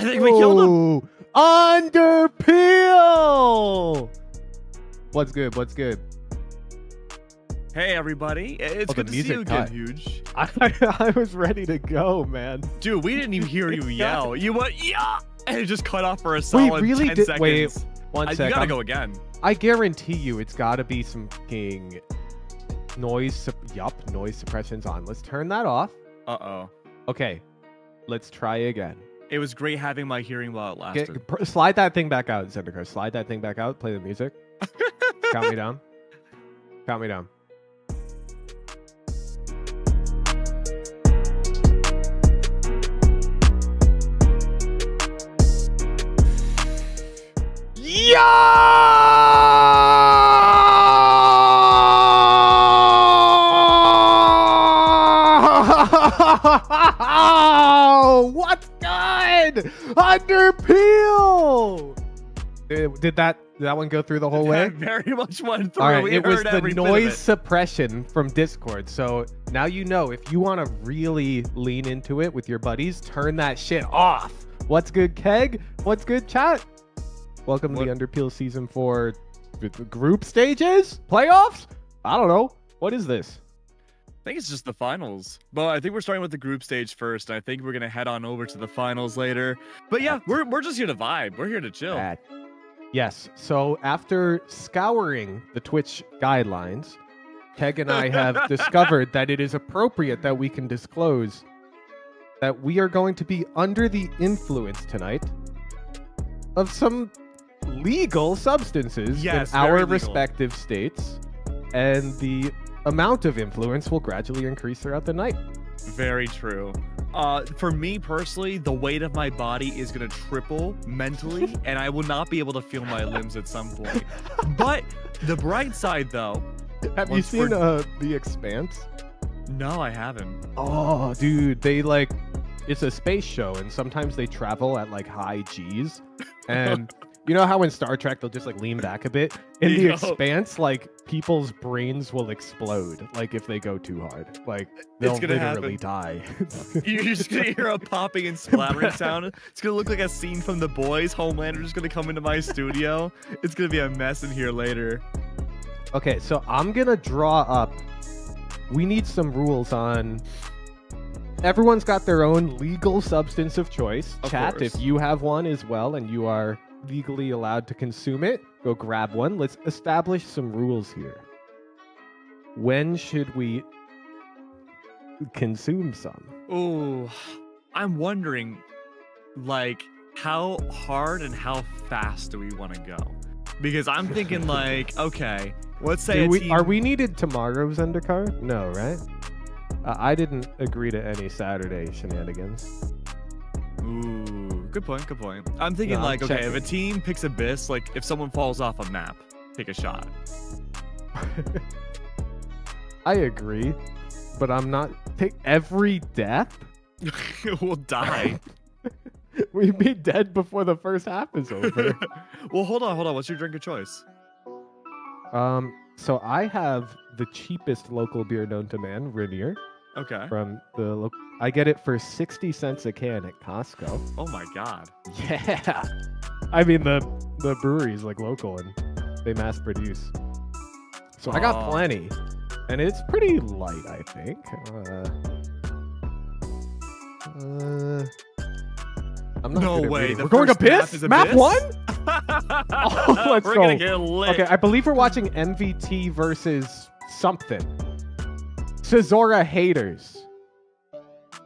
I think we killed him. Underpeel! What's good? What's good? Hey, everybody. It's good to see you again, Huge. I was ready to go, man. Dude, we didn't even hear you yell. You went, yeah! And it just cut off for a solid 10 seconds. Wait, one second. You gotta go again. I guarantee you it's gotta be some fucking noise suppression's on. Let's turn that off. Uh-oh. Okay, let's try again. It was great having my hearing while it lasted. Slide that thing back out, Zendikar. Slide that thing back out. Play the music. Count me down. Count me down. Oh, what's good? Underpeel! Did that one go through the whole way? Very much went through. All right, it was the noise suppression from Discord. So now you know, if you want to really lean into it with your buddies, turn that shit off. What's good, Keg? What's good, chat? Welcome to the Underpeel Season 4 group stages? Playoffs? I don't know. What is this? I think it's just the finals. But I think we're starting with the group stage first. And I think we're going to head on over to the finals later. But yeah, we're just here to vibe. We're here to chill. Yes. So after scouring the Twitch guidelines, Keg and I have discovered that it is appropriate that we can disclose that we are going to be under the influence tonight of some legal substances in our respective states, and the amount of influence will gradually increase throughout the night. Very true. For me personally, the weight of my body is going to triple mentally, and I will not be able to feel my limbs at some point. But the bright side, though... Have you seen The Expanse? No, I haven't. Oh, dude, they it's a space show, and sometimes they travel at high G's, and you know how in Star Trek they'll just lean back a bit? In The Expanse, people's brains will explode if they go too hard. They'll literally die. You're just gonna hear a popping and splattering sound. It's gonna look like a scene from The Boys. Homelander's just gonna come into my studio. It's gonna be a mess in here later. Okay, so I'm gonna draw up. We need some rules on. Everyone's got their own legal substance of choice. Chat, if you have one as well and you are legally allowed to consume it, go grab one. Let's establish some rules here. When should we consume some? Oh, I'm wondering, how hard and how fast do we want to go? Because I'm thinking, okay, let's say are we needed tomorrow, Zendikar? No, right? I didn't agree to any Saturday shenanigans. Ooh, good point, good point. I'm thinking okay, if a team picks Abyss, if someone falls off a map, take a shot. I agree, but I'm not... Every death? We'll die. We'd be dead before the first half is over. Well, hold on. What's your drink of choice? So I have the cheapest local beer known to man, Rainier. Okay. From the I get it for 60 cents a can at Costco. Oh my god. Yeah. I mean the brewery is local and they mass produce. So I got plenty. And it's pretty light, I think. I'm not no way. We're going Abyss? Map 1? Oh, let's go. We're gonna get lit. Okay, I believe we're watching MVT versus something. Cezora haters.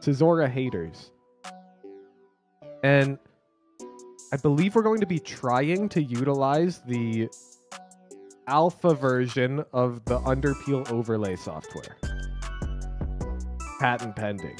Cezora haters. And I believe we're going to be trying to utilize the alpha version of the Underpeel overlay software. Patent pending.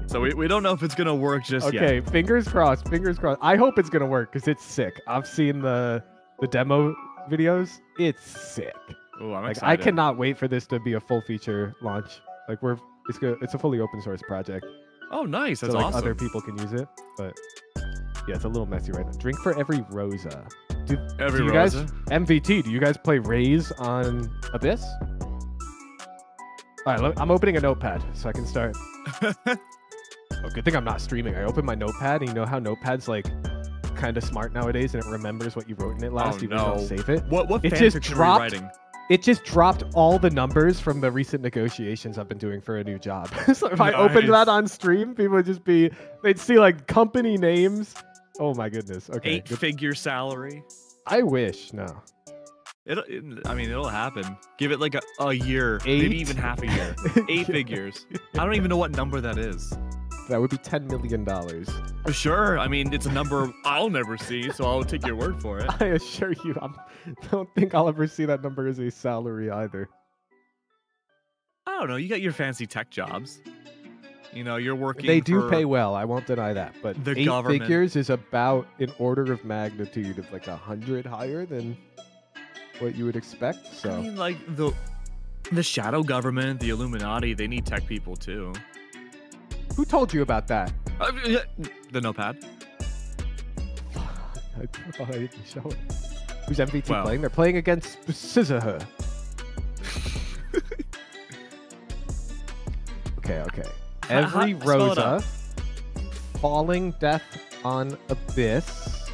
So we don't know if it's gonna work just yet. Okay, fingers crossed, fingers crossed. I hope it's gonna work because it's sick. I've seen the demo videos. It's sick. Oh, I'm excited. I cannot wait for this to be a full feature launch. It's a fully open source project. Oh, nice. That's so awesome. Other people can use it, but yeah, it's a little messy right now. Drink for every Rosa. Do you guys MVT? Do you guys play Raze on Abyss? All right, I'm opening a notepad so I can start. Oh, good thing I'm not streaming. I opened my notepad, and you know how notepad's like kind of smart nowadays, and it remembers what you wrote in it last, even if you don't save it. What it fan just fiction dropped. are you writing? It just dropped all the numbers from the recent negotiations I've been doing for a new job. So if I opened that on stream, people would just be, they'd see like company names. Oh my goodness. Okay. 8-figure salary. I wish. No. I mean, it'll happen. Give it like a year, maybe even half a year. 8 figures. I don't even know what number that is. That would be $10 million. Sure. I mean, it's a number I'll never see, so I'll take your word for it. I assure you, I don't think I'll ever see that number as a salary either. I don't know. You got your fancy tech jobs. You know, you're working. They do pay well. I won't deny that. But the 8 government. figures is about an order of magnitude of like 100 higher than what you would expect. So I mean, like the shadow government, the Illuminati, they need tech people too. Who told you about that? The notepad. I thought I didn't show it. Who's MVT playing? They're playing against Cezora. Okay. Every Rosa. Falling Death on Abyss.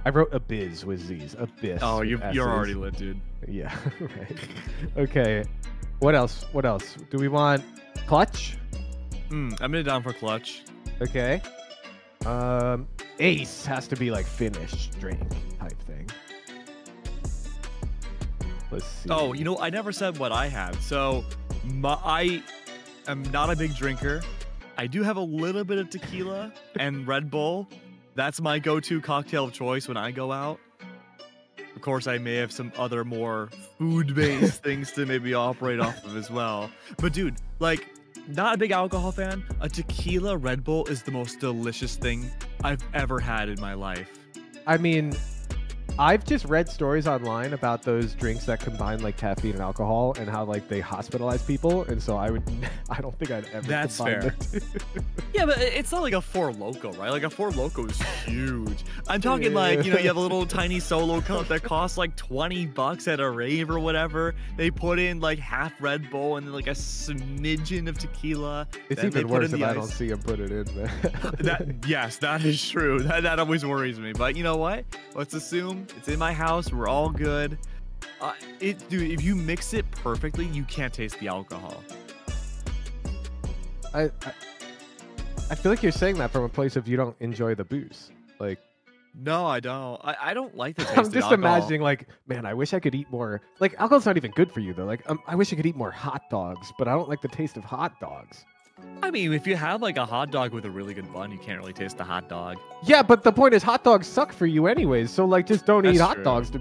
I wrote Abyss with Z's. Abyss. Oh, you're already lit, dude. Yeah, right. Okay. What else? Do we want Clutch? I'm gonna down for Clutch. Okay. Ace has to be like Finnish drink type thing. Let's see. Oh, you know, I never said what I had. So, I am not a big drinker. I do have a little bit of tequila and Red Bull. That's my go-to cocktail of choice when I go out. Of course, I may have some other more food-based things to maybe operate off of as well. But dude, like, not a big alcohol fan. A tequila Red Bull is the most delicious thing I've ever had in my life. I mean, I've just read stories online about those drinks that combine like caffeine and alcohol and how like they hospitalize people, and so I don't think I'd ever. That's fair. Yeah, but it's not like a Four Loko, right? Like a Four Loko is huge. I'm talking like, you know, you have a little tiny solo cup that costs like $20 at a rave or whatever. They put in like half Red Bull and then like a smidgen of tequila. It's even worse if I don't see them put it in, man. Yes, that is true. That always worries me. But you know what? Let's assume it's in my house. We're all good. Dude, if you mix it perfectly, you can't taste the alcohol. I feel like you're saying that from a place of you don't enjoy the booze. Like, no, I don't. I don't like the taste of I'm just imagining like, man, I wish I could eat more. Like, alcohol's not even good for you though. Like, I wish I could eat more hot dogs, but I don't like the taste of hot dogs. I mean, if you have like a hot dog with a really good bun, you can't really taste the hot dog. Yeah, but the point is hot dogs suck for you anyways. So like, just don't eat hot dogs.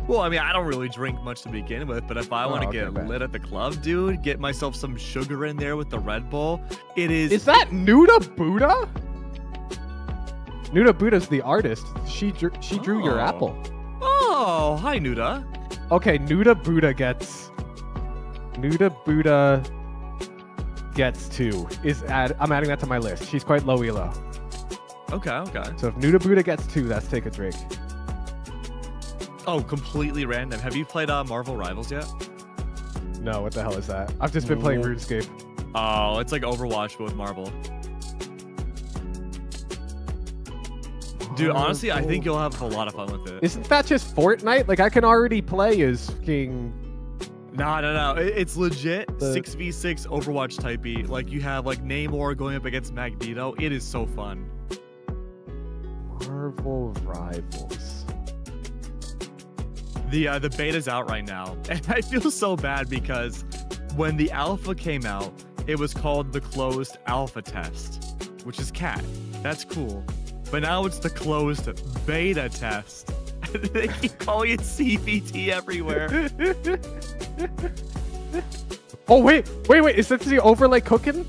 Well, I mean, I don't really drink much to begin with, but if I want to get lit at the club, dude, get myself some sugar in there with the Red Bull, it is... Is that Nuda Buddha? Nuda Buddha's the artist. She drew your apple. Oh, hi, Nuda. Okay, Nuda Buddha gets 2. I'm adding that to my list. She's quite low elo. Okay. So if Nuda Buddha gets 2, that's take a drink. Oh, completely random. Have you played Marvel Rivals yet? No, what the hell is that? I've just been playing RuneScape. Oh, it's like Overwatch, but with Marvel. Dude, honestly, I think you'll have a lot of fun with it. Isn't that just Fortnite? Like, I can already play as King... No. It's legit 6v6 Overwatch typey. Like, you have, like, Namor going up against Magneto. It is so fun. Marvel Rivals. The beta's out right now, and I feel so bad because when the alpha came out, it was called the closed alpha test, which is cat. That's cool. But now it's the closed beta test. They keep calling it CVT everywhere. Oh, wait. Is that the overlay cooking?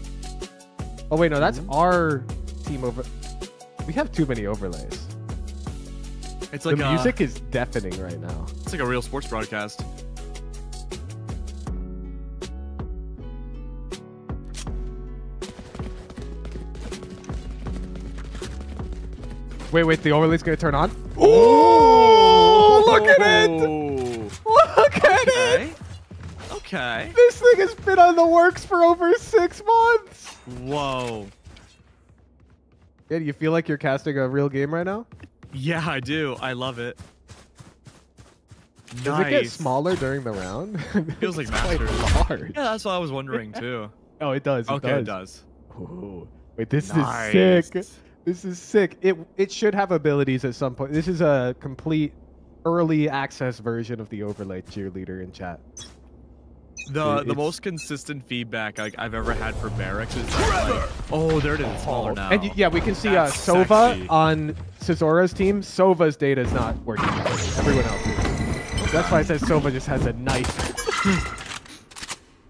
Oh, wait, no, that's our team over. We have too many overlays. It's like the music is deafening right now. It's like a real sports broadcast. Wait, the overlay's gonna turn on? Oh, look at it! Look at it! Okay. This thing has been on the works for over 6 months. Whoa. Yeah, do you feel like you're casting a real game right now? Yeah, I do. I love it. Does it get smaller during the round? Feels like quite Masters. large. Yeah, that's what I was wondering too. Oh, it does. Okay, it does. Ooh. Wait, this Nice. is sick. This is sick. It should have abilities at some point. This is a complete early access version of the overlay cheerleader in chat. The most consistent feedback I've ever had for barracks is that, like, oh, there it is, smaller now. And yeah, we can see That's Sova sexy. on Cezora's team. Sova's data is not working. Everyone else is. That's why I said Sova just has a knife.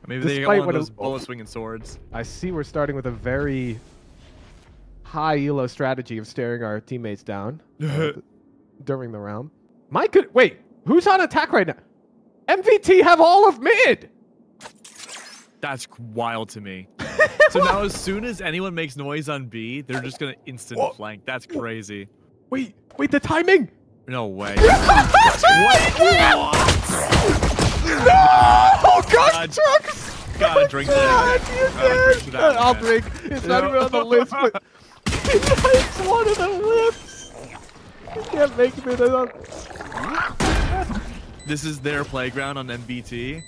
Maybe they got one of those bullet swinging swords. I see we're starting with a very high elo strategy of staring our teammates down during the round. Wait, who's on attack right now? MVT have all of mid. That's wild to me. So now as soon as anyone makes noise on B, they're just going to instant flank. That's crazy. Wait, the timing. No way. What? No! Ghost trucks! Gotta drink that. I'll drink. It's not even on the list, but it's one of the lips. You can't make me up. This is their playground on MBT.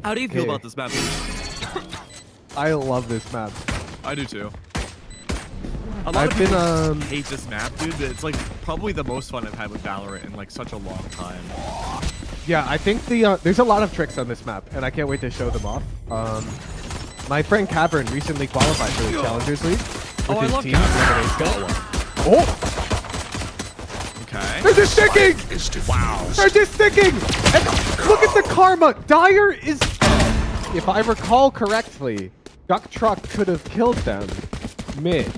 How do you feel about this map? I love this map. I do too. A lot of people hate this map, dude. But it's like probably the most fun I've had with Valorant in like such a long time. Yeah, I think there's a lot of tricks on this map, and I can't wait to show them off. My friend Cavern recently qualified for the Challengers League. Oh, I love Cavern. Oh! Okay. They're just sticking! Wow. They're just sticking! And look at the karma! Dyer is... If I recall correctly, Duck Truck could have killed them mid.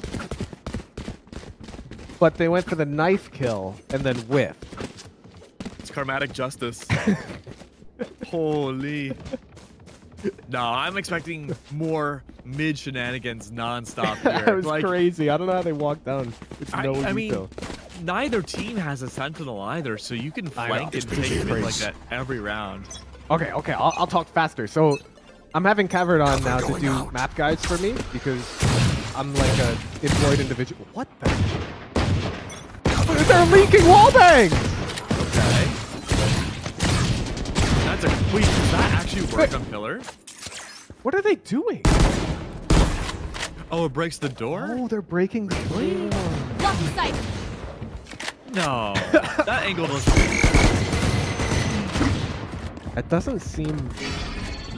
But they went for the knife kill and then whiffed. It's karmatic justice. Holy. No, I'm expecting more mid shenanigans nonstop here. That was crazy. I don't know how they walked down. It's I mean, neither team has a sentinel either, so you can flank and take mid like that every round. Okay, I'll talk faster. So I'm having Cavern on now to do map guides for me because I'm like a employed individual. What the? They're leaking wallbangs! Okay. That's a... Wait, does that actually work on pillar? What are they doing? Oh, it breaks the door? Oh, they're breaking the door. Lucky sight. No. That angle doesn't... That doesn't seem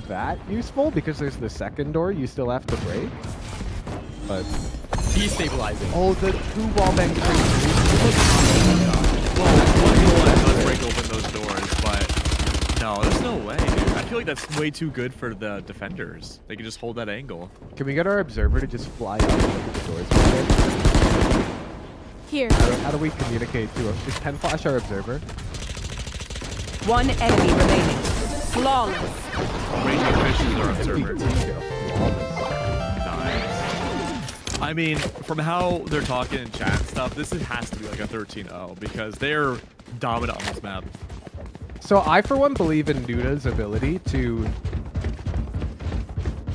that useful because there's the second door you still have to break. But... Destabilizing. Oh, the 2 wallbang breaks. Well, one does break open those doors, but no, there's no way, dude. I feel like that's way too good for the defenders. They can just hold that angle. Can we get our observer to just fly out and look at the doors? Here. How do we communicate to him? Is Pen Flash our observer? One enemy remaining. Flawless. Raging Fish is our observer. Nice. I mean, from how they're talking in chat and stuff, this has to be like a 13-0 because they're dominant on this map. So I, for one, believe in Nuda's ability to...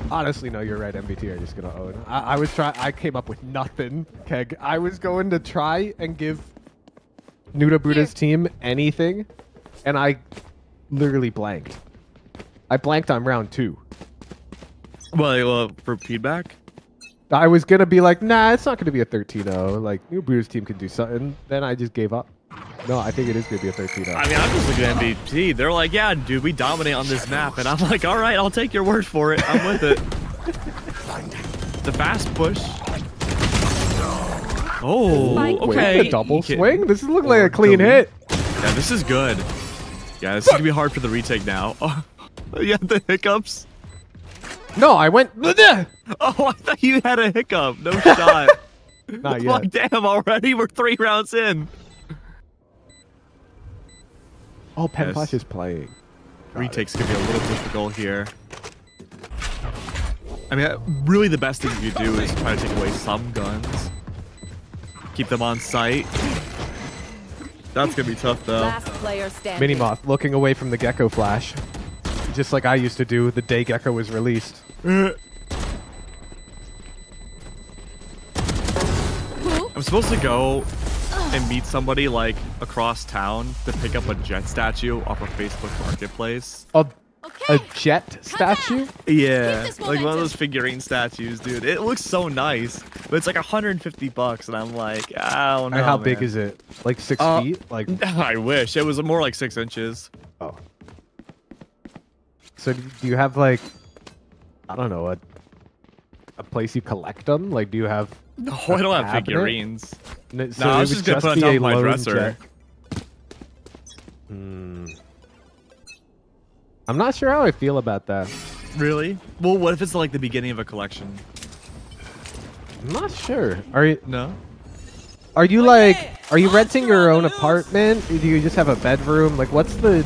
Honestly, no, you're right. MBT are just going to own. I came up with nothing, Keg. I was going to try and give Nuda Buddha's team anything, and I literally blanked. I blanked on round 2. Well, for feedback? I was going to be like, nah, it's not going to be a 13-0. Like, Nuda Buddha's team could do something. Then I just gave up. No, I think it is going to be a 13-0. I mean, I'm just looking at MVP. They're like, yeah, dude, we dominate on this map. And I'm like, all right, I'll take your word for it. I'm with it. It's a fast push. Oh, okay. Wait, a double swing? This looks like a clean hit. Yeah, this is good. Yeah, this is going to be hard for the retake now. Oh, yeah, the hiccups. No, I went... Oh, I thought you had a hiccup. No shot. Not yet. Like, damn, already? We're 3 rounds in. Oh, Pen Flash is playing. Retakes could be a little difficult here. I mean, really the best thing you could do is try to take away some guns. Keep them on sight. That's going to be tough, though. Last player standing. Minimoth looking away from the Gecko Flash. just like I used to do the day Gecko was released. I'm supposed to go and meet somebody like across town to pick up a jet statue off of Facebook Marketplace. A jet statue? Yeah, like one of those figurine statues, dude. It looks so nice, but it's like $150, and I'm like, I don't know. And how man. big is it? Like 6 feet? Like I wish it was more like 6 inches. oh. So do you have like I don't know a place you collect them? Like do you have? No, I don't have cabinet? figurines. So No, it I was would just gonna put on be top a of my lone dresser. jet. I'm not sure how I feel about that. Really? Well, what if it's like the beginning of a collection? I'm not sure. Are you No. are you renting your own apartment? Do you just have a bedroom? Like what's the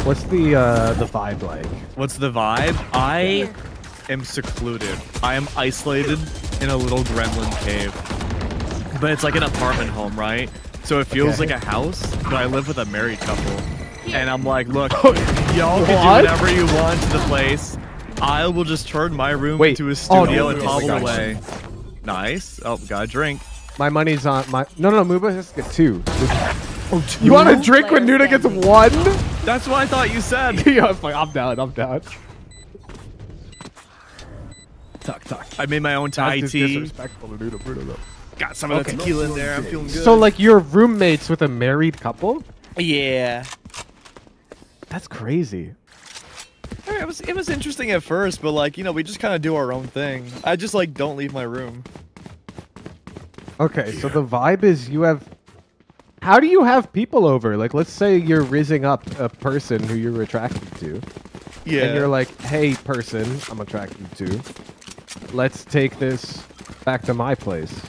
vibe like? What's the vibe? I am secluded. I am isolated in a little gremlin cave. But it's like an apartment home, right? So it feels like a house, but I live with a married couple. And I'm like, look, y'all can do whatever you want to the place. I will just turn my room into a studio and hobble away. Nice. Oh, got a drink. My money's on my no Muba has to get 2. You want a drink when Nuda gets 1? That's what I thought you said. Yeah, I was like, I'm down. Talk. I made my own Thai That's tea. disrespectful to Nuda Bruno, though. Got some of the tequila in there. I'm feeling good. So like you're roommates with a married couple? Yeah. That's crazy. It was interesting at first, but like, you know, we just kind of do our own thing. I just like don't leave my room. Okay, so the vibe is you have... How do you have people over? Like, let's say you're rizzing up a person who you're attracted to. Yeah. And you're like, hey, person I'm attracted to, let's take this back to my place.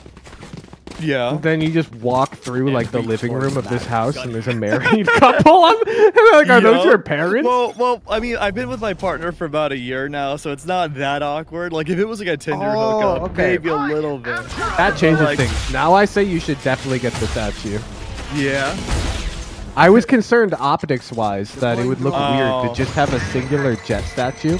Yeah. Then you just walk through like the living room of this house and there's a married couple. Like, are those your parents? Well, I mean, I've been with my partner for about a year now, so it's not that awkward. Like, if it was like a Tinder hookup, maybe a little bit. That changes like, things. Now I say you should definitely get the statue. Yeah. I was concerned optics-wise that it would look weird to just have a singular jet statue,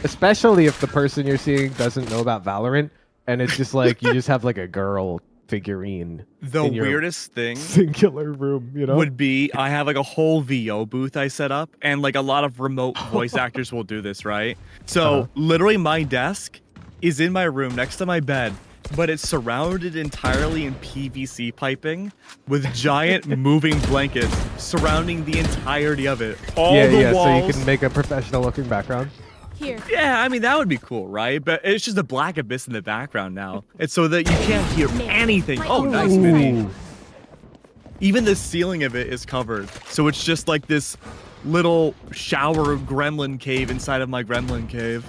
especially if the person you're seeing doesn't know about Valorant, and it's just like you just have like a girl figurine. The weirdest thing singular room, you know, would be I have like a whole VO booth I set up, and like a lot of remote voice actors will do this, right? So literally my desk is in my room next to my bed, but it's surrounded entirely in PVC piping with giant moving blankets surrounding the entirety of it. All the walls. So you can make a professional looking background. Here. Yeah, I mean, that would be cool, right? But it's just a black abyss in the background now. It's so that you can't hear anything. Oh, nice, Minnie. Even the ceiling of it is covered. So it's just like this little shower gremlin cave inside of my gremlin cave.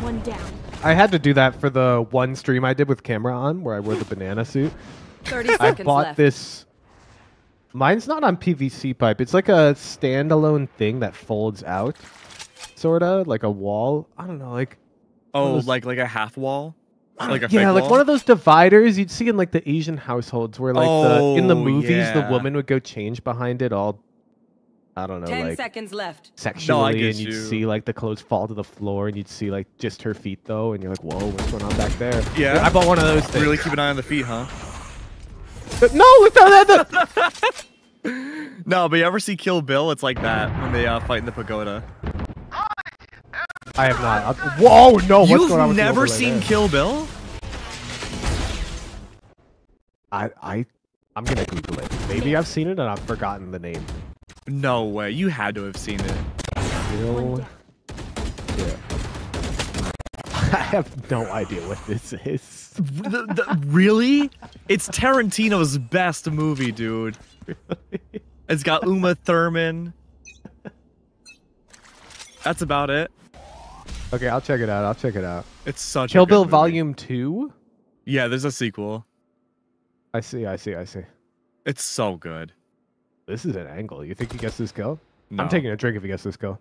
One down. I had to do that for the one stream I did with camera on where I wore the banana suit. 30 I seconds bought left. this. Mine's not on PVC pipe. It's like a standalone thing that folds out, sorta like a wall. I don't know, like like a half wall, like a yeah, fake like wall? one of those dividers you'd see in like the Asian households where like in the movies the woman would go change behind it all. I don't know, 10 like seconds left. sexually, and you'd see like the clothes fall to the floor, and you'd see like just her feet though, and you're like, whoa, what's going on back there? Yeah, I bought one of those things. Really keep an eye on the feet, huh? No, look at that. No, but you ever see Kill Bill? It's like that when they fight in the pagoda. I have not. Whoa, no! What's going on with You've the never overlay seen there? Kill Bill? I'm gonna Google it. Maybe I've seen it and I've forgotten the name. No way. You had to have seen it. Kill. Yeah. I have no idea what this is. Really? It's Tarantino's best movie, dude. It's got Uma Thurman. That's about it. Okay, I'll check it out. It's such Kill a good Bill movie. Volume 2? Yeah, there's a sequel. I see. It's so good. This is an angle. You think he gets this kill? No. I'm taking a drink if he gets this kill.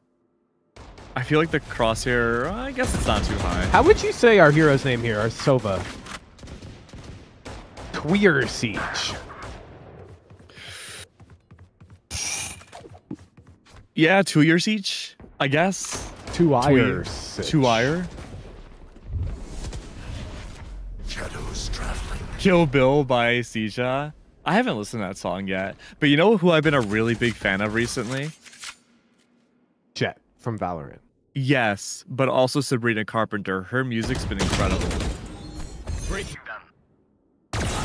I feel like the crosshair, I guess it's not too high. How would you say our hero's name here? Our Sova. Queer Siege. Yeah, 2 years each, I guess. 2 hours. 2 hour. Shadows traveling. Kill Bill by Sija. I haven't listened to that song yet, but you know who I've been a really big fan of recently? Jet from Valorant. Yes, but also Sabrina Carpenter. Her music's been incredible. Breaking them.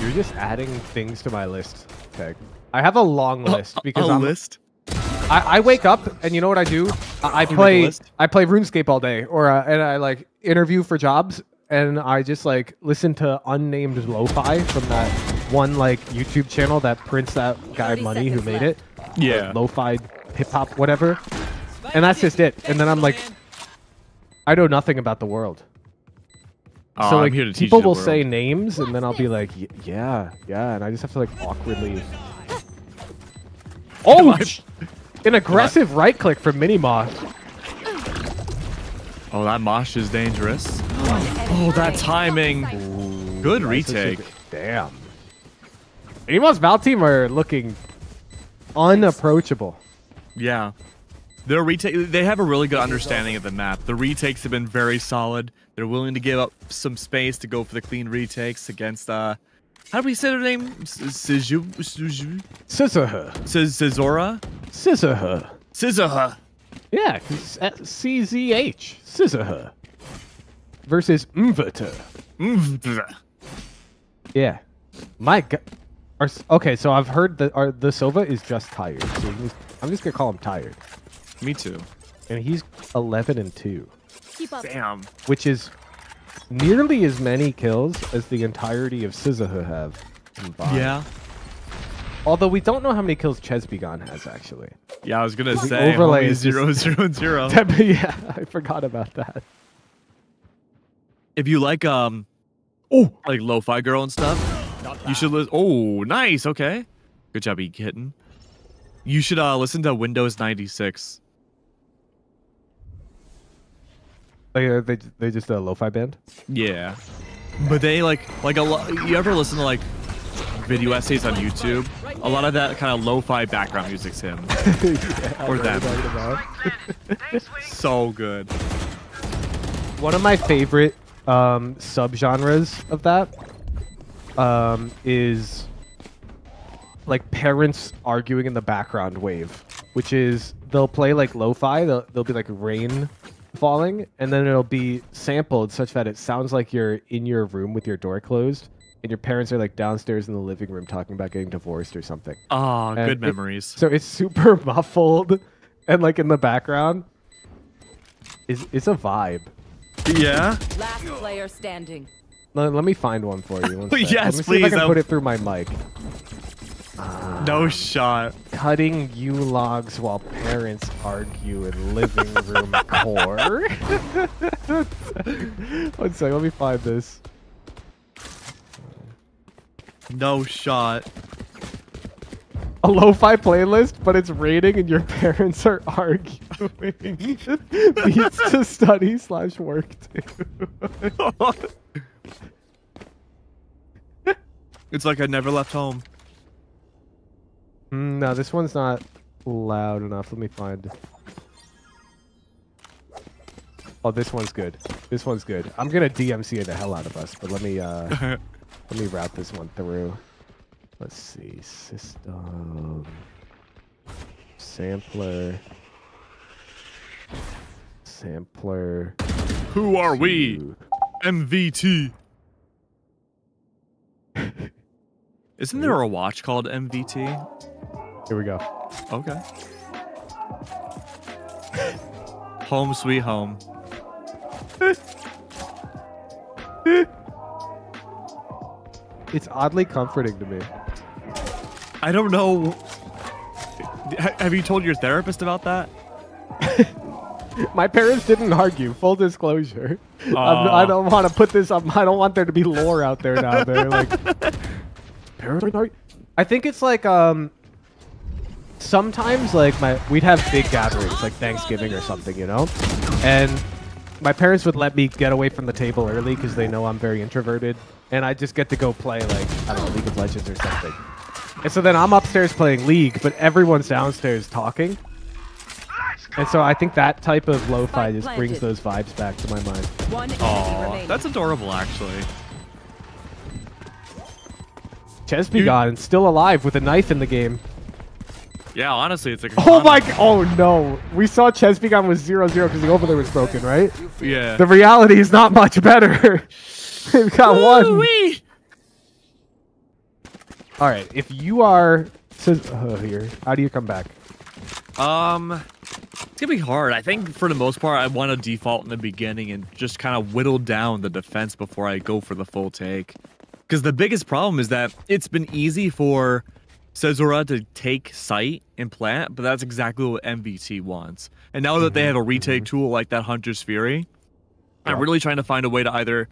You're just adding things to my list, Peg. I have a long list because a I'm list. I wake up and you know what I do? I play RuneScape all day, or and I like interview for jobs, and I just like listen to unnamed lo-fi from that one like YouTube channel that prints that guy money who made it. Yeah. Like, lo-fi hip hop whatever, and that's just it. And then I'm like, I know nothing about the world. Oh, So I'm like here to teach people you the will world. say names, and then I'll be like, yeah, and I just have to like awkwardly. Oh, an aggressive right click from Minimoth. Oh, that mosh is dangerous. Oh, that timing. Good retake. Damn. Minimoth's Val team are looking unapproachable. Yeah. Their retake, they have a really good understanding of the map. The retakes have been very solid. They're willing to give up some space to go for the clean retakes against how do we say their name? Cezora. Cezora? Cezora. Yeah, CZH. Cezora. Versus Mvata. Yeah. My God. Okay, so I've heard that the Sova is just tired. So I'm just going to call him tired. Me too. And he's 11-2. Keep up. Damn. Which is nearly as many kills as the entirety of Cezora have combined. Yeah. Although we don't know how many kills Chesbegon has, actually. Yeah, I was gonna The say overlay homie is just- 0, 0, 0. Yeah, I forgot about that. If you like like lo-fi girl and stuff, you should listen. Oh, nice. Okay, good job, E-Kitten. You should listen to Windows 96. They just a lo-fi band. Yeah, but they like a lot. You ever listen to like video essays on YouTube? A lot of that kind of lo-fi background music's him or them. So good. One of my favorite subgenres of that is like parents arguing in the background wave, which is they'll play like lo-fi. They'll be like rain falling, and then it'll be sampled such that it sounds like you're in your room with your door closed, and your parents are like downstairs in the living room talking about getting divorced or something. Oh, And good memories. So it's super muffled, and like in the background, it's a vibe. Yeah. Last player standing. Let me find one for you. One sec. Yes, Let me see if please, I can that- put it through my mic. No shot. Cutting U-logs while parents argue in living room core. One sec, let me find this. No shot. A lo-fi playlist, but it's raining and your parents are arguing. Beats to study/work too. It's like I never left home. No, this one's not loud enough. Let me find. Oh, this one's good. This one's good. I'm gonna DMCA the hell out of us, but let me route this one through. Let's see. System. Sampler. Sampler. Who are we? Two. MVT. Isn't there a watch called MVT? Here we go. Okay. Home sweet home. It's oddly comforting to me. I don't know. Have you told your therapist about that? My parents didn't argue. Full disclosure. Aw. I don't want to put this up. I don't want there to be lore out there now. They're like, parents didn't argue. I think it's like sometimes like we'd have big gatherings like Thanksgiving or something, you know, and my parents would let me get away from the table early because they know I'm very introverted, and I just get to go play like I don't know, League of Legends or something. And so then I'm upstairs playing League, but everyone's downstairs talking. And so I think that type of lo-fi Spike just planted. brings those vibes back to my mind. One enemy Oh, remaining. that's adorable, actually. Chesbegon still alive with a knife in the game. Yeah, honestly, it's like. Oh my! Oh no! We saw Chesbegon was 0-0 because the overlay was broken, right? Yeah. The reality is not much better. We've got one. Woo-wee! All right, if you are here, how do you come back? It's gonna be hard. I think for the most part, I want to default in the beginning and just kind of whittle down the defense before I go for the full take. Because the biggest problem is that it's been easy for Cezora to take site and plant, but that's exactly what MVT wants. And now that they have a retake tool like that Hunter's Fury, I'm really trying to find a way to either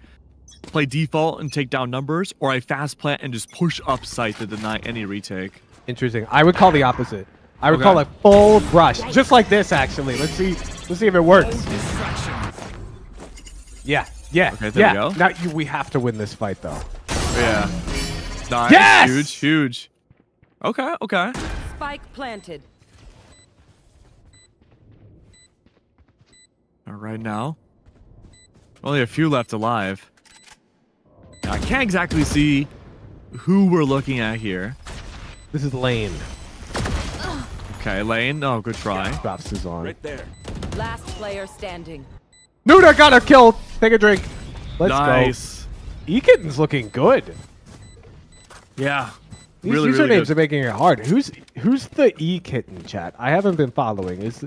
play default and take down numbers, or I fast plant and just push up site to deny any retake. Interesting. I would call the opposite. I would Okay. call it full rush, just like this. Actually, let's see if it works. Yeah, yeah, Okay, there yeah. we go. Now we have to win this fight, though. Yeah. Nice. Yes! Huge, huge. Okay, okay. Spike planted. All right, now. Only a few left alive. I can't exactly see who we're looking at here. This is Lane. Okay, Lane. Oh, good try. Drops his on. Right there. Last player standing. Nuda got a kill. Take a drink. Let's Nice. go. Ekitten's looking good. Yeah. These Really, usernames really good. are making it hard. Who's the Ekitten chat? I haven't been following. It's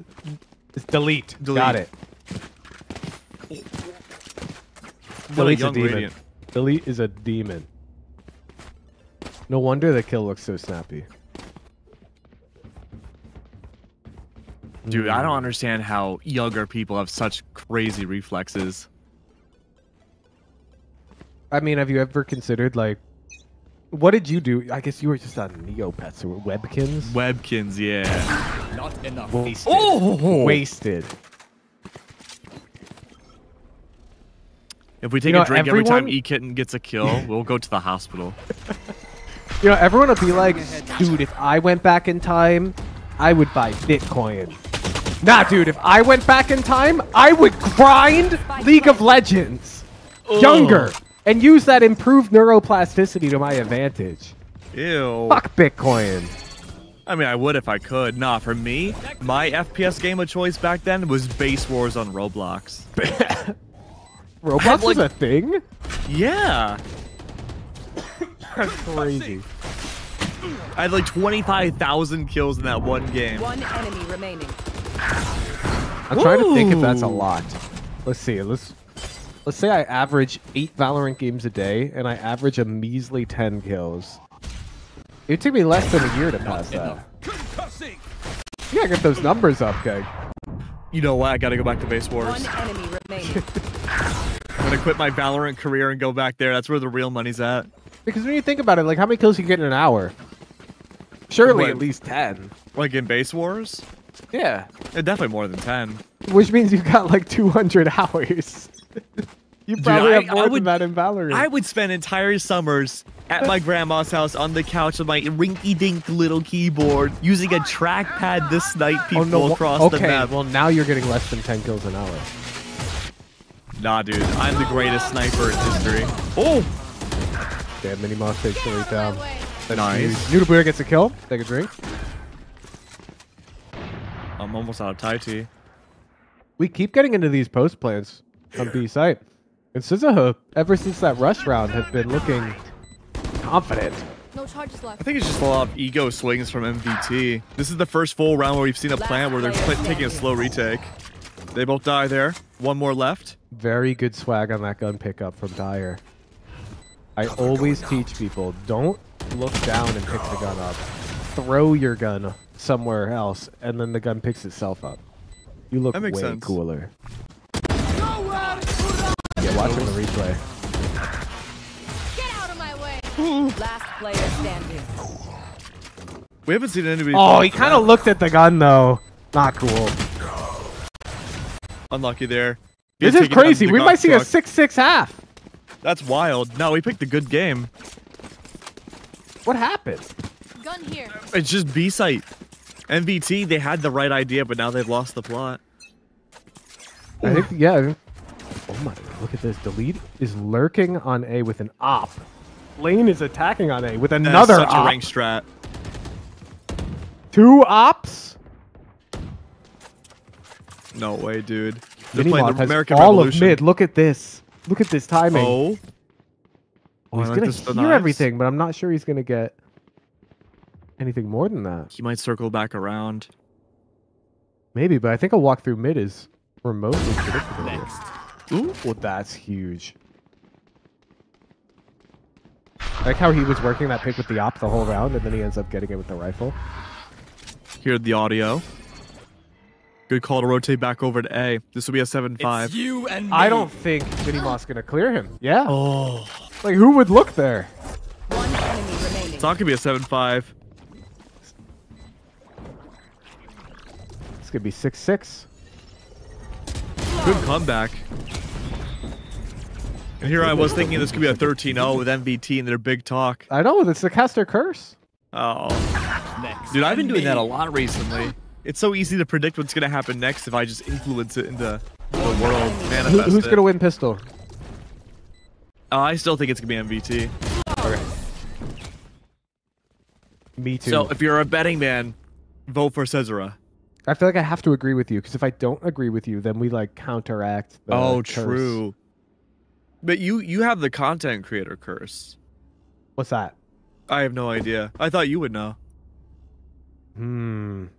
delete. Got it. What a Delete's a young demon. Radiant. Delete is a demon. No wonder the kill looks so snappy. Dude, I don't understand how younger people have such crazy reflexes. I mean, have you ever considered, like, what did you do? I guess you were just on Neopets or Webkins. Webkins, yeah. Not enough. Wasted. Oh! Wasted. If we take You know, a drink every time everyone- E-Kitten gets a kill, we'll go to the hospital. You know, everyone would be like, dude, if I went back in time, I would buy Bitcoin. Nah, dude, if I went back in time, I would grind League of Legends younger and use that improved neuroplasticity to my advantage. Ew. Fuck Bitcoin. I mean, I would if I could. Nah, for me, my FPS game of choice back then was Base Wars on Roblox. Roblox like- is a thing? Yeah. That's crazy. I had like 25,000 kills in that one game. One enemy remaining. I'm trying to think if that's a Ooh. lot. Let's see. Let's say I average 8 Valorant games a day, and I average a measly 10 kills. It took me less than a year to pass that. You gotta get those numbers up, Keg. You know what? I gotta go back to Base Wars. One enemy remaining. I'm gonna quit my Valorant career and go back there. That's where the real money's at. Because when you think about it, like, how many kills you get in an hour? Surely What? at least 10. Like in Base Wars? Yeah. Definitely more than 10. Which means you've got like 200 hours. You Dude, probably have I more than would- that in Valorant. I would spend entire summers at my grandma's house on the couch with my rinky-dink little keyboard using a trackpad to snipe people across the okay, map. well now you're getting less than 10 kills an hour. Nah, dude. I'm the greatest sniper in history. Oh! Damn, Mini Moss takes the lead down. Nice. Nuda gets a kill. Take a drink. I'm almost out of Thai tea. We keep getting into these post plans on B site. And Cezora, ever since that rush round, have been looking confident. No charges left. I think it's just a lot of ego swings from MVT. This is the first full round where we've seen a plant where they're taking a slow retake. They both die there. One more left. Very good swag on that gun pickup from Dyer. I always teach people, don't look down and pick the gun up. Throw your gun somewhere else, and then the gun picks itself up. You look That makes way sense. cooler. Yeah, watching the replay. Get out of my way. Last player standing. We haven't seen anybody. Oh, he kind of looked at the gun, though. Not cool. Unlucky there. This He's is taking down crazy. the We Gaunt might see a truck. 6-6 half. That's wild. No, we picked a good game. What happened? Gun here. It's just B site. MVT, they had the right idea, but now they've lost the plot. I think, yeah. Oh my, look at this. Delete is lurking on A with an op. Lane is attacking on A with another That's such op. a rank strat. 2 ops? No way, dude. They're playing Minimoth the has American all Revolution. of mid. Look at this. Look at this timing. Oh. He's I like going this, to the hear knives. everything, but I'm not sure he's going to get anything more than that. He might circle back around. Maybe, but I think a walk through mid is remotely predictable. Next. Ooh, well, that's huge. I like how he was working that pick with the op the whole round, and then he ends up getting it with the rifle. Hear the audio. Good call to rotate back over to A. This will be a 7-5. It's you and me. I don't think Minimoth's going to clear him. Yeah. Oh. Like, who would look there? One enemy remaining. It's not going to be a 7-5. It's going to be 6-6. Good comeback. And here I was thinking this could be a 13-0 with MVT and their big talk. I know, it's the caster curse. Oh. Next. Dude, I've been doing that a Me. lot recently. It's so easy to predict what's going to happen next if I just influence it into the world. Manifest Who's it. going to win pistol? I still think it's going to be MVT. Okay. Me too. So if you're a betting man, vote for Cezora. I feel like I have to agree with you, because if I don't agree with you, then we, like, counteract the curse. True. But you have the content creator curse. What's that? I have no idea. I thought you would know.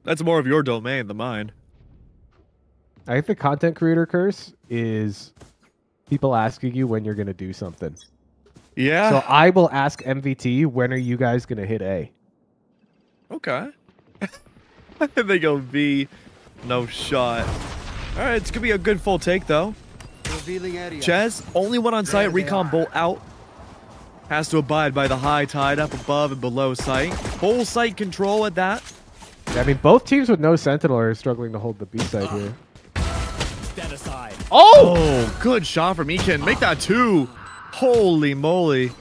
That's more of your domain than mine. I think the content creator curse is people asking you when you're going to do something. Yeah. So I will ask MVT, when are you guys going to hit A? Okay. They go B. No shot. All right, it's going to be a good full take, though. Revealing area. Chez, only one on site. There they Recon are. bolt out. Has to abide by the high tide up above and below site. Full site control at that. I mean, both teams with no Sentinel are struggling to hold the B side here. Stand aside. Oh, good shot from Ekin. Make that 2. Holy moly.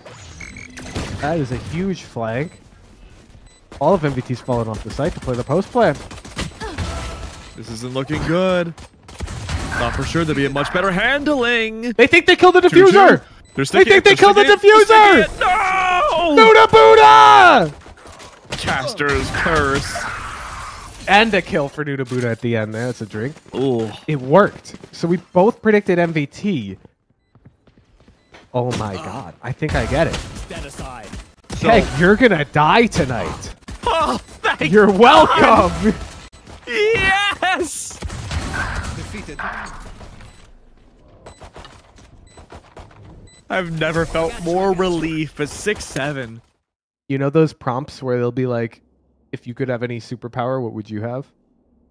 That is a huge flank. All of MVT's fallen off the site to play the post plan. This isn't looking good. Thought for sure there'd be a much better handling. They think they killed the 2-2. diffuser! They're They sticking think it, they they're killed the sticking it, they're diffuser! sticking it. No! Buddha Buddha! Caster's curse. And a kill for Nuda Buddha at the end. That's a drink. Ooh. It worked. So we both predicted MVT. Oh my god. I think I get it. Stand aside. Peg, you're gonna die tonight. Oh, thank You're welcome! Yes! Defeated. I've never felt more relief. A 6-7. You know those prompts where they'll be like, if you could have any superpower, what would you have?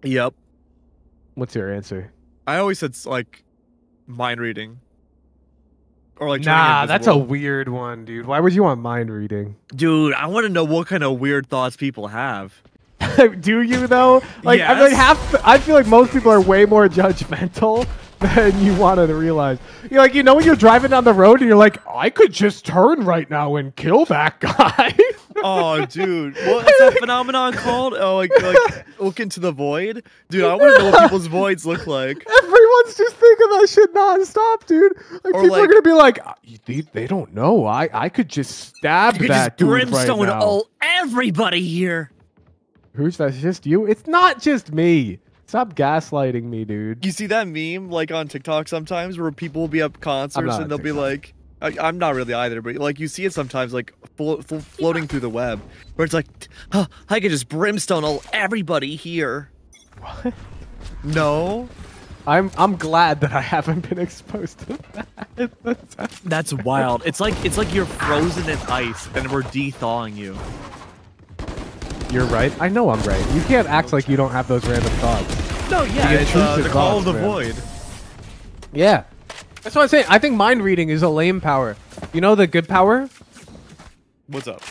Yep. What's your answer? I always said like mind reading. Or like turning Nah, that's a invisible. weird one, dude. Why would you want mind reading? Dude, I want to know what kind of weird thoughts people have. Do you though? Like, I mean, Yes. I feel like most people are way more judgmental than you wanted to realize. You're like, you know, when you're driving down the road and you're like, I could just turn right now and kill that guy. Oh, dude. What's that phenomenon called? Oh, like look into the void? Dude, I want to know what people's voids look like. Everyone's just thinking that shit nonstop, dude. Like, Or people are like- gonna be like, they don't know. I could just stab You could that just dude right brimstone now. all everybody here. Who's that? It's just you? It's not just me. Stop gaslighting me, dude. You see that meme like on TikTok sometimes where people will be at concerts not on and they'll be TikTok. like, I'm not really either, but like you see it sometimes like floating through the web where it's like, huh, I could just brimstone all everybody here. What? No, I'm glad that I haven't been exposed to that. that's wild. It's like you're frozen in ice and we're de-thawing you. You're right. I know I'm right. You can't act like you don't have those random thoughts. No, yeah, You it's intrusive the call of thoughts, the man. void. Yeah. That's what I'm saying. I think mind reading is a lame power. You know the good power? What's up?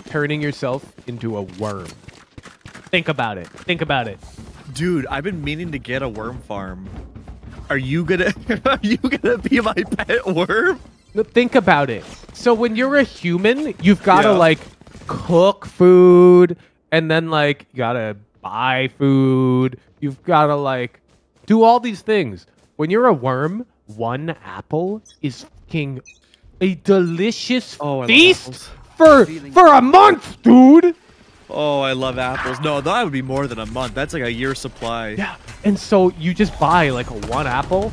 Turning yourself into a worm. Think about it. Think about it. Dude, I've been meaning to get a worm farm. Are you gonna be my pet worm? No, think about it. So when you're a human, you've got to Yeah. like cook food And then like you gotta buy food. You've gotta like do all these things. When you're a worm, one apple is fucking a delicious Oh, I love feast apples. for a month, dude. Oh, I love apples. No, that would be more than a month. That's like a year's supply. Yeah. And so you just buy like one apple,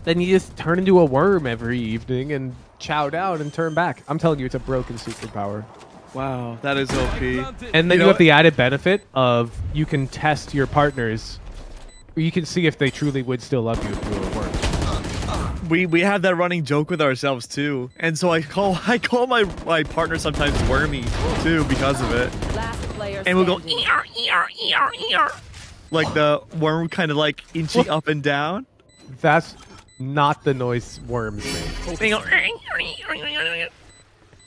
then you just turn into a worm every evening and chow down and turn back. I'm telling you, it's a broken superpower. Wow, that is OP. And then you have the added benefit of you can test your partners. You can see if they truly would still love you if you were a worm. We have that running joke with ourselves too, and so I call my partner sometimes Wormy too because of it. Last player And we'll go standing. like the worm kind of like inching up and down. That's not the noise worms make. They go,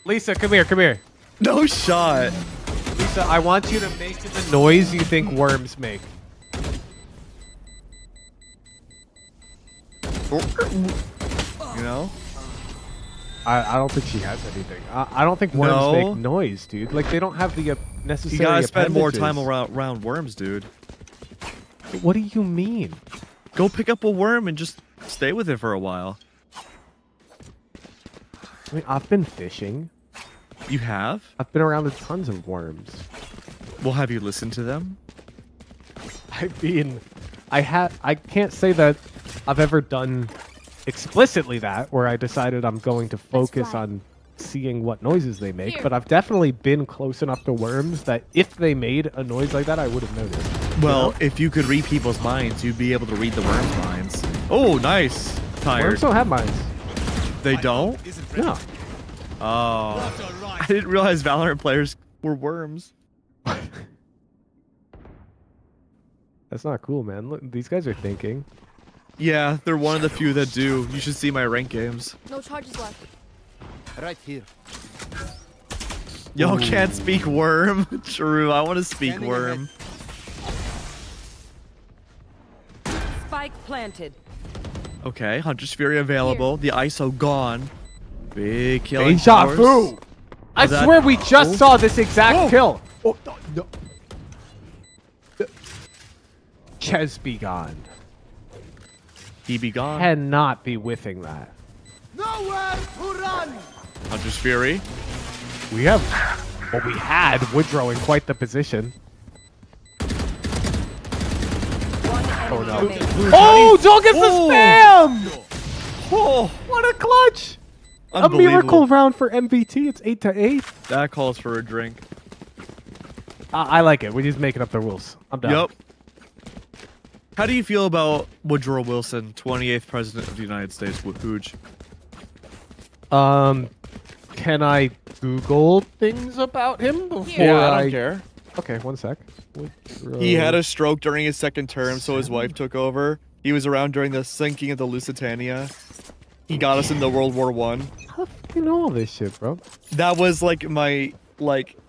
Lisa, come here, come here. no shot. Lisa, I want you to make the noise you think worms make. You know? I don't think she has anything. I don't think worms No. make noise, dude. Like, they don't have the You necessary gotta spend more appendages. time around worms, dude. What do you mean? Go pick up a worm and just stay with it for a while. I mean, I've been fishing. You have? I've been around with tons of worms. Well, have you listened to them? I mean, I can't say that I've ever done explicitly that, where I decided I'm going to focus right. on seeing what noises they make, Here. but I've definitely been close enough to worms that if they made a noise like that, I would have noticed. Well, You know? if you could read people's minds, you'd be able to read the worms' minds. Oh, nice. Tired. Worms don't have minds. They don't? Isn't ready. No. Oh. Left or right? I didn't realize Valorant players were worms. That's not cool, man. Look, these guys are thinking. Yeah, they're one of the few that do. You should see my rank games. No charges left. Right here. Y'all can't speak worm. True, I want to speak Standing worm. Spike planted. Okay, Hunter's Fury available. The ISO gone. Big killing Deja powers. vu! I Was that- swear we just Oh. saw this exact Oh. kill. Oh, no, no. Ches be gone. He be gone. Cannot be whiffing that. Nowhere to run. Hunter's Fury. We have, well, we had Woodrow in quite the position. One enemy no. remaining. Oh, don't get the Oh. spam! Oh, What a clutch! A unbelievable. miracle round for MVT. It's 8-8. That calls for a drink. I like it. We're just making up the rules. I'm done. Yep. How do you feel about Woodrow Wilson, 28th President of the United States? Hooge. Can I Google things about him before Yeah, I don't care. Okay, one sec. Woodrow. He had a stroke during his second term, so his wife took over. He was around during the sinking of the Lusitania. He got us into World War One. How the fuck you know all this shit, bro? That was like my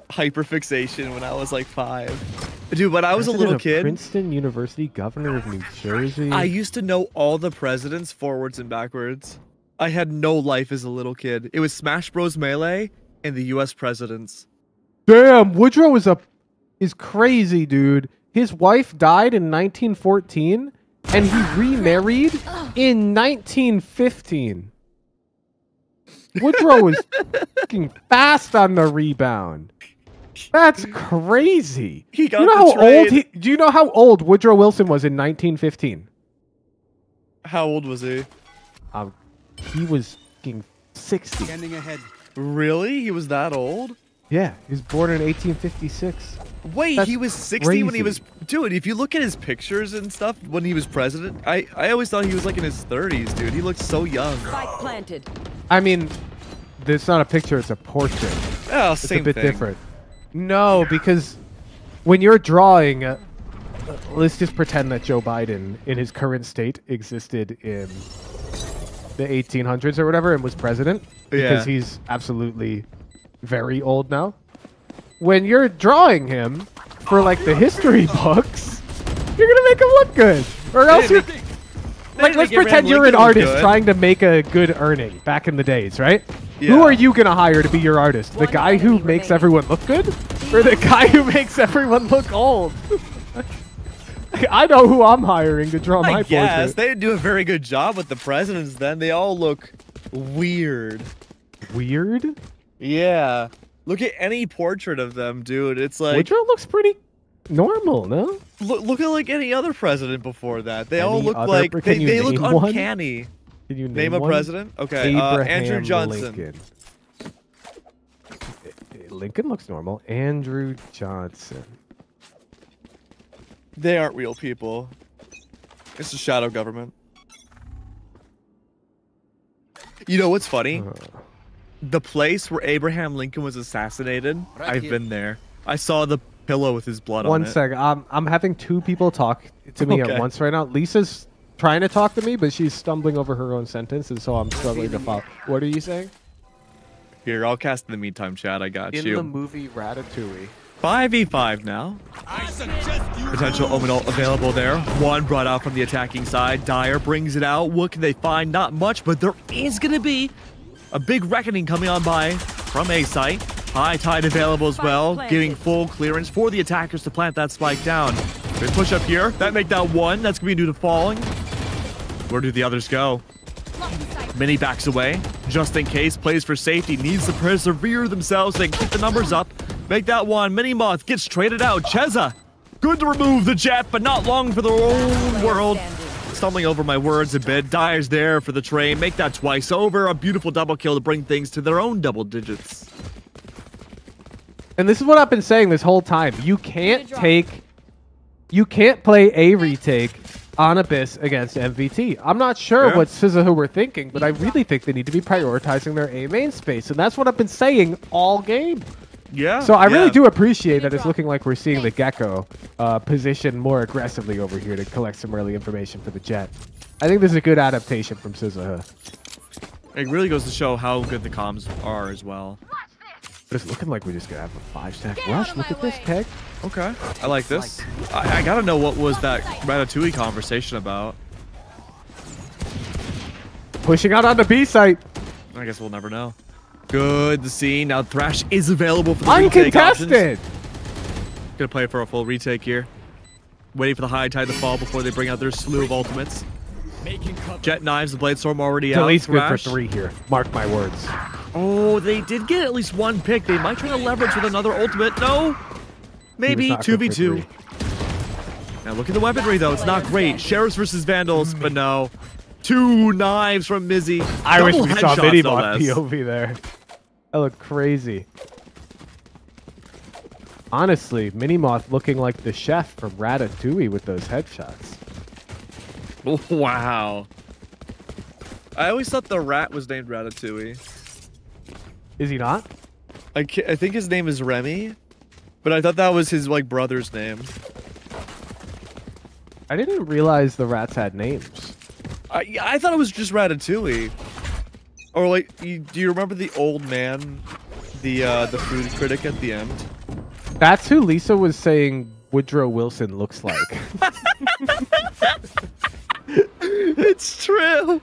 hyperfixation when I was like 5. Dude, when I was a President little of kid, Princeton University, governor of New Jersey. I used to know all the presidents forwards and backwards. I had no life as a little kid. It was Smash Bros. Melee and the U.S. presidents. Damn, Woodrow is crazy, dude. His wife died in 1914, and he remarried in 1915. Woodrow was fucking fast on the rebound. That's crazy. He got you know how betrayed. old do you know how old Woodrow Wilson was in 1915? How old was he? He was fucking 60. Scanning ahead. Really? He was that old? Yeah, he was born in 1856. Wait, That's he was 60 when he was... crazy. Dude, if you look at his pictures and stuff when he was president, I always thought he was like in his 30s, dude. He looked so young. Spike planted. I mean, it's not a picture, it's a portrait. Oh, It's same a bit thing. different. No, because when you're drawing, let's just pretend that Joe Biden, in his current state, existed in the 1800s or whatever and was president, because Yeah. he's absolutely very old now. When you're drawing him for like the history books, you're gonna make him look good, or else you're like, let's pretend you're an artist trying to make a good earning back in the days, right? Who Yeah. are you gonna hire to be your artist? The One guy who enemy makes remaining. everyone look good, For the guy who makes everyone look old. I know who I'm hiring to draw my Yes, portrait. they do a very good job with the presidents then. They all look weird. Weird? Yeah. Look at any portrait of them, dude. It's like Woodrow looks pretty normal, no? look at like any other president before that. They all Any look other like can you they look name one? uncanny. Can you Name a one? president? Okay, Abraham Andrew Johnson. Lincoln. Lincoln looks normal. Andrew Johnson. They aren't real people. It's a shadow government. You know what's funny? The place where Abraham Lincoln was assassinated, Right I've here. been there. I saw the pillow with his blood on One it. second. I'm having two people talk to me Okay. at once right now. Lisa's trying to talk to me, but she's stumbling over her own sentence, and so I'm struggling to follow. What are you saying? Here, I'll cast in the meantime, Chad. I got In you. the movie Ratatouille. 5v5 now. Potential omen ult available there. One brought out from the attacking side. Dyer brings it out. What can they find? Not much, but there is going to be a big reckoning coming on by from A site. High tide available as well, giving full clearance for the attackers to plant that spike down. Good push up here. That make that one. That's going to be due to falling. Where do the others go? Mini backs away, just in case, plays for safety, needs to persevere themselves and keep the numbers up. Make that one. Mini Moth gets traded out. Cheza, good to remove the jet, but not long for their own world. Stumbling over my words a bit. Dyer's there for the trade. Make that twice over. A beautiful double kill to bring things to their own double digits. And this is what I've been saying this whole time. You can't play a retake on Abyss against MVT. I'm not sure what Cezora were thinking, but I really think they need to be prioritizing their A main space, and that's what I've been saying all game. Yeah. So I really do appreciate that it's looking like we're seeing the Gecko position more aggressively over here to collect some early information for the Jet. I think this is a good adaptation from Cezora. It really goes to show how good the comms are as well. But it's looking like we're just going to have a 5-stack rush. Look at this, Keg. Okay, I like this. I gotta know what was that Ratatouille conversation about. Pushing out on the B site. I guess we'll never know. Good to see. Now Thrash is available for the retake options. Uncontested. Gonna play for a full retake here. Waiting for the high tide to fall before they bring out their slew of ultimates. Jet Knives, the Bladestorm already out. At least good for Thrash. 3 here. Mark my words. Oh, they did get at least one pick. They might try to leverage with another ultimate. No. Maybe not good for 2v2. 3. Now look at the weaponry though. It's not great. Sheriffs versus Vandals, but no. 2 knives from Mizzy. I wish Double we saw headshots, no Minibot less. POV there. That looked crazy. Honestly, Minimoth looking like the chef from Ratatouille with those headshots. Wow. I always thought the rat was named Ratatouille. Is he not? I think his name is Remy, but I thought that was his like brother's name. I didn't realize the rats had names. I thought it was just Ratatouille. Or like, do you remember the old man, the food critic at the end? That's who Lisa was saying Woodrow Wilson looks like. It's true.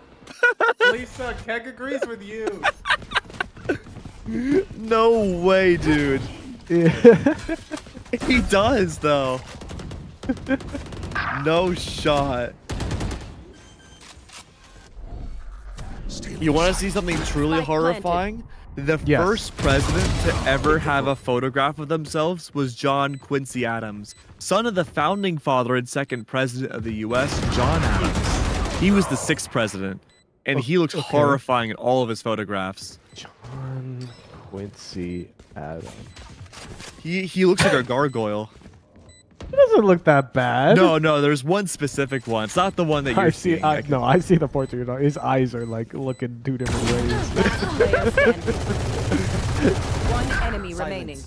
Lisa, Keg agrees with you. No way, dude. Yeah. He does though. No shot. You want to see something truly Spike horrifying? The Yes. first president to ever have a photograph of themselves was John Quincy Adams, son of the founding father and second president of the U.S., John Adams. He was the 6th president, and he looks horrifying in all of his photographs. John Quincy Adams. He looks like a gargoyle. It doesn't look that bad. No, there's one specific one. It's not the one that you're seeing. I see the portrait. His eyes are like looking 2 different ways. Player standing. One enemy remaining.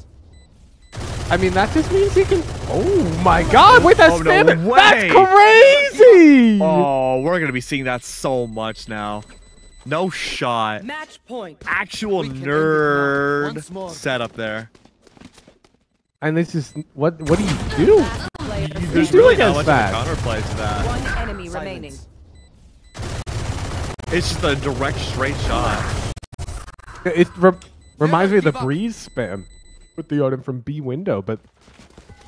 I mean, that just means he can. Oh my God! Wait, that's Oh, no spam. way. That's crazy. Oh, we're gonna be seeing that so much now. No shot. Match point. Actual We can end it now. nerd Once more. setup there. And this is what do you do? Player There's doing really not as much fast. of a counterplay to that. One enemy remaining. It's just a direct, straight shot. It reminds me of the breeze spam. with the Odin from B window, but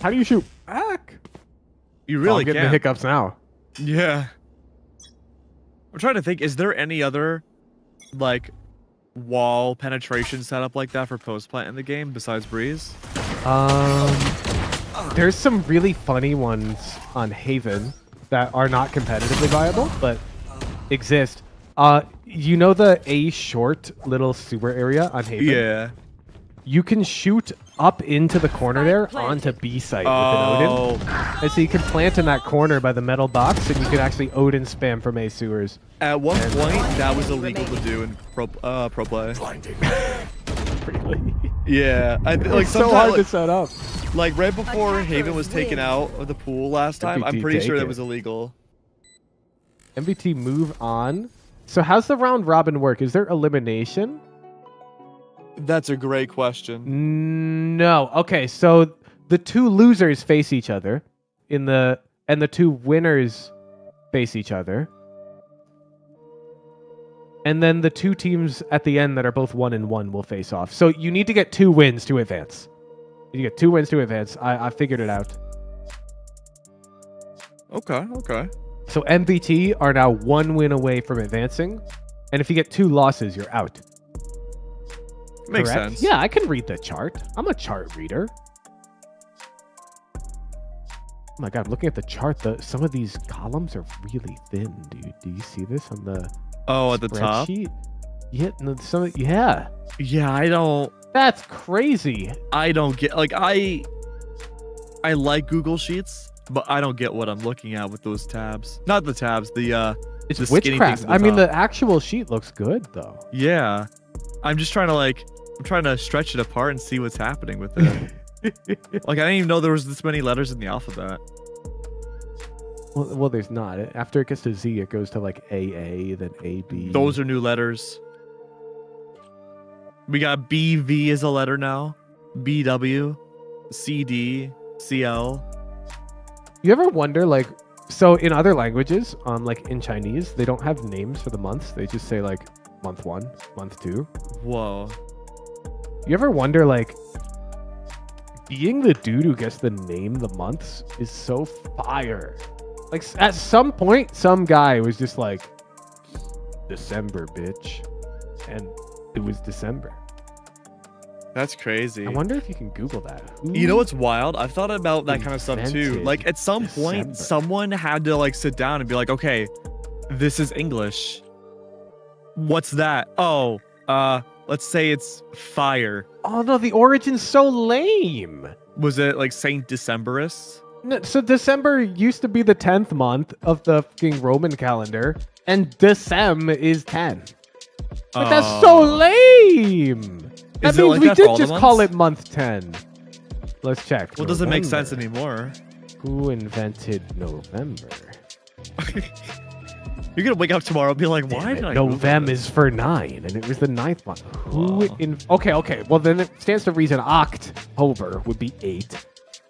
how do you shoot back? You really I'm getting can. the hiccups now. Yeah. I'm trying to think, is there any other, like, wall penetration setup like that for post-plant in the game besides Breeze? There's some really funny ones on Haven that are not competitively viable, but exist. You know the A short little sewer area on Haven? Yeah. You can shoot up into the corner there onto B site with an Odin. And so you can plant in that corner by the metal box, and you can actually Odin spam from A sewers. At one point, that was illegal to do in pro play. Really? Yeah. Like It's so hard to sometimes, set up. like right before Haven was taken out of the pool last time, I'm MVT pretty sure take that it. was illegal. MVT move on. So how's the round robin work? Is there elimination? That's a great question. No. Okay, so the two losers face each other and the two winners face each other. And then the two teams at the end that are both 1-1 will face off. So you need to get 2 wins to advance. You get 2 wins to advance. I figured it out. Okay, okay. So MVT are now 1 win away from advancing. And if you get 2 losses, you're out. Makes Correct? sense. Yeah, I can read the chart. I'm a chart reader. Oh my god, looking at the chart, some of these columns are really thin, dude. Do you see this on the Oh, at the top? spreadsheet? Yeah, no, yeah. Yeah, I don't That's crazy. get, like, I like Google Sheets, but I don't get what I'm looking at with those tabs. Not the tabs, the It's the skinny witchcraft. things at I mean, top. the actual sheet looks good, though. Yeah. I'm just trying to I'm trying to stretch it apart and see what's happening with it. Like, I didn't even know there was this many letters in the alphabet. Well, there's not. After it gets to Z, it goes to like AA, then AB. Those are new letters. We got BV as a letter now. BW, CD, CL. You ever wonder, like, so in other languages, like in Chinese, they don't have names for the months. They just say like month 1, month 2. Whoa. You ever wonder, like, being the dude who gets to name the months is so fire. Like, at some point, some guy was just like, December, bitch. And it was December. That's crazy. I wonder if you can Google that. You know what's wild? I've thought about that kind of stuff too. Invented Like, at some point, December. someone had to like sit down and be like, okay, this is English. What's that? Oh, let's say it's fire. Oh no, the origin's so lame. Was it like Saint Decemberus? No, so December used to be the 10th month of the fucking Roman calendar, and Decem is 10. But that's so lame. That Is it means like we that for did all the just call months? it month 10. Let's check. Well, doesn't make sense November. anymore. Who invented November? You're gonna wake up tomorrow and be like, why did I Google November this? is for 9, and it was the 9th month. Who Wow. Okay. Well, then it stands to reason October would be 8,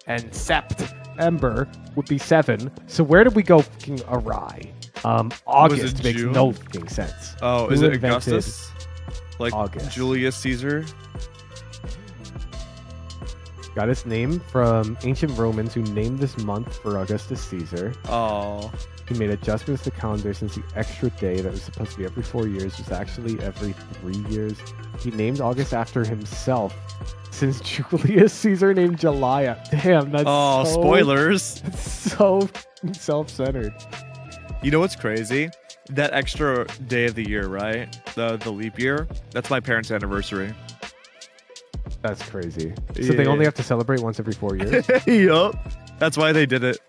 and September would be 7. So where did we go fucking awry? August makes June? no fucking sense. Oh, Who is it invented Augustus? Like August? Julius Caesar? Got its name from ancient Romans who named this month for Augustus Caesar. Oh, He made adjustments to the calendar since the extra day that was supposed to be every 4 years was actually every 3 years. He named August after himself since Julius Caesar named July. Damn, that's oh, so, spoilers. so self-centered. You know what's crazy? That extra day of the year, right? The leap year. That's my parents' anniversary. That's crazy. So they only Yeah. have to celebrate once every 4 years? Yup. That's why they did it.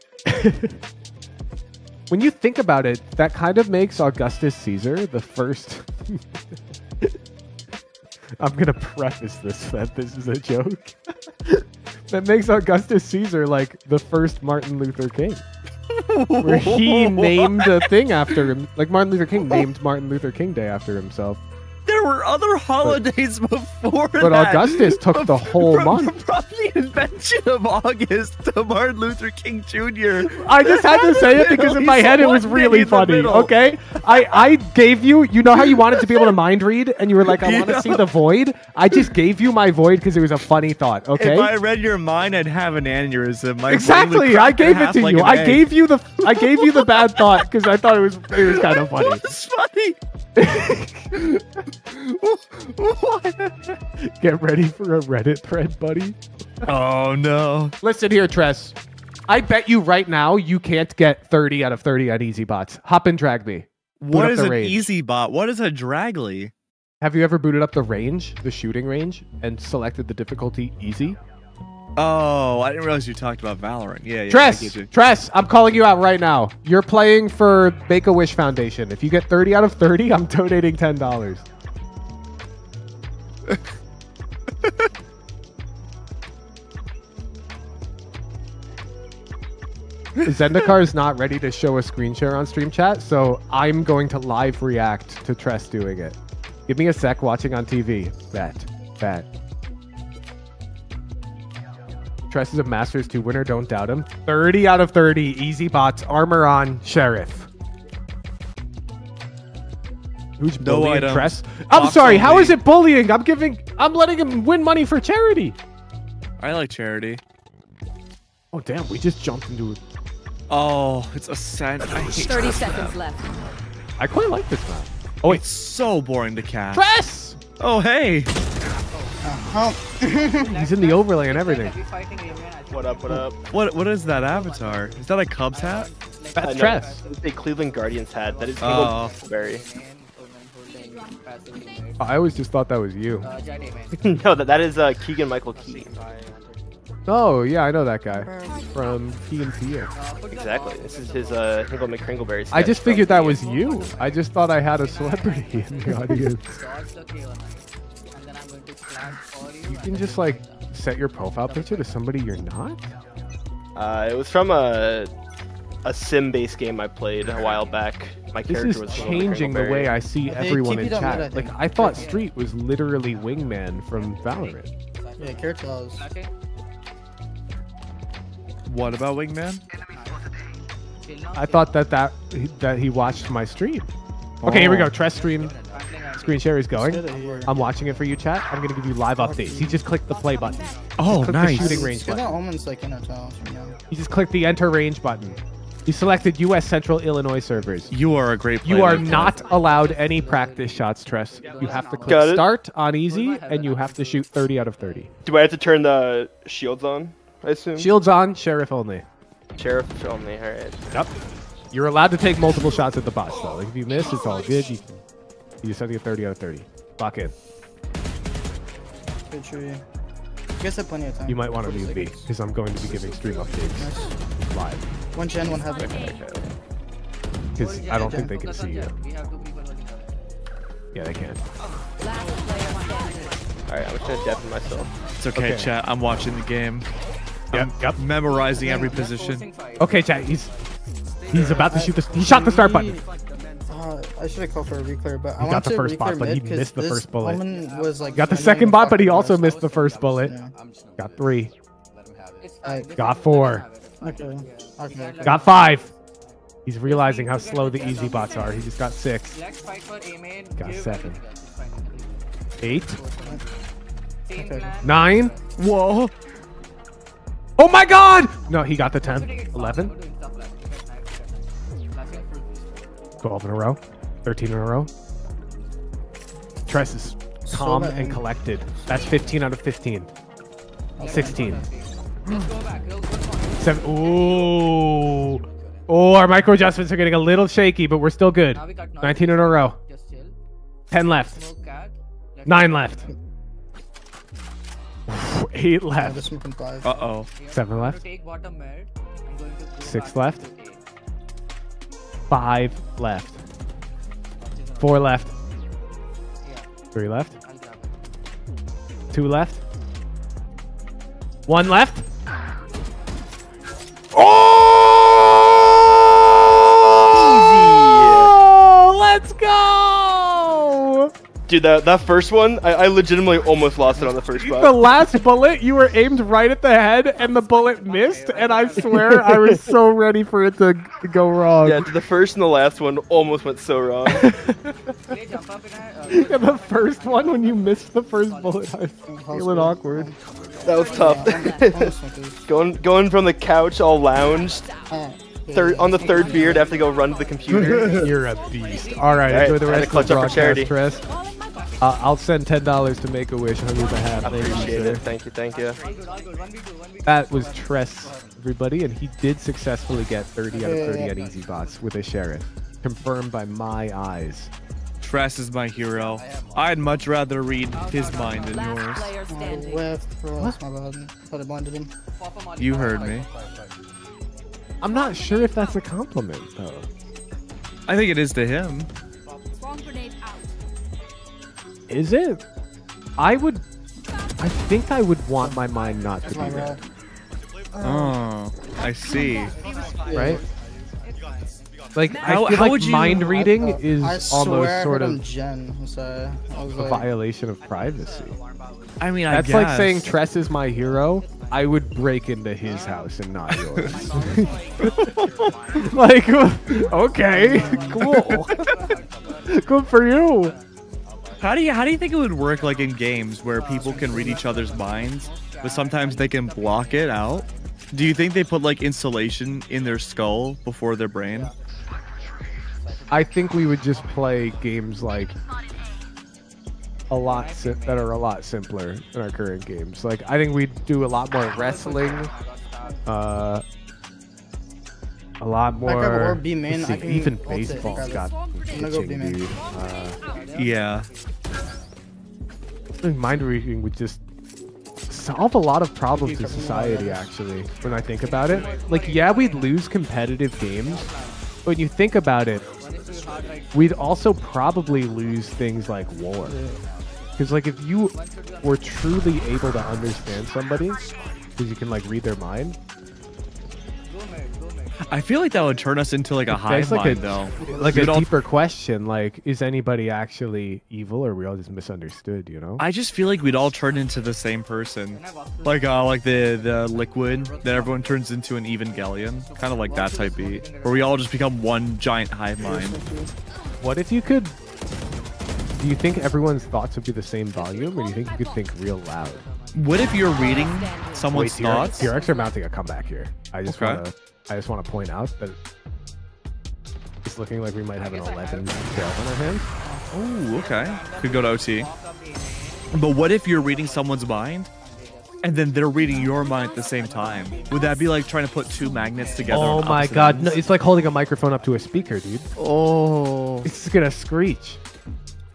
When you think about it, that kind of makes Augustus Caesar the first... I'm going to preface this that this is a joke. That makes Augustus Caesar like the first Martin Luther King. Where he named a thing after him. Like Martin Luther King named Martin Luther King Day after himself. there were other holidays before But that. Augustus took the whole month. From the invention of August to Martin Luther King Jr. I just had to say it because in my head it was really funny. Okay, I gave you. You know how you wanted to be able to mind read, and you were like, I want to see the void. I just gave you my void because it was a funny thought. Okay. If I read your mind, I'd have an aneurysm. My Exactly. I gave it to you. I gave you the bad thought because I thought it was kind of funny. It's funny. Get ready for a Reddit thread, buddy. Oh no. Listen here, Tress. I bet you right now you can't get 30 out of 30 on easy bots. Hop and drag me. What is an easy bot? What is a dragly? Have you ever booted up the range, the shooting range, and selected the difficulty easy? Oh, I didn't realize you talked about Valorant. Yeah. Tress, I'm calling you out right now. You're playing for Make-A-Wish Foundation. If you get 30 out of 30, I'm donating $10. Zendikar is not ready to show a screen share on stream chat, so I'm going to live react to Tress doing it. Give me a sec watching on TV. Bet. Tress is a Masters 2 winner, don't doubt him. 30 out of 30, easy bots, armor on, Sheriff. Who's bullying Tress? I'm sorry, how is it bullying? I'm letting him win money for charity. I like charity. Oh damn, we just jumped into it. Oh, it's Ascent. 30 seconds left. I quite like this map. Oh wait, it's so boring to cast. Tress! Oh hey. He's in the overlay and everything. What up? What is that avatar? Is that a Cubs hat? That's Tress. It's a Cleveland Guardians hat. That is Berry. I always just thought that was you. No, that is Keegan Michael Key. Oh yeah, I know that guy from P&P. Exactly. This is his Hingle McCringleberry. I just figured that was you. I just thought I had a celebrity in the audience. You can just like set your profile picture to somebody you're not? It was from a sim-based game I played a while back. My character was changing the way I see everyone in chat. Like I thought Street was literally Wingman from Valorant. Yeah, character. What about Wingman? I thought that he watched my stream. Okay, here we go. Tress stream. Screen share is going. I'm watching it for you, chat. I'm gonna give you live updates. He just clicked the play button. Oh, nice. The shooting range button. Almonds like in a He just clicked the enter range button. He selected U.S. Central Illinois servers. You are a great player. You are not allowed any practice shots, Tress. You have to click start on easy, and you have to shoot 30 out of 30. Do I have to turn the shields on, I assume? Shields on, Sheriff only. Sheriff only, alright. Yep. You're allowed to take multiple shots at the bots, though. Like, if you miss, it's all good. You just have to get 30 out of 30. Lock in. Good tree. You guys have plenty of time. You might want to leave B, because I'm going to be giving stream updates live. One gen, one heaven. Because I don't think they can see you. Yeah, they can. Alright, I'm just gonna deafen myself. It's okay, chat. I'm watching the game. Yep. Memorizing every position. Okay, chat. He's about to shoot the. He shot the start button. I should have called for a reclear, but I got the first bot, but he missed the first bullet. Was like got the second bot, but he also missed the first bullet. Yeah. Got 3. Got 4. Okay. Got 5. He's realizing how slow the easy bots are. He just got 6. Got 7. 8. 9. Whoa. Oh my god! No, he got the 10. 11. 12 in a row. 13 in a row. Tress is calm and collected. That's 15 out of 15. 16. 7. Ooh. Oh, our micro adjustments are getting a little shaky, but we're still good. 19 in a row. 10 left. 9 left. 8 left. Uh-oh. 7 left. 6 left. 5 left. 4 left. 3 left. 2 left. 1 left. Oh! Easy. Let's go! Dude, that first one, I legitimately almost lost it on the first The spot. last bullet, you were aimed right at the head, and the bullet missed. And I swear, I was so ready for it to go wrong. Yeah, the first and the last one almost went so wrong. And the first one, when you missed the first bullet, I was feeling awkward. That was tough. going from the couch all lounged, on the third beer to have to go run to the computer. You're a beast. All right, All right, enjoy the I had rest to of the clutch up for charity. broadcast, Tress. I'll send $10 to Make-A-Wish on your behalf. I Thank you, appreciate sir. it. Thank you. That was Tress, everybody, and he did successfully get 30 out of 30 at Easy Bots with a sheriff. Confirmed by my eyes. Tress is my hero. I'd much rather read his mind than Last yours. player standing. Left, cross, my bad. Thought I blinded him. You heard me. I'm not sure if that's a compliment, though. I think it is to him. Bomb grenade out. Is it? I think I would want my mind not to That's be my there, bad. Oh, I see. right? Like, How- I feel how like would you- mind reading is I swear almost I sort heard him of Jen, so I was a like, violation of privacy. I mean, That's I like guess. saying Tress is my hero. I would break into his house and not yours. Like, okay, cool. Good for you. How do you think it would work like in games where people can read each other's minds, but sometimes they can block it out? Do you think they put like insulation in their skull before their brain? I think we would just play games like that are a lot simpler than our current games. Like, I think we'd do a lot more wrestling, a lot more. or B main, let's see, I can even ult it, baseball's grab it. got I'm gonna go B pitching, main. dude. Yeah. I think mind reading would just solve a lot of problems in society, actually, when I think about it. Like, yeah, we'd lose competitive games, but when you think about it, we'd also probably lose things like war. Because, like, if you were truly able to understand somebody, because you can, like, read their mind, I feel like that would turn us into like a hive like mind, though. like a We'd all- deeper question, like, is anybody actually evil, or are we all just misunderstood, you know? I just feel like we'd all turn into the same person, like the liquid that everyone turns into an Evangelion, kind of like that type beat, where we all just become one giant hive mind. What if you could... Do you think everyone's thoughts would be the same volume, or do you think you could think real loud? What if you're reading someone's thoughts? TRX are mounting a comeback here. I just Okay. want to point out that it's looking like we might have an 11 tail on our hands. Oh, okay. Could go to OT. But what if you're reading someone's mind, and then they're reading your mind at the same time? Would that be like trying to put two magnets together? Oh on my opposite god, ends? no, it's like holding a microphone up to a speaker, dude. Oh. It's gonna screech.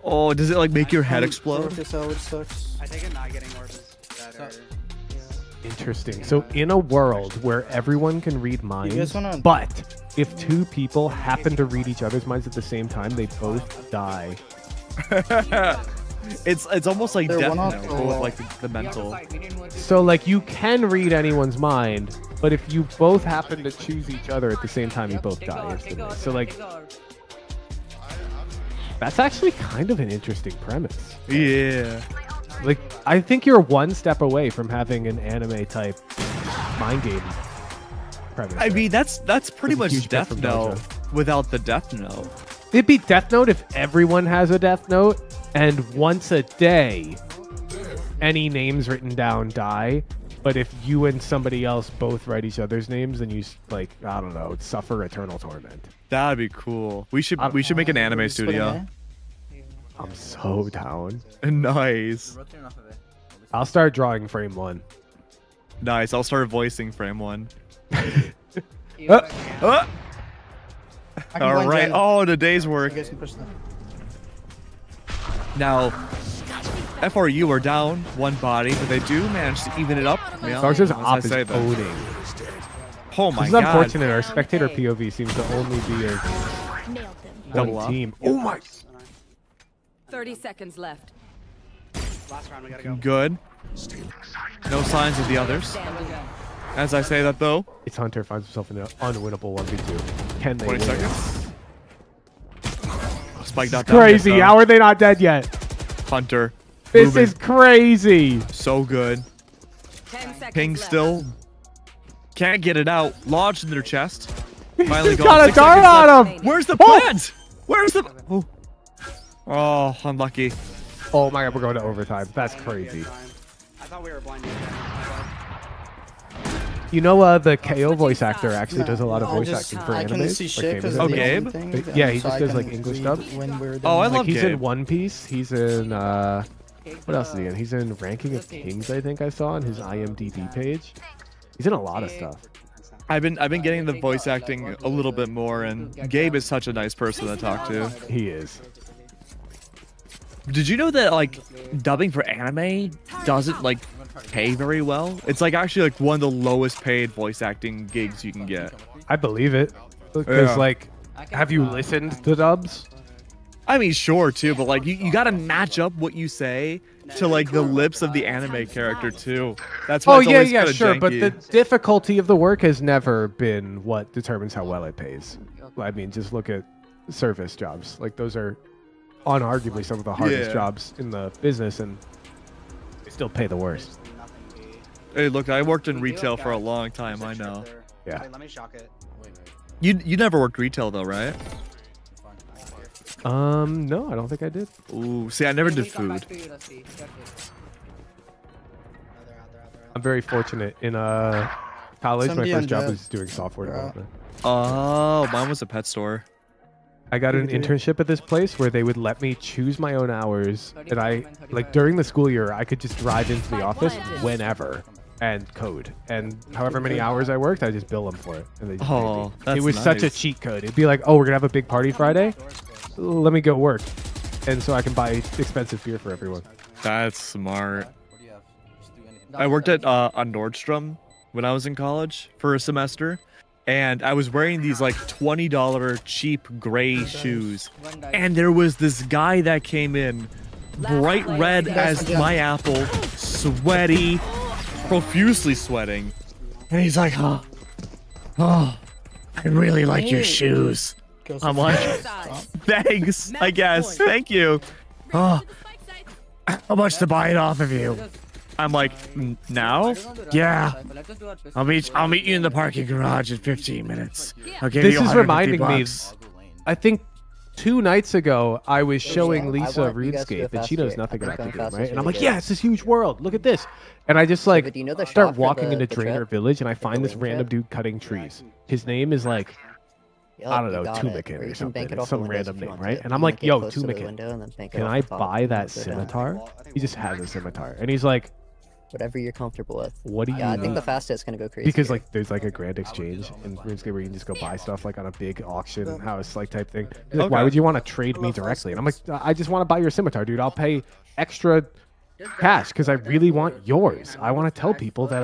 Oh, does it like make your head explode? Which sucks. I take it not getting orbs. Interesting. So in a world where everyone can read minds, guys wanna- but if two people happen to read each other's minds at the same time, they both die. It's almost like They're Death one off Note, or but with what? like the mental. So like you can read anyone's mind, but if you both happen to choose each other at the same time, you both die instantly. So like that's actually kind of an interesting premise. Yeah. Like, I think you're one step away from having an anime type mind game premise. I mean, that's pretty With a huge much Death from Note Dojo. without the Death Note. It'd be Death Note if everyone has a Death Note, and once a day, any names written down die. But if you and somebody else both write each other's names, then you like, I don't know, suffer eternal torment. That'd be cool. We should make an anime studio. I'm so down. Nice. I'll start drawing frame 1. Nice. I'll start voicing frame 1. Oh, All right. Oh, the day's work. You guys can push them. Now, FRU are down one body, but they do manage to even it up. Yeah, Dark's as I op is say that. owning. Oh my This is god. unfortunate. Our spectator POV seems to only be a Nailed them. Double one up. team. Oh my! 30 seconds left. Last round, we gotta go. Good. No signs of the others. Standing. As I say that though, It's Hunter finds himself in an unwinnable 1v2. Can they 20 win? seconds. Spike not down Crazy. yet, though. How are they not dead yet? Hunter. This Moving. is crazy. So good. 10 seconds Ping left. still. Can't get it out. Lodged in their chest. Finally He's gone. got a 6 dart seconds on left. him. Where's the Oh! plant? Where's the... Oh, unlucky. Oh my god, we're going to overtime. That's crazy. I thought we were blinded. You know, the KO voice actor actually does a lot of I voice just- acting for I animes. couldn't see shit because Oh, of the Gabe? thing, Yeah, he so just I does, like, couldn't English read dubs. when we were Oh, I done. love He's Gabe. in One Piece. He's in what else is he in? He's in Ranking of Kings, I think I saw on his IMDb page. He's in a lot of stuff. I've been getting the voice acting a little bit more, and Gabe is such a nice person to talk to. He is. Did you know that like dubbing for anime doesn't like pay very well? It's like actually like one of the lowest paid voice acting gigs you can get. I believe it. Because Yeah. like, have you listened to dubs? I mean, sure too, but like you gotta match up what you say to like the lips of the anime character too. That's why Oh it's yeah, always yeah, kinda sure. But janky. the difficulty of the work has never been what determines how well it pays. I mean, just look at service jobs. Like those are unarguably some of the hardest Yeah. jobs in the business, and they still pay the worst. Hey, look, I worked in retail for a long time. I know. Yeah. Wait, let me shock it. You never worked retail though, right? No, I don't think I did. Ooh, see, I never did food. I'm very fortunate in college. Somebody My on first job Jet. was doing software Bro. development. Oh, mine was a pet store. I got an internship at this place where they would let me choose my own hours, and I like during the school year I could just drive into the office whenever and code, and however many hours I worked, I just bill them for it. And they just paid me. Oh, that's It was such a nice. cheat code. It'd be like, oh, we're gonna have a big party Friday. Let me go work, and so I can buy expensive beer for everyone. That's smart. I worked at a Nordstrom when I was in college for a semester, and I was wearing these like $20 cheap gray shoes, and there was this guy that came in, bright red as my apple, sweaty, profusely sweating, and he's like, oh, I really like your shoes. I'm like, thanks, I guess, thank you. Oh, how much to buy it off of you? I'm like, now? Yeah. I'll meet you in the parking garage in 15 minutes. I'll give This you is 150 reminding me. bucks. I think 2 nights ago I was showing I Lisa want you guys to go RuneScape, and she knows faster. nothing I think about the going game, faster right? is And I'm really like, good. yeah, it's this huge world. Look at this. And I just like but do you know the start shop for walking the- into the Drainer trip? Village, and I Like the find this wing random trip? dude cutting trees. His name is like, Yep, I don't you know, got it. Tumikin Or or you can something. bank it It's off some the windows random if you name, want right? to. And I'm You like, get yo, close to the Tumikin, window and then bank it can off I the top buy and that go down. scimitar? He just has a scimitar, and he's like, Whatever you're comfortable with. what do you Yeah, I think need? the fastest gonna go crazy. Because like there's like a grand exchange in RuneScape where you can just go buy stuff like on a big auction house like type thing. He's like, why Okay. would you want to trade me directly? And I'm like, I just want to buy your scimitar, dude. I'll pay extra cash because I really want yours. I want to tell people that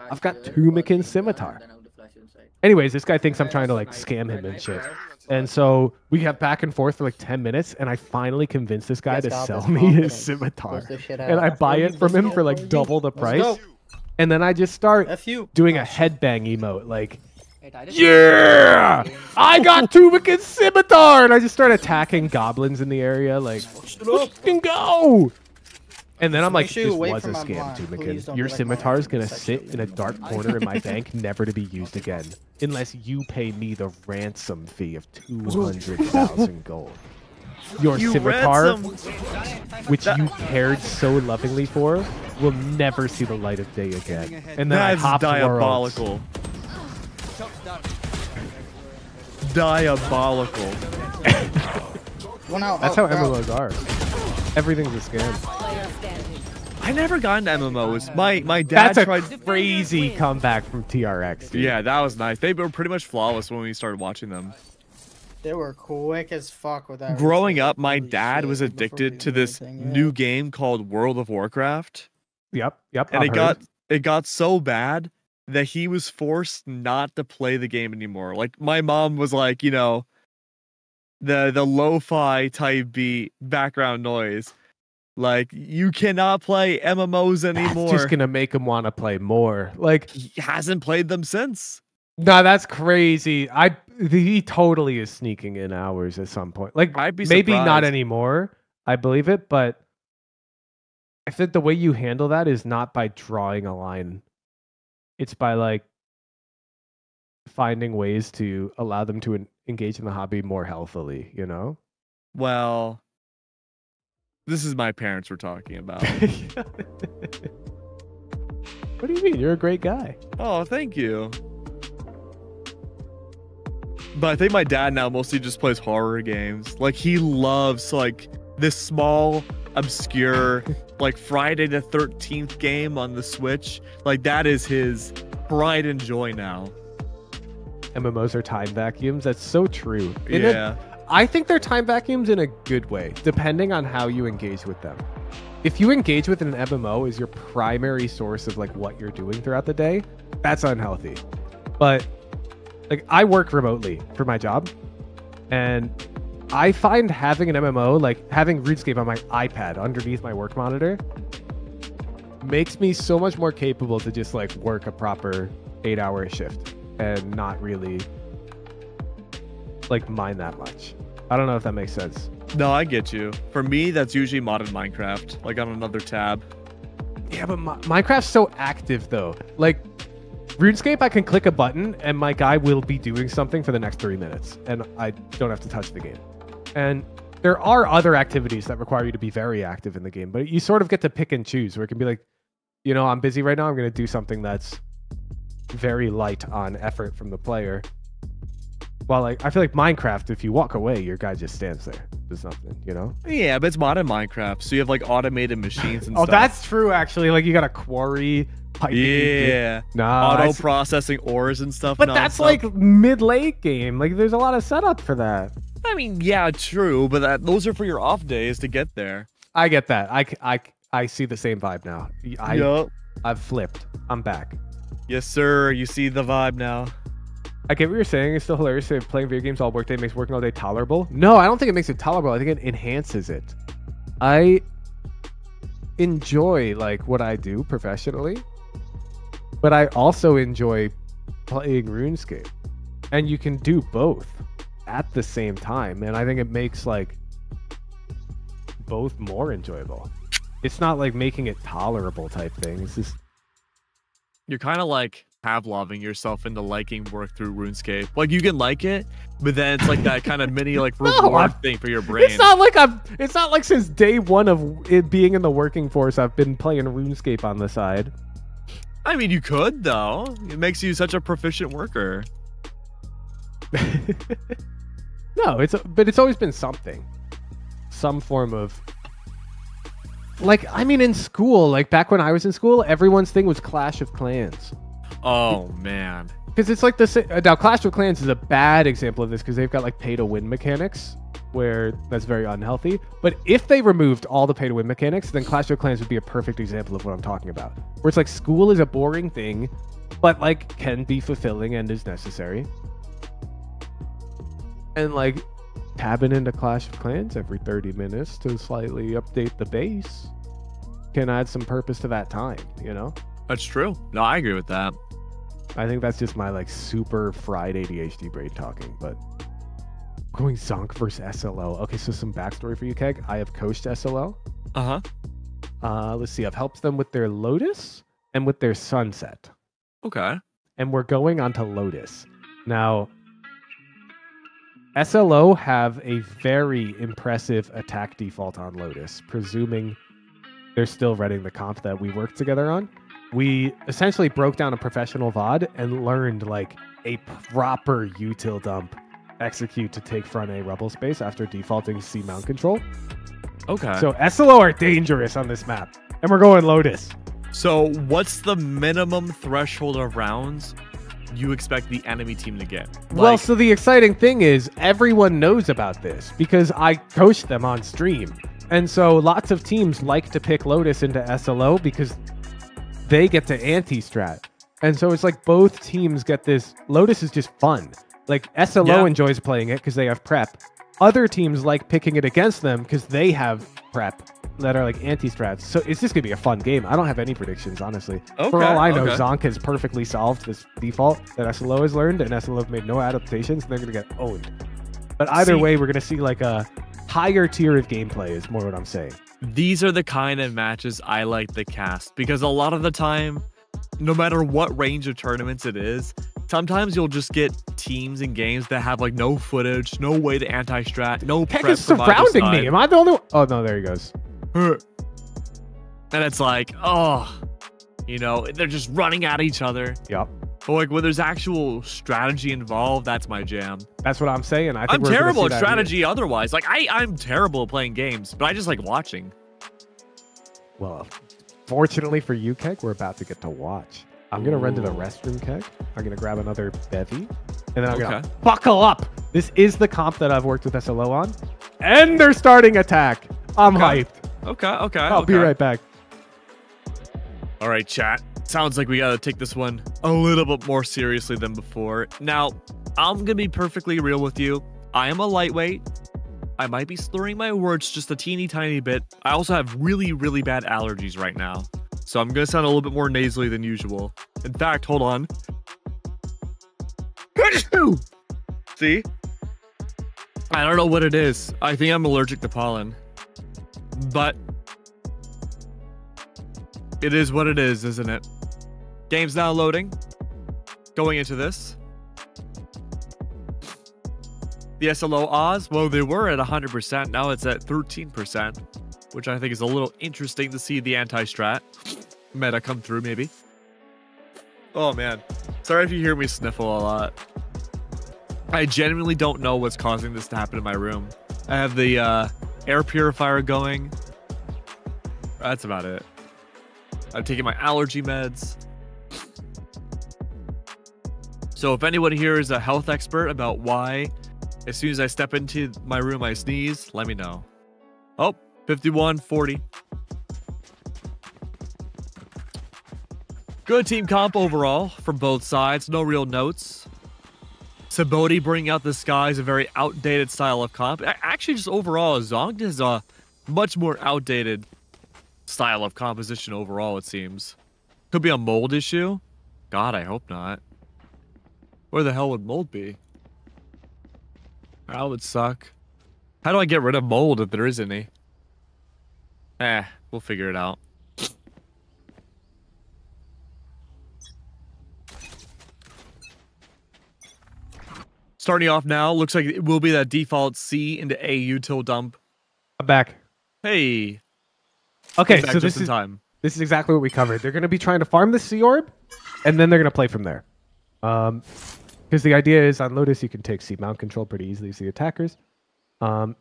I've got Tumikin scimitar. Anyways, this guy thinks I'm trying to like scam him and shit. And so we have back and forth for like 10 minutes, and I finally convinced this guy You to guys got sell this me his confidence. scimitar. Close this shit And I out. buy it from him for like double the price. And then I just start F you. doing a headbang emote, like, yeah, I got Tumikin's scimitar, and I just start attacking goblins in the area, like, let's fucking go. And then I'm like, Make sure you this wait was for a my scam, blind. Please Tumikin. don't Your be like scimitar is my gonna section. sit in a dark corner in my bank, never to be used again, unless you pay me the ransom fee of 200,000 gold. Your You scimitar, ransom. which you cared so lovingly for, will never see the light of day again. And then I That's hop worlds. diabolical. Diabolical. One out. That's how MMOs are. Everything's a scam. Player standing. I never got into MMOs. My dad That's a tried. crazy comeback from TRX. Dude. Yeah, that was nice. They were pretty much flawless when we started watching them. They were quick as fuck with that. Growing reset. up, my Holy dad shit, was before addicted we to knew this anything, yeah. new game called World of Warcraft, Yep. and I've heard. it got so bad that he was forced not to play the game anymore. Like my mom was like, you know, the lo-fi type beat background noise. Like you cannot play MMOs That's anymore. just gonna make him want to play more. Like, He hasn't played them since. nah, that's crazy. He totally is sneaking in hours at some point. Like, I'd be maybe not surprised. anymore. I believe it, but I think the way you handle that is not by drawing a line. It's by like finding ways to allow them to engage in the hobby more healthily, you know? Well, this is my parents we're talking about. What do you mean? You're a great guy. Oh, thank you. But I think my dad now mostly just plays horror games. Like, he loves, like, this small, obscure, like, Friday the 13th game on the Switch. Like, that is his pride and joy now. MMOs are time vacuums. That's so true. Yeah. I think they're time vacuums in a good way, depending on how you engage with them. If you engage with an MMO as your primary source of like what you're doing throughout the day, that's unhealthy. But like I work remotely for my job, and I find having an MMO, like having RuneScape on my iPad underneath my work monitor, makes me so much more capable to just like work a proper 8-hour shift and not really like mind that much. I don't know if that makes sense. No, I get you. For me, that's usually modded Minecraft, like on another tab. Yeah, but Minecraft's so active though. Like RuneScape, I can click a button and my guy will be doing something for the next 3 minutes and I don't have to touch the game. And there are other activities that require you to be very active in the game, but you sort of get to pick and choose where it can be like, you know, I'm busy right now. I'm going to do something that's very light on effort from the player. While like I feel like Minecraft, if you walk away, your guy just stands there. There's nothing, you know? Yeah, but it's modded Minecraft, so you have like automated machines and Oh, stuff. that's true actually. Like you got a quarry, piping. Yeah. Nah. Auto processing ores and stuff. But that's like mid-late game. Like there's a lot of setup for that. I mean, yeah, true, but those are for your off days to get there. I get that. I see the same vibe now. Yup. I've flipped. I'm back. Yes, sir. You see the vibe now. I get what you're saying. It's still hilarious if playing video games all workday makes working all day tolerable. No, I don't think it makes it tolerable. I think it enhances it. I enjoy like what I do professionally, but I also enjoy playing RuneScape. And you can do both at the same time. And I think it makes like both more enjoyable. It's not like making it tolerable type thing. It's just you're kind of like Pavloving yourself into liking work through RuneScape. Like you can like it, but then it's like that kind of mini like reward thing for your brain. It's not like since day one of it being in the working force I've been playing RuneScape on the side. I mean, you could though. It makes you such a proficient worker. No, but it's always been something. Some form of like, I mean, in school, like back when I was in school, everyone's thing was Clash of Clans. Oh man, because it's like this now. Clash of Clans is a bad example of this because they've got like pay to win mechanics where that's very unhealthy. But if they removed all the pay to win mechanics, then Clash of Clans would be a perfect example of what I'm talking about. Where it's like school is a boring thing, but like can be fulfilling and is necessary. And like tabbing into Clash of Clans every 30 minutes to slightly update the base can add some purpose to that time, you know? That's true. No, I agree with that. I think that's just my like super fried ADHD brain talking, but going Zonk versus SLO. Okay, so some backstory for you, Keg. I have coached SLO. Let's see. I've helped them with their Lotus and with their Sunset. Okay. And we're going on to Lotus. Now, SLO have a very impressive attack default on Lotus, presuming they're still running the comp that we worked together on. We essentially broke down a professional VOD and learned like a proper util dump execute to take front A rubble space after defaulting C mount control. Okay. So SLO are dangerous on this map, and we're going Lotus. So what's the minimum threshold of rounds you expect the enemy team to get? Well, so the exciting thing is everyone knows about this because I coached them on stream. And so lots of teams like to pick Lotus into SLO because they get to anti-strat. And so it's like both teams get this. Lotus is just fun. Like SLO enjoys playing it because they have prep. Other teams like picking it against them because they have prep that are like anti-strats. So it's just going to be a fun game. I don't have any predictions, honestly. For all I know, Zonk has perfectly solved this default that SLO has learned, and SLO have made no adaptations, and they're going to get owned. But either way, we're going to see like a higher tier of gameplay is more what I'm saying. these are the kind of matches I like to cast because a lot of the time, no matter what range of tournaments it is, sometimes you'll just get teams and games that have like no footage, no way to anti-strat, no Heck prep is from either surrounding side. me. Am I the only one? Oh, no, there he goes. And it's like, oh, you know, they're just running at each other. Yep. But like when there's actual strategy involved, that's my jam. That's what I'm saying. I think I'm we're gonna terrible see at that strategy otherwise. Like I'm terrible at playing games, but I just like watching. Well, fortunately for you, Keg, we're about to get to watch. I'm going to run to the restroom, Keg. I'm going to grab another bevy. And then I'm going to buckle up. This is the comp that I've worked with SLO on. And they're starting attack. I'm hyped. Okay. I'll be right back. All right, chat. Sounds like we got to take this one a little bit more seriously than before. Now, I'm going to be perfectly real with you. I am a lightweight. I might be slurring my words just a teeny tiny bit. I also have really, really bad allergies right now. So I'm going to sound a little bit more nasally than usual. In fact, hold on. See? I don't know what it is. I think I'm allergic to pollen. But it is what it is, isn't it? Game's now loading. Going into this. The SLO Oz, well, they were at 100%. Now it's at 13%, which I think is a little interesting to see the anti-strat meta come through, maybe. Oh, man. Sorry if you hear me sniffle a lot. I genuinely don't know what's causing this to happen in my room. I have the air purifier going. That's about it. I'm taking my allergy meds. So if anyone here is a health expert about why as soon as I step into my room I sneeze, let me know. Oh, 51-40. Good team comp overall from both sides. No real notes. Saboti bringing out the sky is a very outdated style of comp. Actually, just overall, Zonked is a much more outdated style of composition overall, it seems. Could be a mold issue. God, I hope not. Where the hell would mold be? That would suck. How do I get rid of mold if there is any? We'll figure it out. Starting off now, looks like it will be that default C into A util dump. I'm back. Hey. Okay, so this is exactly what we covered. They're going to be trying to farm the Sea Orb, and then they're going to play from there. Because the idea is on Lotus, you can take C mount control pretty easily as the attackers. You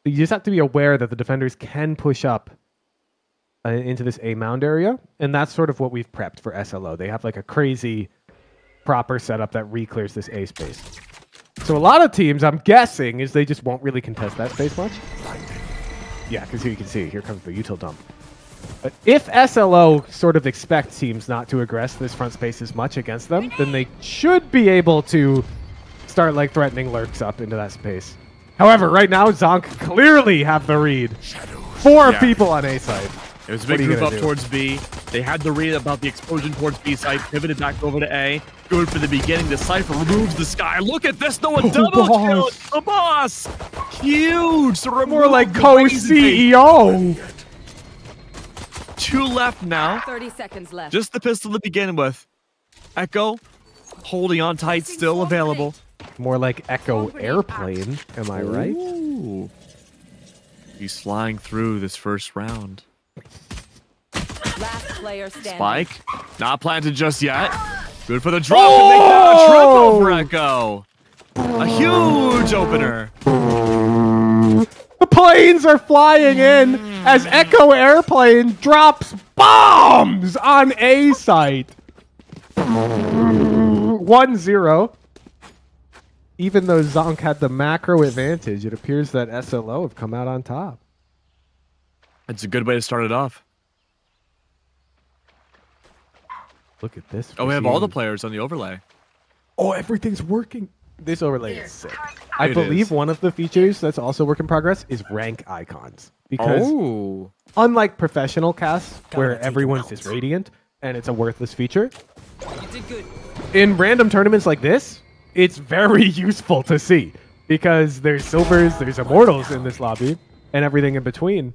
just have to be aware that the defenders can push up into this A mound area, and that's sort of what we've prepped for SLO. They have like a crazy proper setup that re-clears this A space. So a lot of teams, I'm guessing, is they just won't really contest that space much. Yeah, because here you can see, here comes the util dump. But if SLO sort of expect teams not to aggress this front space as much against them, then they should be able to start like threatening lurks up into that space. However, right now, Zonk clearly have the read. Four people on A side. It was a big move up towards B. They had the read about the explosion towards B side, pivoted back over to A. Good for the beginning. The Cypher removes the sky. Look at this, though, a double kill. The boss. Huge. So more like co-CEO. 2 left now. 30 seconds left. Just the pistol to begin with. Echo holding on tight, still available. More like Echo Airplane, am I right? Ooh. He's flying through this first round. Last player standing. Spike, not planted just yet. Good for the drop to make that a triple for Echo. A huge opener. The planes are flying in as Echo Airplane drops bombs on A site. 1-0. Even though Zonk had the macro advantage, it appears that SLO have come out on top. It's a good way to start it off. Look at this. Oh, we have all the players on the overlay. Oh, everything's working. This overlay is sick. I believe one of the features that's also work in progress is rank icons. Because unlike professional casts, where everyone's just radiant and it's a worthless feature, in random tournaments like this, it's very useful to see. Because there's silvers, there's immortals in this lobby, and everything in between.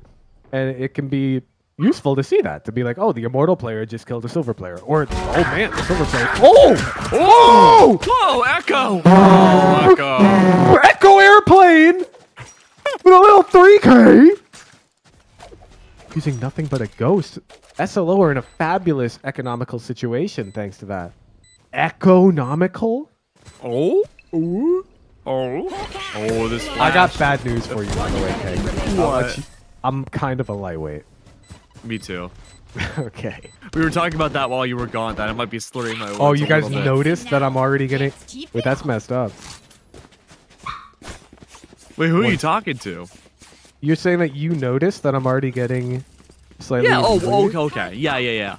And it can be useful to see that, to be like, oh, the immortal player just killed a silver player. Or, oh man, the silver player. Oh! Oh! Whoa, Echo! Oh, Echo. Echo airplane! With a little 3K! Using nothing but a ghost. SLO are in a fabulous economical situation thanks to that. Economical? Oh? Ooh. Oh. Oh, this flash. I got bad news for you, by the way, Keg. What? I'm kind of a lightweight. Me too. Okay. We were talking about that while you were gone, that I might be slurring my words. Oh, you a guys little bit. noticed that I'm already getting... Wait, that's messed up. Wait, who are you talking to? You're saying that you noticed that I'm already getting slightly... Yeah, weird? okay. Yeah.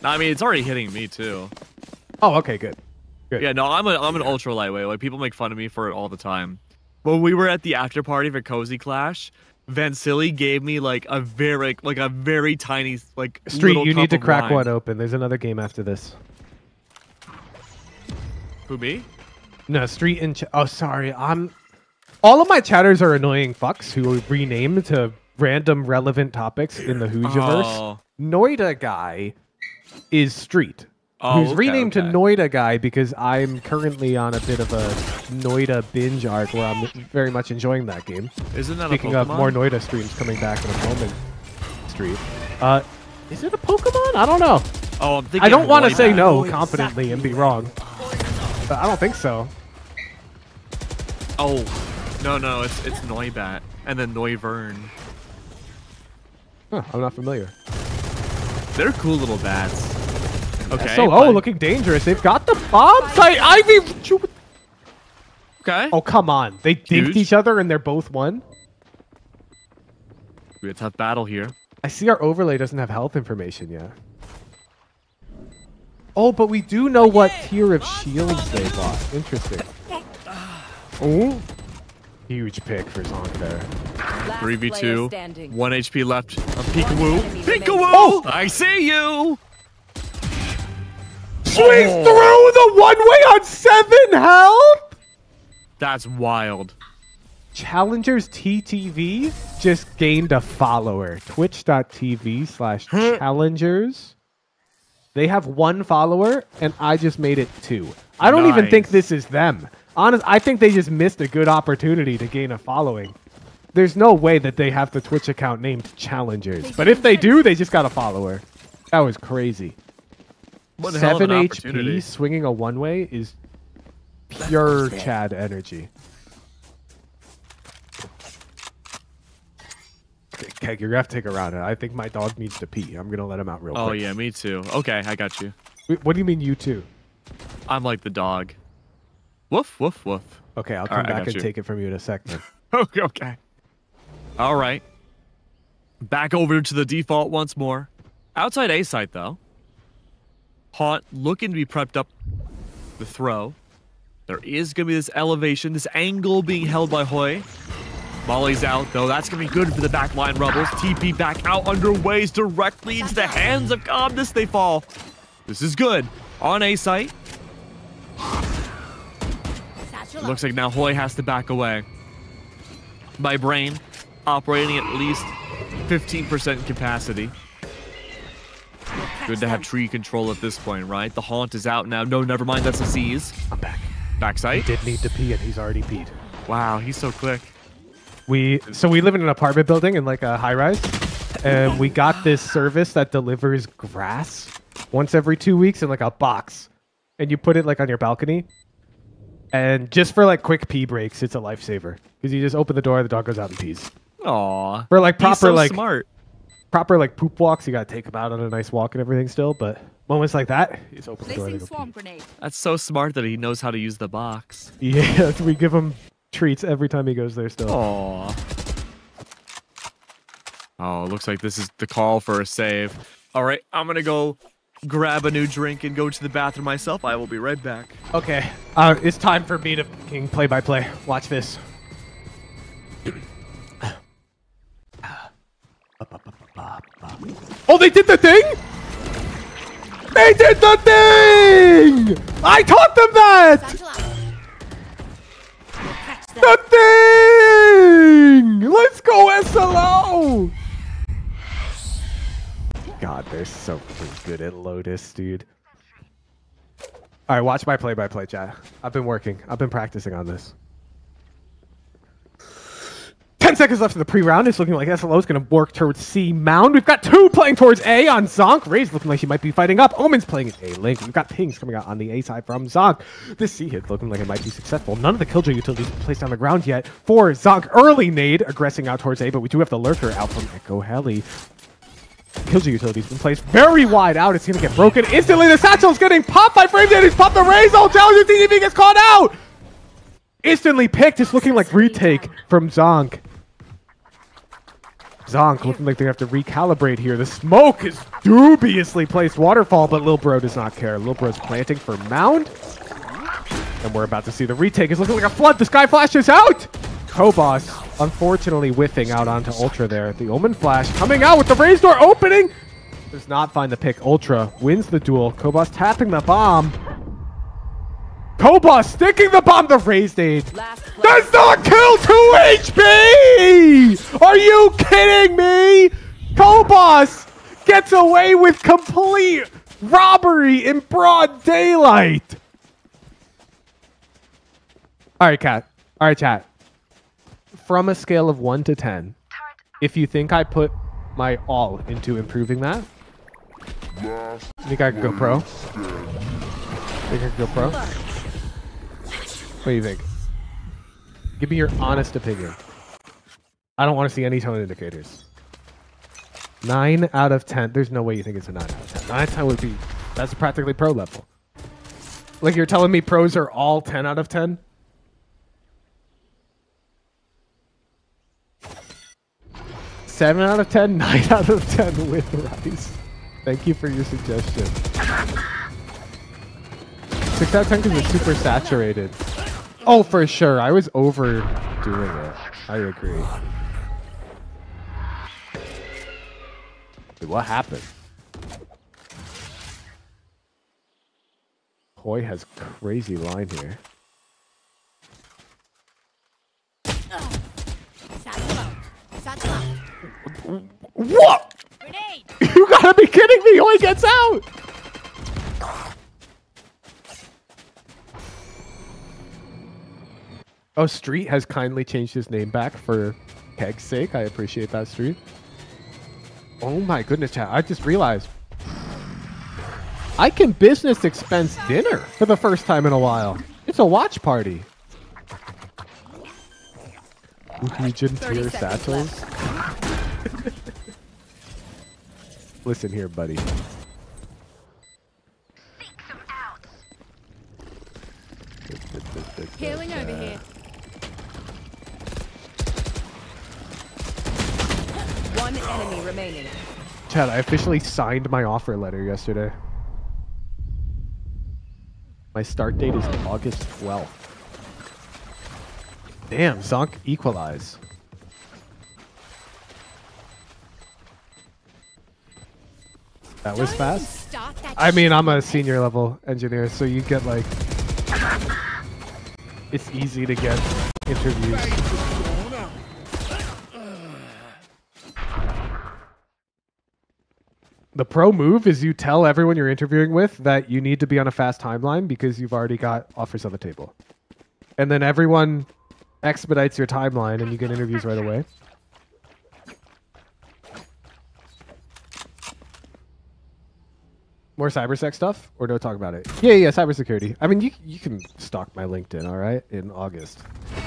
I mean, it's already hitting me too. Oh, okay, good. Good. Yeah, no, I'm an ultra lightweight. Like, people make fun of me for it all the time. When we were at the after party for Cozy Clash, Vansili gave me like a very tiny like Street, little you cup need to of crack wine. one open. There's another game after this. Who, me? No, Street and... Oh, sorry. All of my chatters are annoying fucks who rename to random relevant topics in the Hoosiaverse. Oh. Noida Guy is Street. Who's renamed to Noida Guy because I'm currently on a bit of a Noida binge arc where I'm very much enjoying that game. Isn't that Speaking a Pokemon? of more Noida streams coming back in a moment. Street. Is it a Pokemon? I don't know. Oh, I'm thinking I don't want to say Noibat. no confidently and be wrong. But I don't think so. Oh, no, it's Noibat and then Noivern. Huh, I'm not familiar. They're cool little bats. Okay. So, looking dangerous. They've got the bomb site. Ivy. Okay. Oh, come on. They dinked Huge. each other and they're both one. We have a tough battle here. I see our overlay doesn't have health information yet. Oh, but we do know what tier of shields they bought. Interesting. Oh. Huge pick for Zonked there. 3v2. 1 HP left of Peekawoo. Enemy Peekawoo! Oh! I see you! Swings through the one-way on 7 health? That's wild. Challengers TTV just gained a follower. Twitch.tv/challengers. They have 1 follower, and I just made it 2. I don't even think this is them. Honest, I think they just missed a good opportunity to gain a following. There's no way that they have the Twitch account named Challengers. But if they do, they just got a follower. That was crazy. What the hell of 7 an HP opportunity. swinging a one-way is pure Chad energy. Keg, you're gonna have to take a round. I think my dog needs to pee. I'm gonna let him out real quick. Oh, yeah, me too. Okay, I got you. Wait, what do you mean you too? I'm like the dog. Woof, woof, woof. Okay, I'll All come right, I back got and you. take it from you in a second. Okay. All right. Back over to the default once more. Outside A site, though. Haunt looking to be prepped up the throw. There is going to be this elevation, this angle being held by Hoy. Molly's out, though. That's going to be good for the backline Rebels. TP back out underways directly into the hands of Comnus. They fall. This is good. On A site. Looks like now Hoy has to back away. My brain operating at least 15% capacity. Good to have tree control at this point, right? The Haunt is out now. No, never mind. That's a seize. I'm back. Backside. He did need to pee and he's already peed. Wow, he's so quick. So we live in an apartment building in like a high-rise, and we got this service that delivers grass once every 2 weeks in like a box, and you put it like on your balcony, and just for like quick pee breaks, it's a lifesaver because you just open the door, the dog goes out and pees. Aw. For like proper He's so like smart. proper like poop walks, you gotta take them out on a nice walk and everything still, but moments like that, you just open the door and they Placing go swarm pee. grenade. That's so smart that he knows how to use the box. Yeah, we give him treats every time he goes there still. Aw. Oh, looks like this is the call for a save. All right, I'm gonna go grab a new drink and go to the bathroom myself. I will be right back. Okay, it's time for me to play by play. Watch this. Oh, they did the thing! They did the thing! I taught them that! The thing! Let's go SLO! They're so freaking good at Lotus, dude. All right, watch my play-by-play, chat. I've been working. I've been practicing on this. 10 seconds left in the pre-round. It's looking like SLO is going to work towards C mound. We've got 2 playing towards A on Zonk. Ray's looking like she might be fighting up. Omen's playing at A link. We've got pings coming out on the A side from Zonk. This C hit looking like it might be successful. None of the Killjoy utilities placed on the ground yet for Zonk. Early nade aggressing out towards A, but we do have the lurker out from Echo Heli. Killjoy utility's been placed very wide out. It's going to get broken instantly. The satchel's getting popped by Frame He's popped the Raze. Oh, challenger TTV gets caught out. Instantly picked. It's looking like retake from Zonk. Zonk looking like they have to recalibrate here. The smoke is dubiously placed. Waterfall, but Lil Bro does not care. Lil Bro's planting for Mound. And we're about to see the retake. It's looking like a flood. The Sky Flash is out. Kobos, unfortunately, whiffing out onto Ultra there. The Omen Flash coming out with the Raze door opening. Does not find the pick. Ultra wins the duel. Kobos tapping the bomb. Kobos sticking the bomb. The Raze nade does not kill 2 HP! Are you kidding me? Kobos gets away with complete robbery in broad daylight. All right, Cat. All right, chat. From a scale of 1 to 10, if you think I put my all into improving that, you think I could go pro? Think I could go pro? What do you think? Give me your honest opinion. I don't want to see any tone indicators. 9 out of 10. There's no way you think it's a 9 out of 10. 9 out of 10 would be, that's practically pro level. Like you're telling me pros are all 10 out of 10? Seven out of 10, 9 out of 10 with Rice. Thank you for your suggestion. 6 out of 10 because it's super saturated. Oh, for sure. I was overdoing it. I agree. Dude, what happened? Hoi has crazy line here. What? Grenade! You gotta be kidding me! Hoi gets out! Oh, Street has kindly changed his name back for Keg's sake. I appreciate that, Street. Oh my goodness, chat. I just realized I can business expense dinner for the first time in a while. It's a watch party. Legion tier satchels. Listen here, buddy. Healing over here. One enemy remaining. Chad, I officially signed my offer letter yesterday. My start date is August 12th. Damn, Zonk equalize. That was fast. I mean, I'm a senior level engineer, so you get like... It's easy to get interviews. The pro move is you tell everyone you're interviewing with that you need to be on a fast timeline because you've already got offers on the table. And then everyone expedites your timeline and you get interviews right away. More cybersec stuff? Or don't talk about it? Yeah, cybersecurity. I mean, you can stalk my LinkedIn, all right, in August.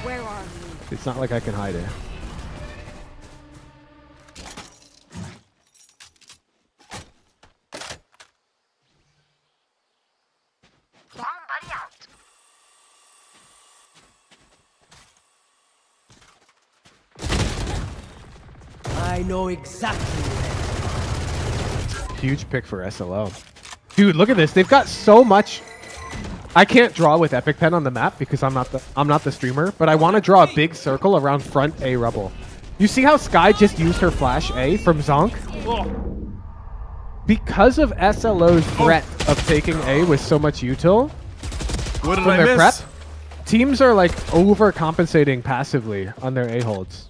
Where are you? It's not like I can hide it. I know exactly. Huge pick for SLO. Dude, look at this. They've got so much. I can't draw with Epic Pen on the map because I'm not the streamer, but I want to draw a big circle around front A rubble. You see how Sky just used her flash A from Zonk? Because of SLO's threat of taking A with so much util What did from I their miss? prep, teams are like overcompensating passively on their A holds.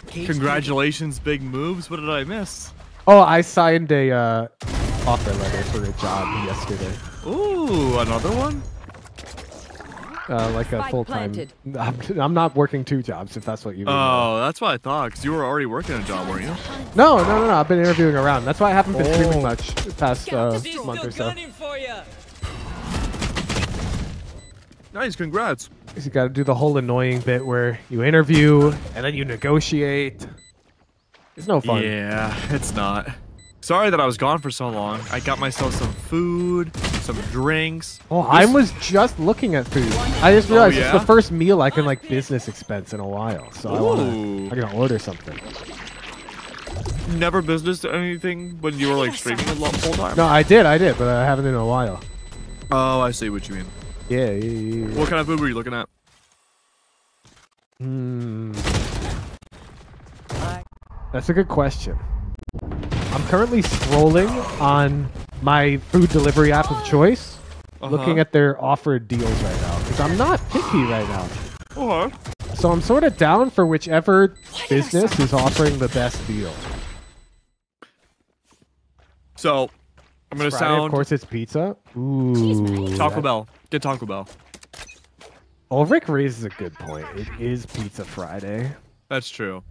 Congratulations, big moves. What did I miss? Oh, I signed a offer letter for a job yesterday. Ooh, another one? Like a Spike full-time. planted. I'm not working 2 jobs, if that's what you mean. Oh, that's what I thought. Because you were already working a job, weren't you? No. I've been interviewing around. That's why I haven't been streaming much the past month or so. Nice, congrats. You got to do the whole annoying bit where you interview and then you negotiate. It's no fun. Yeah, it's not. Sorry that I was gone for so long. I got myself some food, some drinks. Oh, I was just looking at food. I just realized yeah? it's the first meal I can like business expense in a while. So Ooh. I gotta order something. Never business anything when you were like streaming the whole time? No, I did, but I haven't in a while. Oh, I see what you mean. Yeah. What kind of food were you looking at? That's a good question. I'm currently scrolling on my food delivery app of choice, looking at their offered deals right now, because I'm not picky right now. So I'm sort of down for whichever business is offering the best deal. So, I'm going to Friday, sound... of course, it's pizza. Ooh. Taco Bell. Get Taco Bell. Ulrich raises a good point. It is Pizza Friday. That's true.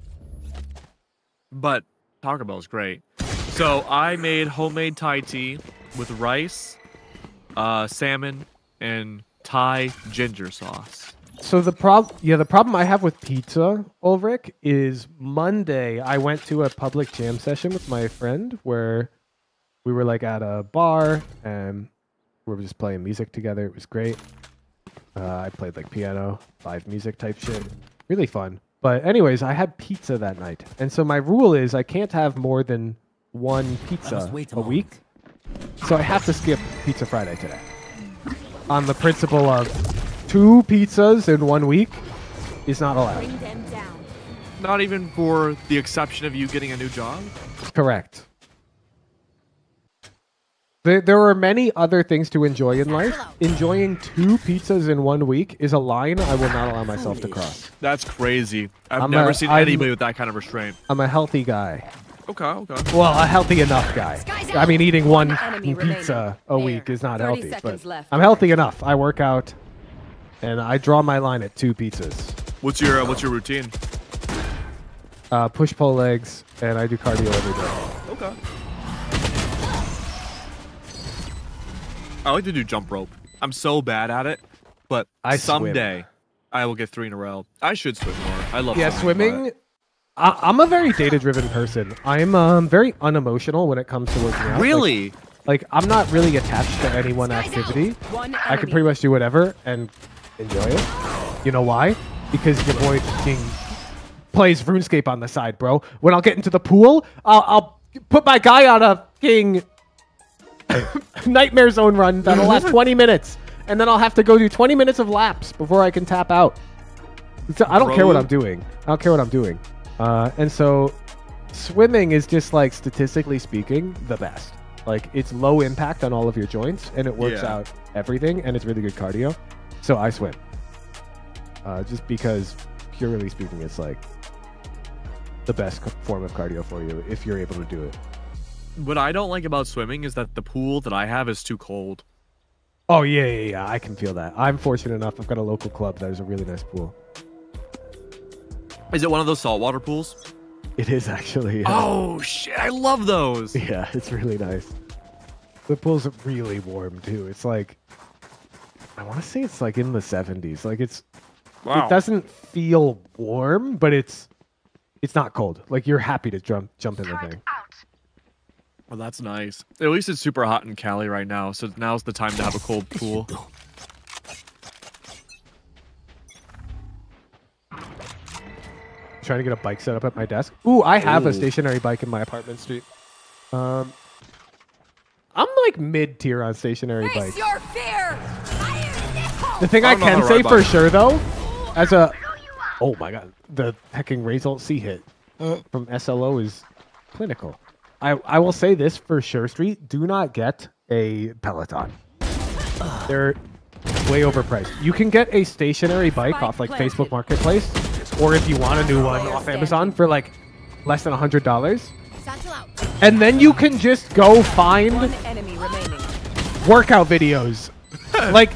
But Taco Bell is great. So I made homemade Thai tea with rice, salmon, and Thai ginger sauce. So the problem I have with pizza, Ulrich, is Monday I went to a public jam session with my friend where we were like at a bar and we were just playing music together. It was great. I played like piano, live music type shit. Really fun. But anyways, I had pizza that night. And so my rule is I can't have more than 1 pizza a week. So I have to skip Pizza Friday today. On the principle of 2 pizzas in 1 week is not allowed. Bring them down. Not even for the exception of you getting a new job? Correct. There are many other things to enjoy in life. Enjoying 2 pizzas in 1 week is a line I will not allow myself to cross. That's crazy. I've never seen anybody with that kind of restraint. I'm a healthy guy. Okay. Well, a healthy enough guy. I mean, eating 1 Enemy pizza a week is not 30 healthy, but seconds left. I'm healthy enough. I work out, and I draw my line at 2 pizzas. What's your routine? Push-pull legs, and I do cardio every day. Okay. I like to do jump rope. I'm so bad at it, but someday I will get 3 in a row. I should swim more. I love swimming. I'm a very data-driven person. I'm very unemotional when it comes to working out. Really? Like I'm not really attached to any one activity. I can pretty much do whatever and enjoy it. You know why? Because your boy plays RuneScape on the side, bro. When I'll get into the pool, I'll put my guy on a Nightmare Zone run that'll last 20 minutes. And then I'll have to go do 20 minutes of laps before I can tap out. So I don't care what I'm doing. And so swimming is just like, statistically speaking, the best. Like it's low impact on all of your joints and it works out everything and it's really good cardio. So I swim. Just because purely speaking, it's like the best form of cardio for you if you're able to do it. What I don't like about swimming is that the pool that I have is too cold. Oh, yeah. I can feel that. I'm fortunate enough. I've got a local club that has a really nice pool. Is it one of those saltwater pools? It is actually. Yeah. Oh, shit. I love those. Yeah, it's really nice. The pool's really warm, too. It's like, I want to say it's like in the 70s. Like it's, it doesn't feel warm, but it's not cold. Like you're happy to jump in the thing. Oh, that's nice. At least it's super hot in Cali right now, so now's the time to have a cold pool. Trying to get a bike set up at my desk. Ooh, I have a stationary bike in my apartment street. I'm like mid-tier on stationary bikes. Your fear. The thing I can say for sure, though, as a... Oh my god, the hecking Razor C hit from SLO is clinical. I will say this for Sure Street, do not get a Peloton. They're way overpriced. You can get a stationary bike off like Facebook Marketplace, or if you want a new one off Amazon for like less than $100. And then you can just go find One enemy remaining. workout videos. Like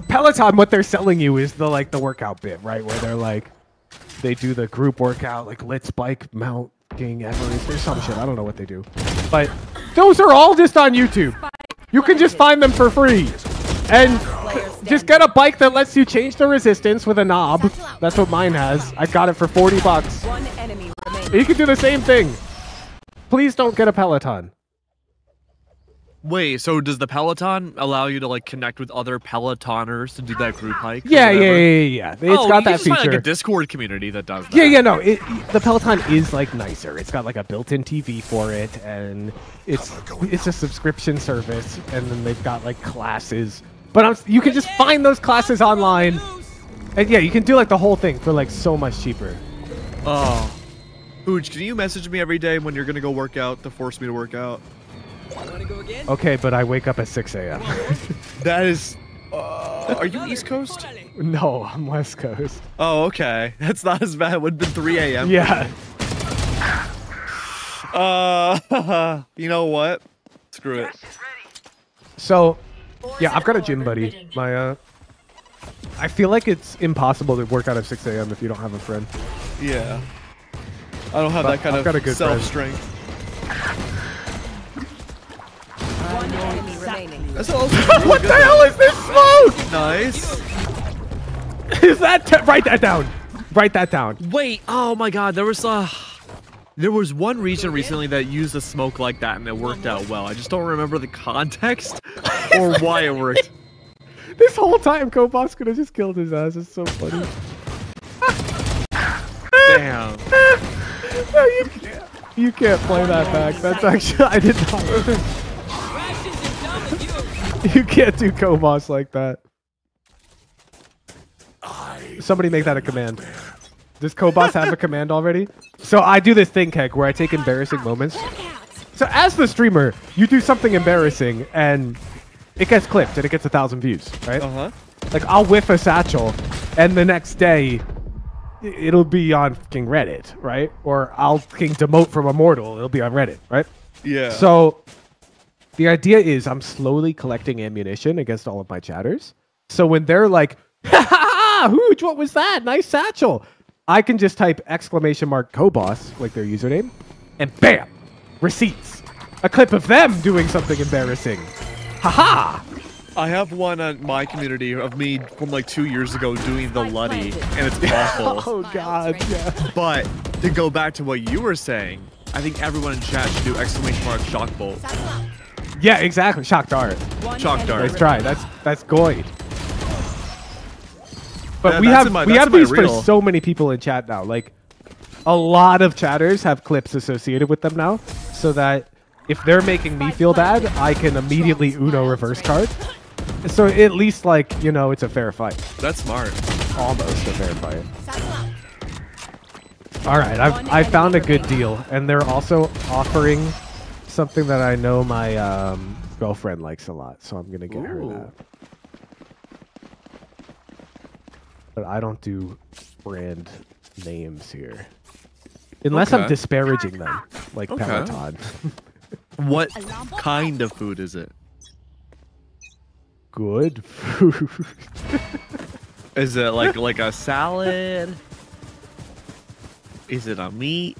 Peloton, what they're selling you is the workout bit, right? Where they're like, they do the group workout, like Let's Bike Mount King Everest or some shit. I don't know what they do. But those are all just on YouTube. You can just find them for free. And just get a bike that lets you change the resistance with a knob. That's what mine has. I got it for 40 bucks. One enemy remaining. You can do the same thing. Please don't get a Peloton. Wait, so does the Peloton allow you to like connect with other Pelotoners to do that group hike? Yeah. It's You got can that just find, feature. like a Discord community that does that. Yeah, no. The Peloton is like nicer. It's got like a built-in TV for it, and it's a subscription service, and then they've got like classes. But you can just find those classes online, and yeah, you can do like the whole thing for like so much cheaper. Oh, Hooch, can you message me every day when you're gonna go work out to force me to work out? Okay, but I wake up at 6 a.m. That is. Are you East Coast? No, I'm West Coast. Oh, okay. That's not as bad. It would have been 3 a.m. Yeah. You know what? Screw it. So, yeah, I've got a gym buddy. I feel like it's impossible to work out at 6 a.m. if you don't have a friend. Yeah. I don't have But that kind I've got a of good self-strength. One enemy remaining. That's also really What good, the hell is this smoke? Nice. Is that? Write that down. Write that down. Wait. Oh my God. There was one region recently that used a smoke like that and it worked out well. I just don't remember the context or why it worked. This whole time, Kobos could have just killed his ass. It's so funny. Damn. No, you can't play that back. That's actually I did not. You can't do Kobos like that. Somebody make that a command. Does Kobos have a command already? So I do this thing, Keg, where I take embarrassing moments. So as the streamer, you do something embarrassing and it gets clipped and it gets 1,000 views, right? Like I'll whiff a satchel and the next day it'll be on fucking Reddit, right? Or I'll fucking demote from Immortal, it'll be on Reddit, right? Yeah. So the idea is I'm slowly collecting ammunition against all of my chatters. So when they're like, ha ha ha, Hooch, what was that? Nice satchel. I can just type !Kobos, like their username, and bam, receipts. A clip of them doing something embarrassing. Haha. I have one on my community of me from like 2 years ago doing the Luddy, and it's awful. Oh God, yeah. But to go back to what you were saying, I think everyone in chat should do !Shock Bolt. Yeah, exactly. Shock dart. Shock dart. Nice try. That's Goid. But Yeah, we that's have in my- we that's have in my these for reel. so many people in chat now. Like a lot of chatters have clips associated with them now, so that if they're making me feel bad, I can immediately Uno reverse card. So at least like, you know, it's a fair fight. That's smart. Almost a fair fight. All right, I found a good deal, and they're also offering something that I know my girlfriend likes a lot, so I'm gonna get her that. But I don't do brand names here, unless I'm Okay. disparaging them, like Okay. Peloton. What kind of food is it? Good food. Is it like a salad? Is it a meat?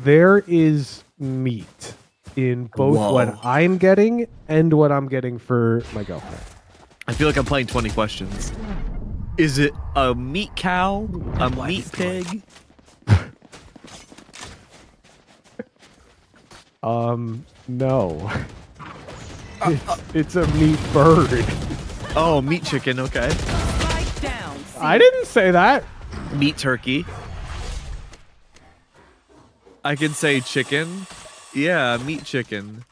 There is meat in both Whoa. what I'm getting and what I'm getting for my girlfriend. I feel like I'm playing 20 questions. Is it a meat cow? A meat pig? No. It's a meat bird. Oh, meat chicken, okay. Spike down. I didn't say that. Meat turkey. I can say chicken. Yeah, meat chicken.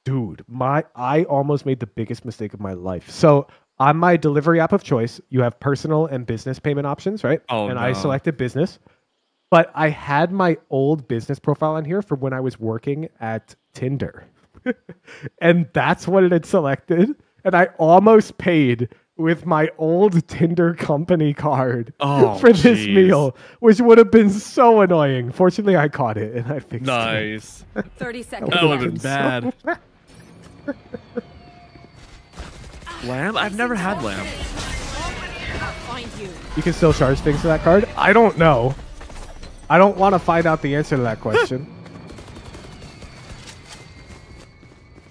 Dude, I almost made the biggest mistake of my life. So on my delivery app of choice, you have personal and business payment options, right? Oh, and I no. selected business. But I had my old business profile on here from when I was working at Tinder. And that's what it had selected. And I almost paid with my old Tinder company card Oh, for this jeez. meal, which would have been so annoying. Fortunately, I caught it and I fixed it. Nice. 30 seconds That would have left. been bad. Lamb? I've never had lamb. Find you. You can still charge things to that card? I don't know. I don't want to find out the answer to that question.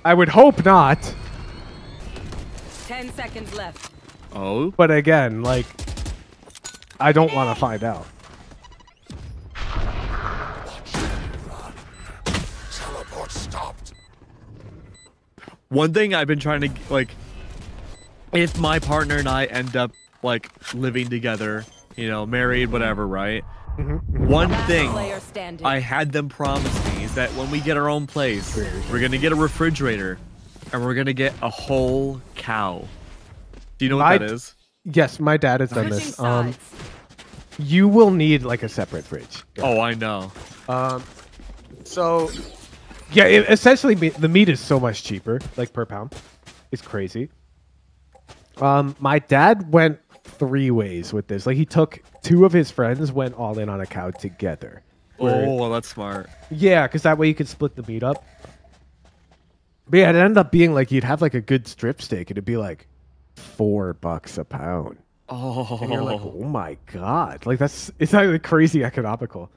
I would hope not. 10 seconds left. Oh? But again, like, I don't want to find out. Teleport stopped. One thing I've been trying to, like, if my partner and I end up, like, living together, you know, married, whatever, right? One thing Player standing. I had them promise me is that when we get our own place, we're going to get a refrigerator and we're going to get a whole cow. Do you know what that is? Yes, my dad has done Switching this. sides. You will need like a separate fridge. Oh, I know. So yeah, essentially the meat is so much cheaper, like per pound. It's crazy. My dad went 3 ways with this. Like he took 2 of his friends, went all in on a cow together. Oh, well, that's smart. Yeah, because that way you could split the meat up. But yeah, it ended up being like you'd have like a good strip steak, and it'd be like $4 a pound. Oh. And you're like, oh my god, like it's actually crazy economical.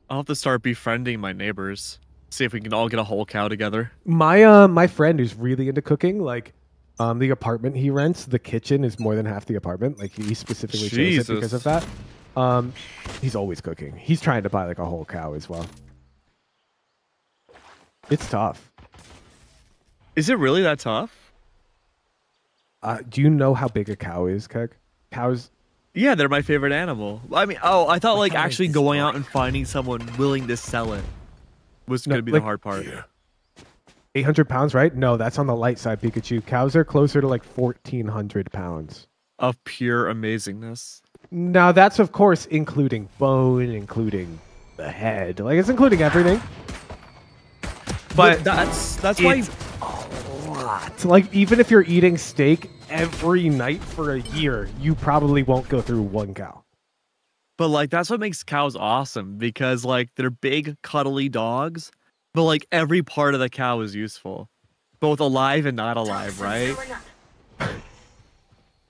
I'll have to start befriending my neighbors. See if we can all get a whole cow together. My friend who's really into cooking, like the apartment he rents, the kitchen is more than half the apartment. Like he specifically chose it because of that. He's always cooking. He's trying to buy like a whole cow as well. It's tough. Is it really that tough? Do you know how big a cow is, Keg? Cows. Yeah, they're my favorite animal. I mean, oh, I thought like actually going out and finding someone willing to sell it was going to be like, the hard part. 800 pounds, right? No, that's on the light side, Pikachu. Cows are closer to like 1,400 pounds. Of pure amazingness. Now, that's, of course, including bone, including the head. Like, it's including everything. But that's why... a lot. Like, even if you're eating steak every night for a year, you probably won't go through 1 cow. But, like, that's what makes cows awesome. Because, like, they're big, cuddly dogs. But, like, every part of the cow is useful. Both alive and not alive, right?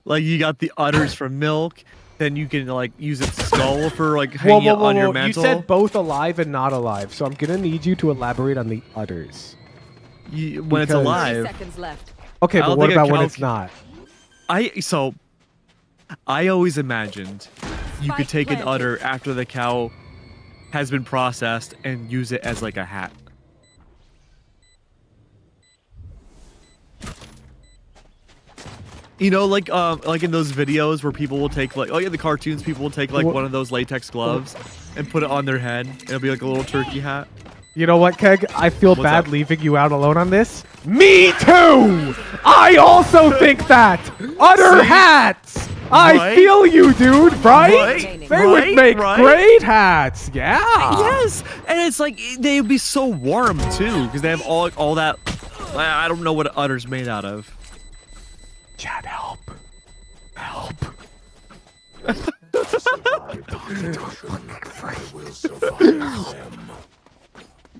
Like, you got the udders for milk. Then you can, like, use its skull for, like, hanging it on your mantle. You said both alive and not alive. So I'm going to need you to elaborate on the udders. When it's alive. 30 seconds left. Okay, but what about when it's not? I always imagined you could Spike take an planted. udder after the cow has been processed and use it as like a hat. You know, like in those videos where people will take like, oh yeah, the cartoons, people will take like one of those latex gloves and put it on their head. It'll be like a little turkey hat. You know what, Keg? I feel What's bad up? leaving you out alone on this. Me too! I also think that! Udder See? hats! I Right? feel you, dude, right? Right? They would Right? make Right? great hats, yeah! Yes, and it's like they'd be so warm too because they have all that. I don't know what an udder's made out of. Chad, help. Help.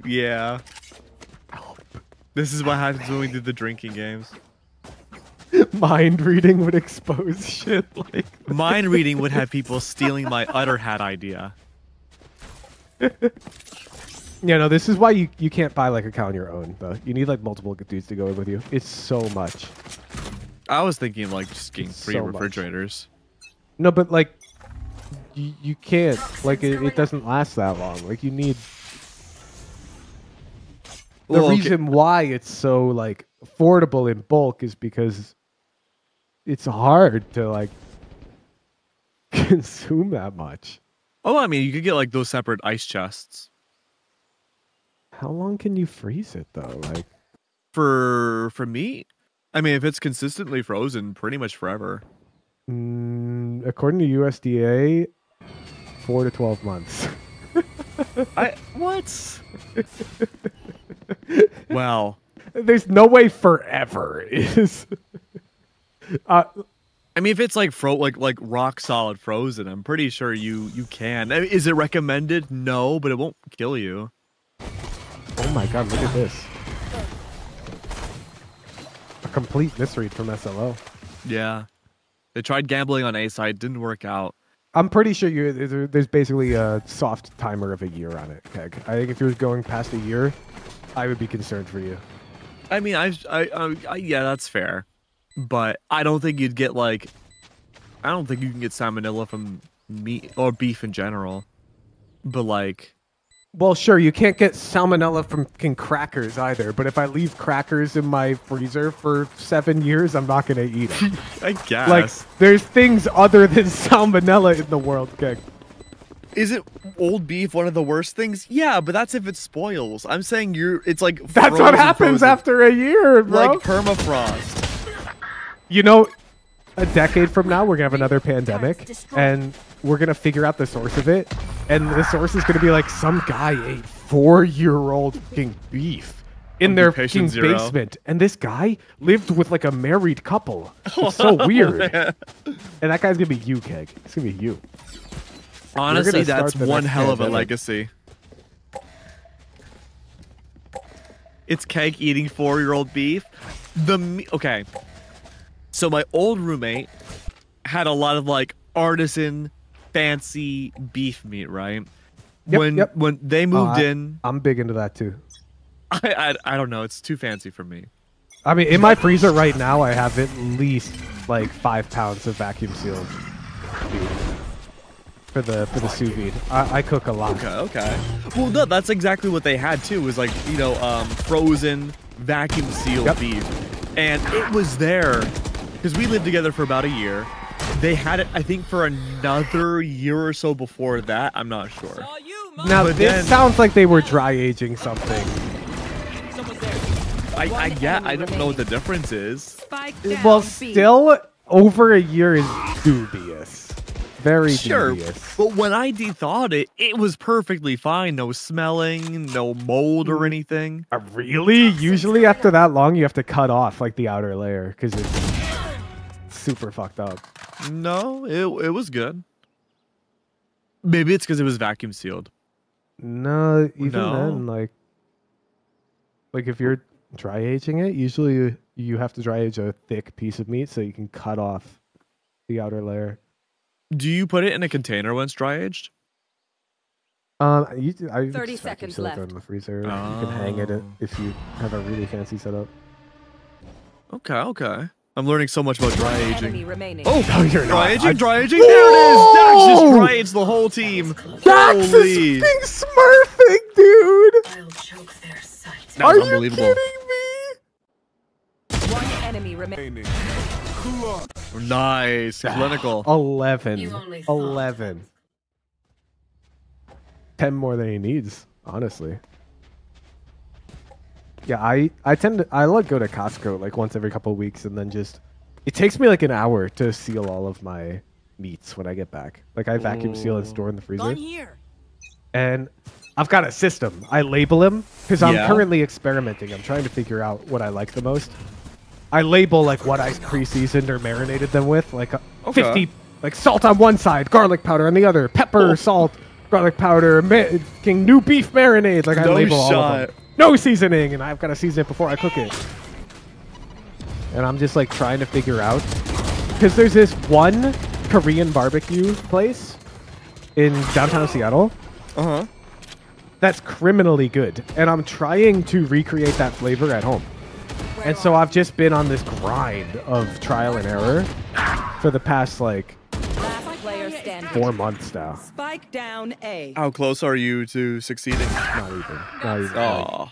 Yeah. This is what happens when we do the drinking games. Mind reading would expose shit like this. Mind reading would have people stealing my udder hat idea. Yeah, no, this is why you can't buy like a cow on your own, though. You need like multiple dudes to go in with you. It's so much. I was thinking of like just getting It's free so much. refrigerators. No, but like, you can't. Like, it doesn't last that long. Like, you need. The Well, okay. reason why it's so like affordable in bulk is because it's hard to like consume that much. Oh, I mean, you could get like those separate ice chests How long can you freeze it though? Like, for meat. I mean, if it's consistently frozen, pretty much forever. according to USDA, 4 to 12 months. What? Well, There's no way forever is. I mean, if it's like like rock solid frozen, I'm pretty sure you can. I mean, is it recommended? No, but it won't kill you. Oh my god, look at this. A complete misread from SLO. Yeah. They tried gambling on A side, didn't work out. I'm pretty sure there's basically a soft timer of a year on it, Keg. I think if you were going past a year, I would be concerned for you. I mean, yeah, that's fair. But I don't think you'd get like, I don't think you can get salmonella from meat or beef in general. But like, well, sure, you can't get salmonella from fucking crackers either. But if I leave crackers in my freezer for 7 years, I'm not gonna eat them. I guess. Like, there's things other than salmonella in the world, Keg. Is it old beef one of the worst things? Yeah, but that's if it spoils. I'm saying it's like that's what happens after a year, bro. Like permafrost. You know, a decade from now, we're gonna have another pandemic, and we're gonna figure out the source of it, and the source is gonna be like some guy ate 4-year-old fucking beef in their fucking basement, and this guy lived with like a married couple. It's so weird. And that guy's gonna be you, Keg. It's gonna be you. Honestly, that's one hell of a legacy. It's Keg eating 4-year-old beef. Okay. So my old roommate had a lot of like artisan, fancy beef meat, right? Yep, when they moved in, I'm big into that too. I don't know. It's too fancy for me. I mean, in my freezer right now, I have at least like 5 pounds of vacuum sealed beef for the sous vide. I cook a lot. Okay. Well, no, that's exactly what they had too. Was like, you know, frozen vacuum sealed beef, and it was there because we lived together for about a year. They had it, I think, for another year or so before that. I'm not sure. Now this sounds like they were dry aging something. Yeah, I don't know what the difference is. Well, still over a year is dubious. Very dubious. But when I de-thawed it, it was perfectly fine. No smelling, no mold or anything. Really? Usually after that long, you have to cut off like the outer layer because it's super fucked up. No, it was good. Maybe it's because it was vacuum sealed. No, even then, like if you're dry aging it, usually you have to dry age a thick piece of meat so you can cut off the outer layer. Do you put it in a container when it's dry aged? I 30 seconds left. In the freezer. You can hang it if you have a really fancy setup. Okay. I'm learning so much about dry aging. Oh, you're dry not. aging, dry aging. There it is. Dax just dry aged the whole team. Dax is being smurfing, dude. I'll choke their sight. That was unbelievable. Are you kidding me? One enemy remaining. Nice. Clinical. 11. 10 more than he needs, honestly. Yeah, I like go to Costco like once every couple of weeks, and then it takes me like an hour to seal all of my meats when I get back. Like I vacuum seal and store in the freezer. And I've got a system. I label them because I'm currently experimenting. I'm trying to figure out what I like the most. I label like what I pre-seasoned or marinated them with, like 50, like salt on one side, garlic powder on the other, pepper, salt, garlic powder, new beef marinade. Like I label all of them. No seasoning, and I've got to season it before I cook it. And I'm just like trying to figure out, because there's this one Korean barbecue place in downtown Seattle. That's criminally good, and I'm trying to recreate that flavor at home. And so I've just been on this grind of trial and error for the past like 4 months now. Spike down A. How close are you to succeeding? Not even. Oh.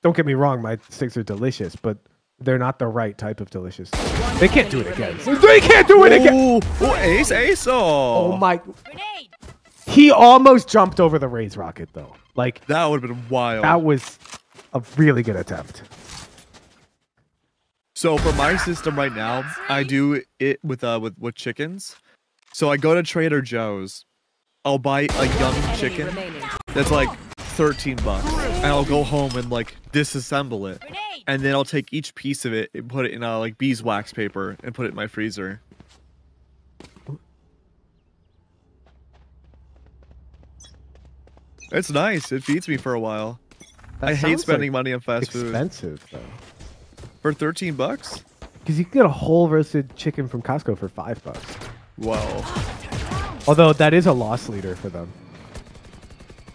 Don't get me wrong, my steaks are delicious, but they're not the right type of delicious. They can't do it again. They can't do it again! Oh, ace. Oh my. He almost jumped over the Raze rocket, though. Like that would have been wild. That was a really good attempt. So for my system right now, I do it with chickens. So I go to Trader Joe's. I'll buy a young chicken that's like $13, and I'll go home and like disassemble it, and then I'll take each piece of it and put it in like beeswax paper and put it in my freezer. It's nice. It feeds me for a while. That I hate sounds, spending like, money on fast food. Expensive though. For 13 bucks? Because you can get a whole roasted chicken from Costco for $5. Wow. Although that is a loss leader for them.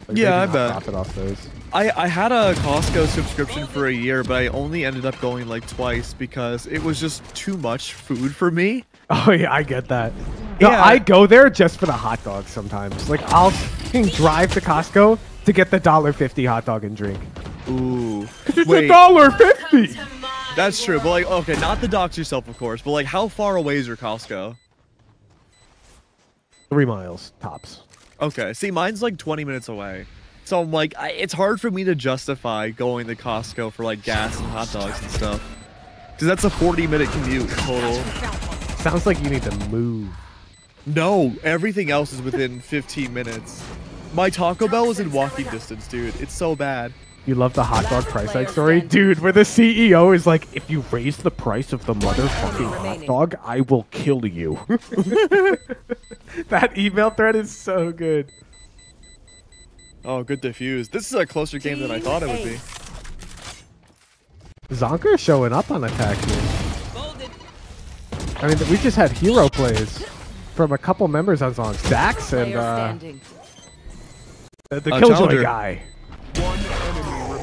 Like, Yeah, I they do not bet. profit off those. I had a Costco subscription for a year, but I only ended up going like twice because it was just too much food for me. Oh yeah, I get that. No, Yeah. I go there just for the hot dogs sometimes. Like I'll fucking drive to Costco to get the $1.50 hot dog and drink. Ooh. It's Wait, $1.50. that's true. But like, okay, not to dox yourself, of course, but like, how far away is your Costco? 3 miles tops. Okay, see, mine's like 20 minutes away. So I'm like, it's hard for me to justify going to Costco for like gas and hot dogs and stuff. Because that's a 40-minute commute total. Sounds like you need to move. No, everything else is within 15 minutes. My Taco Bell is in walking distance, dude. It's so bad. You love the hot dog price hike story? Dude, where the CEO is like, if you raise the price of the motherfucking hot dog, I will kill you. That email thread is so good. Oh, good defuse. This is a closer game than I thought it would be. Zonker showing up on attack here. I mean, we just had hero plays from a couple members on Zonks. Dax and the Killjoy Challenger. guy.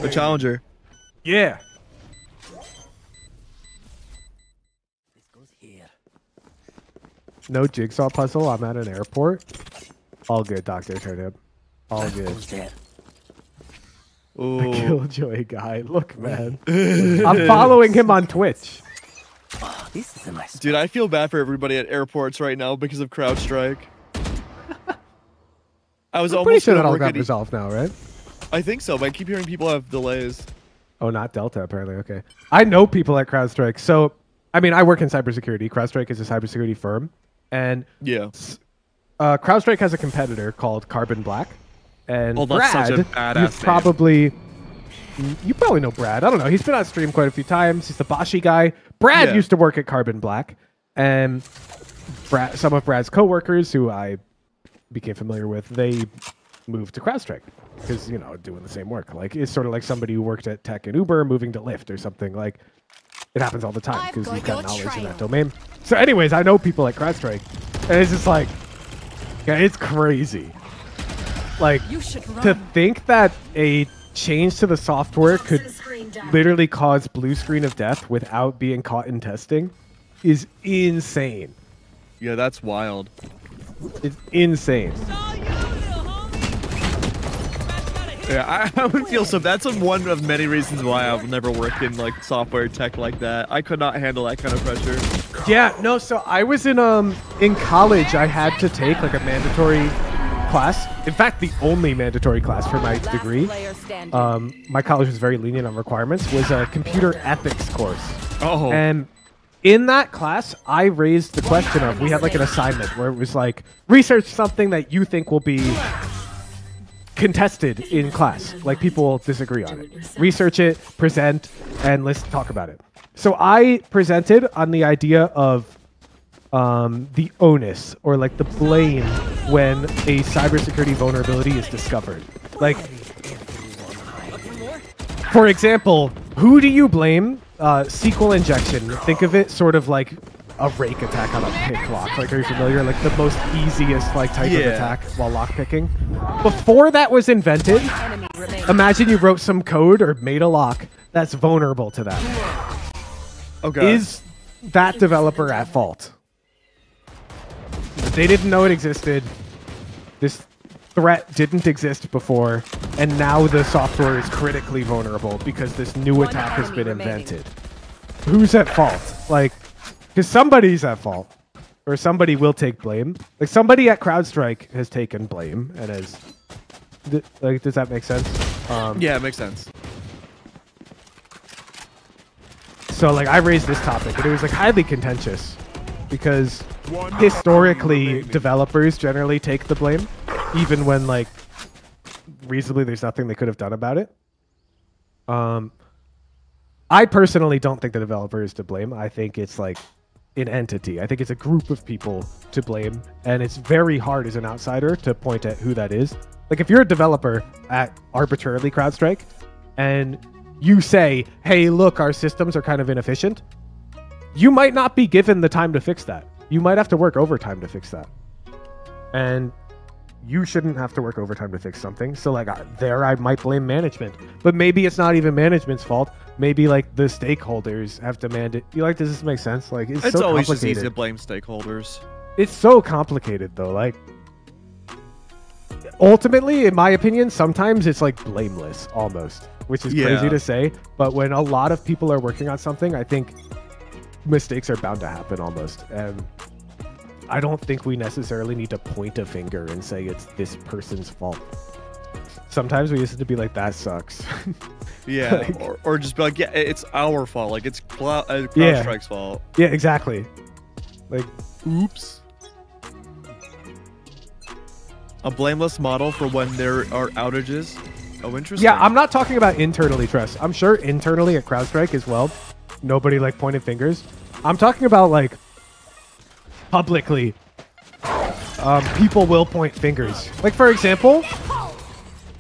The Challenger. Yeah. No jigsaw puzzle. I'm at an airport. All good, Dr. Turnip. All good. Ooh. The Killjoy guy. Look, man. I'm following him on Twitch. Dude, I feel bad for everybody at airports right now because of CrowdStrike. I was I'm pretty almost sure that gonna all work got at resolved now, right? I think so, but I keep hearing people have delays. Oh, not Delta, apparently. Okay. I know people at CrowdStrike. So, I mean, I work in cybersecurity. CrowdStrike is a cybersecurity firm. And Yeah. CrowdStrike has a competitor called Carbon Black. And Oh, that's Brad, such a badass you probably know Brad. I don't know. He's been on stream quite a few times. He's the Boshi guy. Brad Yeah. used to work at Carbon Black. And some of Brad's coworkers, who I became familiar with, they moved to CrowdStrike because, you know, doing the same work. Like, it's sort of like somebody who worked at Tech and Uber moving to Lyft or something. Like, it happens all the time because you've got knowledge in that domain. So anyways, I know people at CrowdStrike, and it's just like, yeah, it's crazy. Like, to think that a change to the software could literally cause blue screen of death without being caught in testing is insane. Yeah, that's wild. It's insane. Yeah, I would feel so. That's one of many reasons why I've never worked in like software tech like that. I could not handle that kind of pressure. Yeah, no, so I was in college, I had to take like a mandatory class. In fact, the only mandatory class for my degree. My college was very lenient on requirements, was a computer ethics course. Oh. And in that class, I raised the question of, we had like an assignment where it was like, research something that you think will be contested in class. Like, people will disagree on it. Research it, present, and let's talk about it. So I presented on the idea of the onus, or like the blame, when a cybersecurity vulnerability is discovered. Like, for example, who do you blame? SQL injection. Think of it sort of like a rake attack on a pick lock. Like, are you familiar? Like the most easiest like type of attack while lock picking. Before that was invented, imagine you wrote some code or made a lock that's vulnerable to that. Okay. Is that developer at fault? They didn't know it existed. This threat didn't exist before, and now the software is critically vulnerable because this new attack has been invented. Who's at fault? Like, because somebody's at fault, or somebody will take blame. Like, somebody at CrowdStrike has taken blame and has. Like, does that make sense? Yeah, it makes sense. So, like, I raised this topic, and it was like highly contentious because historically developers generally take the blame, even when like reasonably there's nothing they could have done about it. I personally don't think the developer is to blame. I think it's like an entity. I think it's a group of people to blame, and it's very hard as an outsider to point at who that is. Like if you're a developer at arbitrarily CrowdStrike and you say, hey, look, our systems are kind of inefficient, you might not be given the time to fix that. You might have to work overtime to fix that. And you shouldn't have to work overtime to fix something. So like there, I might blame management, but maybe it's not even management's fault. Maybe like the stakeholders have demanded. You like, does this make sense? Like it's so always just complicated. easy to blame stakeholders. It's so complicated though. Like ultimately, in my opinion, sometimes it's like blameless almost, which is crazy to say. But when a lot of people are working on something, I think mistakes are bound to happen almost. And I don't think we necessarily need to point a finger and say it's this person's fault. Sometimes we used to be like, that sucks. Yeah, like, or just be like, yeah, it's our fault. Like, it's CrowdStrike's fault. Yeah, exactly. Like, oops. A blameless model for when there are outages. Oh, interesting. Yeah, I'm not talking about internally, Tress. I'm sure internally at CrowdStrike as well, nobody like pointed fingers. I'm talking about like publicly, people will point fingers. Like for example,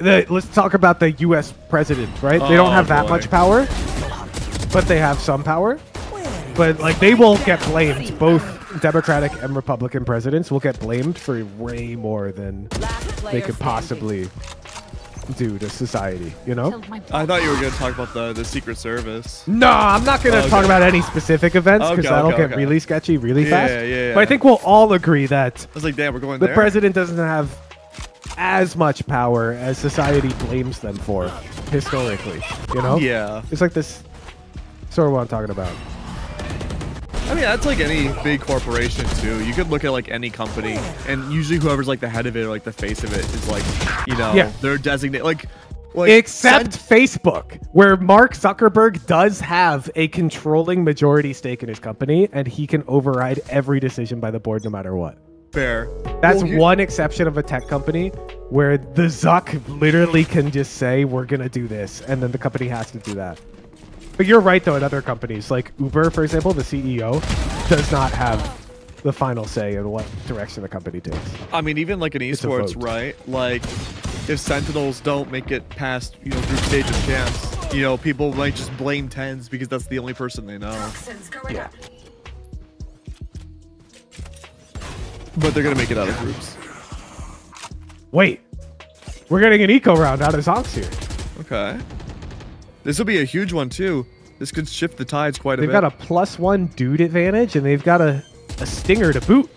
let's talk about the U.S. president, right? They don't have that much power, but they have some power. But like they will get blamed. Both Democratic and Republican presidents will get blamed for way more than they could possibly do to society, you know? I thought you were going to talk about the Secret Service. No, I'm not going to talk about any specific events because that'll get really sketchy really fast. Yeah. But I think we'll all agree that I was like, damn, we're going the there? president doesn't have as much power as society blames them for historically, you know? Yeah. It's like this sort of what I'm talking about. I mean, that's like any big corporation too. You could look at like any company, and usually whoever's like the head of it or like the face of it is like, you know, they're designated like except Facebook, where Mark Zuckerberg does have a controlling majority stake in his company, and he can override every decision by the board no matter what. Fair. That's one exception of a tech company where the Zuck literally can just say, we're going to do this, and then the company has to do that. But you're right, though, in other companies, like Uber, for example, the CEO does not have the final say in what direction the company takes. I mean, even like in esports, right? Like, if Sentinels don't make it past, you know, group stage of champs, you know, people might just blame Tens because that's the only person they know. Yeah. But they're going to make it out of groups. Wait. We're getting an eco round out of Zonks here. Okay. This will be a huge one, too. This could shift the tides quite a bit. They've got a +1 dude advantage, and they've got a stinger to boot.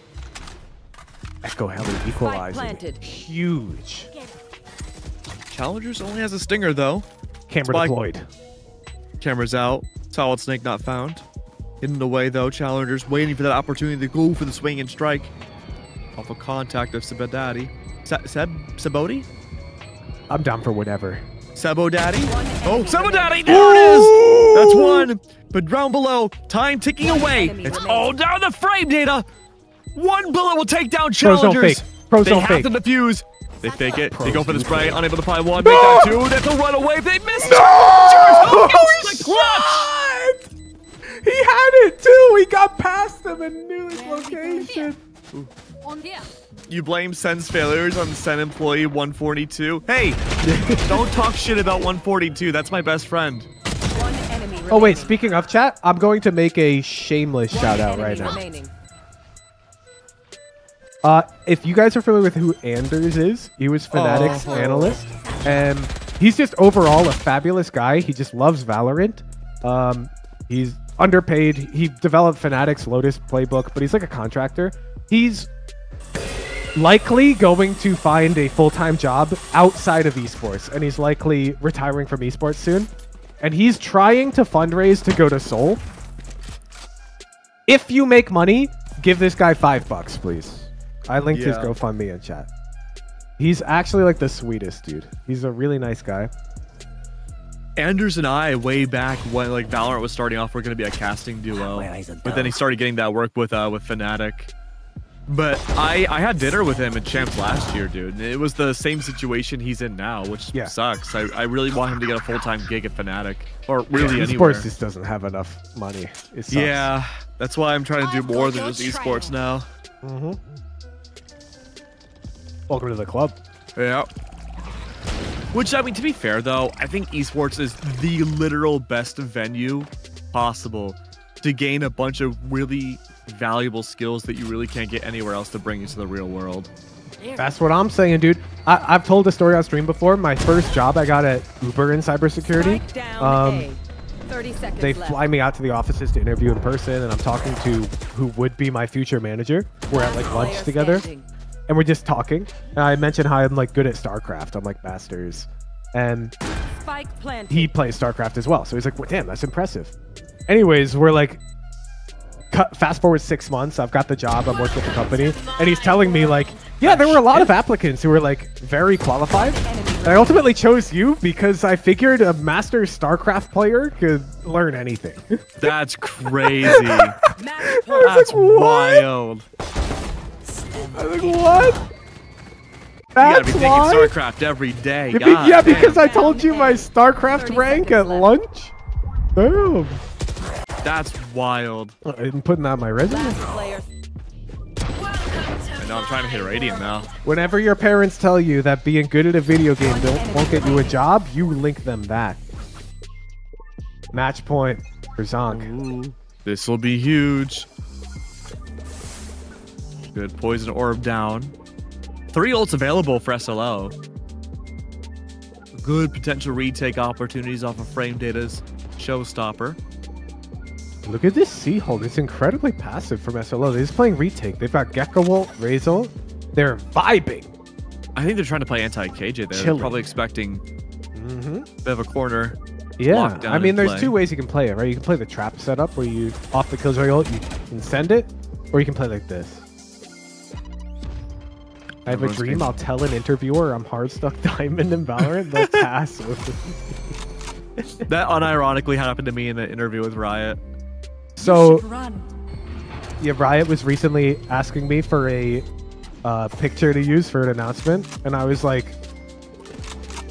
Echo Heli equalizing. Huge. Challengers only has a stinger, though. Camera deployed. Camera's out. Solid Snake not found. Hidden away, though. Challengers waiting for that opportunity to go for the swing and strike. Off a contact of Sebodaddy. Sebodi? I'm down for whatever. Sebodaddy? Oh, Sebodaddy! There it is! That's one. But down below, time ticking away. It's all down the frame data. One bullet will take down challengers. Pros don't fake. They have to defuse. They fake it. They go for the spray. Unable to apply one. Make that two. That's a runaway. They missed. No! The clutch! He had it too. He got past him and knew his location. On here. You blame Sen's failures on Sen employee 142. Hey, don't talk shit about 142. That's my best friend. One enemy remaining. Oh wait, speaking of chat, I'm going to make a shameless shout out right now. Remaining. If you guys are familiar with who Anders is, he was Fnatic's analyst, and he's just overall a fabulous guy. He just loves Valorant. He's underpaid. He developed Fnatic's Lotus playbook, but he's like a contractor. He's likely going to find a full-time job outside of esports, and he's likely retiring from esports soon. And he's trying to fundraise to go to Seoul. If you make money, give this guy $5, please. I linked his GoFundMe in chat. He's actually like the sweetest dude. He's a really nice guy. Anders and I, way back when like Valorant was starting off, we're going to be a casting duo. But then he started getting that work with Fnatic. But I had dinner with him at Champs last year, dude. And it was the same situation he's in now, which sucks. I really want him to get a full-time gig at Fnatic. Or really anywhere. Esports just doesn't have enough money. It sucks. Yeah, that's why I'm trying to do more than just esports now. Welcome to the club. Yeah. Which, I mean, to be fair, though, I think esports is the literal best venue possible to gain a bunch of really valuable skills that you really can't get anywhere else to bring you to the real world. That's what I'm saying, dude. I've told the story on stream before. My first job I got at Uber in cybersecurity. They fly me out to the offices to interview in person, and I'm talking to who would be my future manager. We're at like lunch together, and we're just talking. And I mentioned how I'm like good at StarCraft. I'm like masters, and he plays StarCraft as well. So he's like, well, "Damn, that's impressive." Anyways, we're like, fast forward 6 months. I've got the job. I'm working with the company, and he's telling me like, "Yeah, there were a lot of applicants who were like very qualified." And I ultimately chose you because I figured a master StarCraft player could learn anything. That's crazy. That's wild. I was like, what? You gotta be thinking StarCraft every day. Yeah, because I told you my StarCraft rank at lunch. Boom. That's wild. I'm putting that on my resume. I know, I'm trying to hit Radiant now. Whenever your parents tell you that being good at a video game won't get you a job, you link them that. Match point for Zonk. This will be huge. Good poison orb down. 3 ults available for SLO. Good potential retake opportunities off of Frame Data's Showstopper. Look at this Seahold. It's incredibly passive from SLO. They're just playing retake. They've got Gecko Ult, Razor. They're vibing. I think they're trying to play anti-KJ there. They're probably expecting a bit of a corner. Yeah, I mean, there's 2 ways you can play it, right? You can play the trap setup where you, off the Killjoy ult, you can send it, or you can play like this. I have a dream I'll tell an interviewer I'm hard stuck diamond in Valorant. They'll pass. That unironically happened to me in an interview with Riot. So, yeah, Riot was recently asking me for a picture to use for an announcement, and I was like,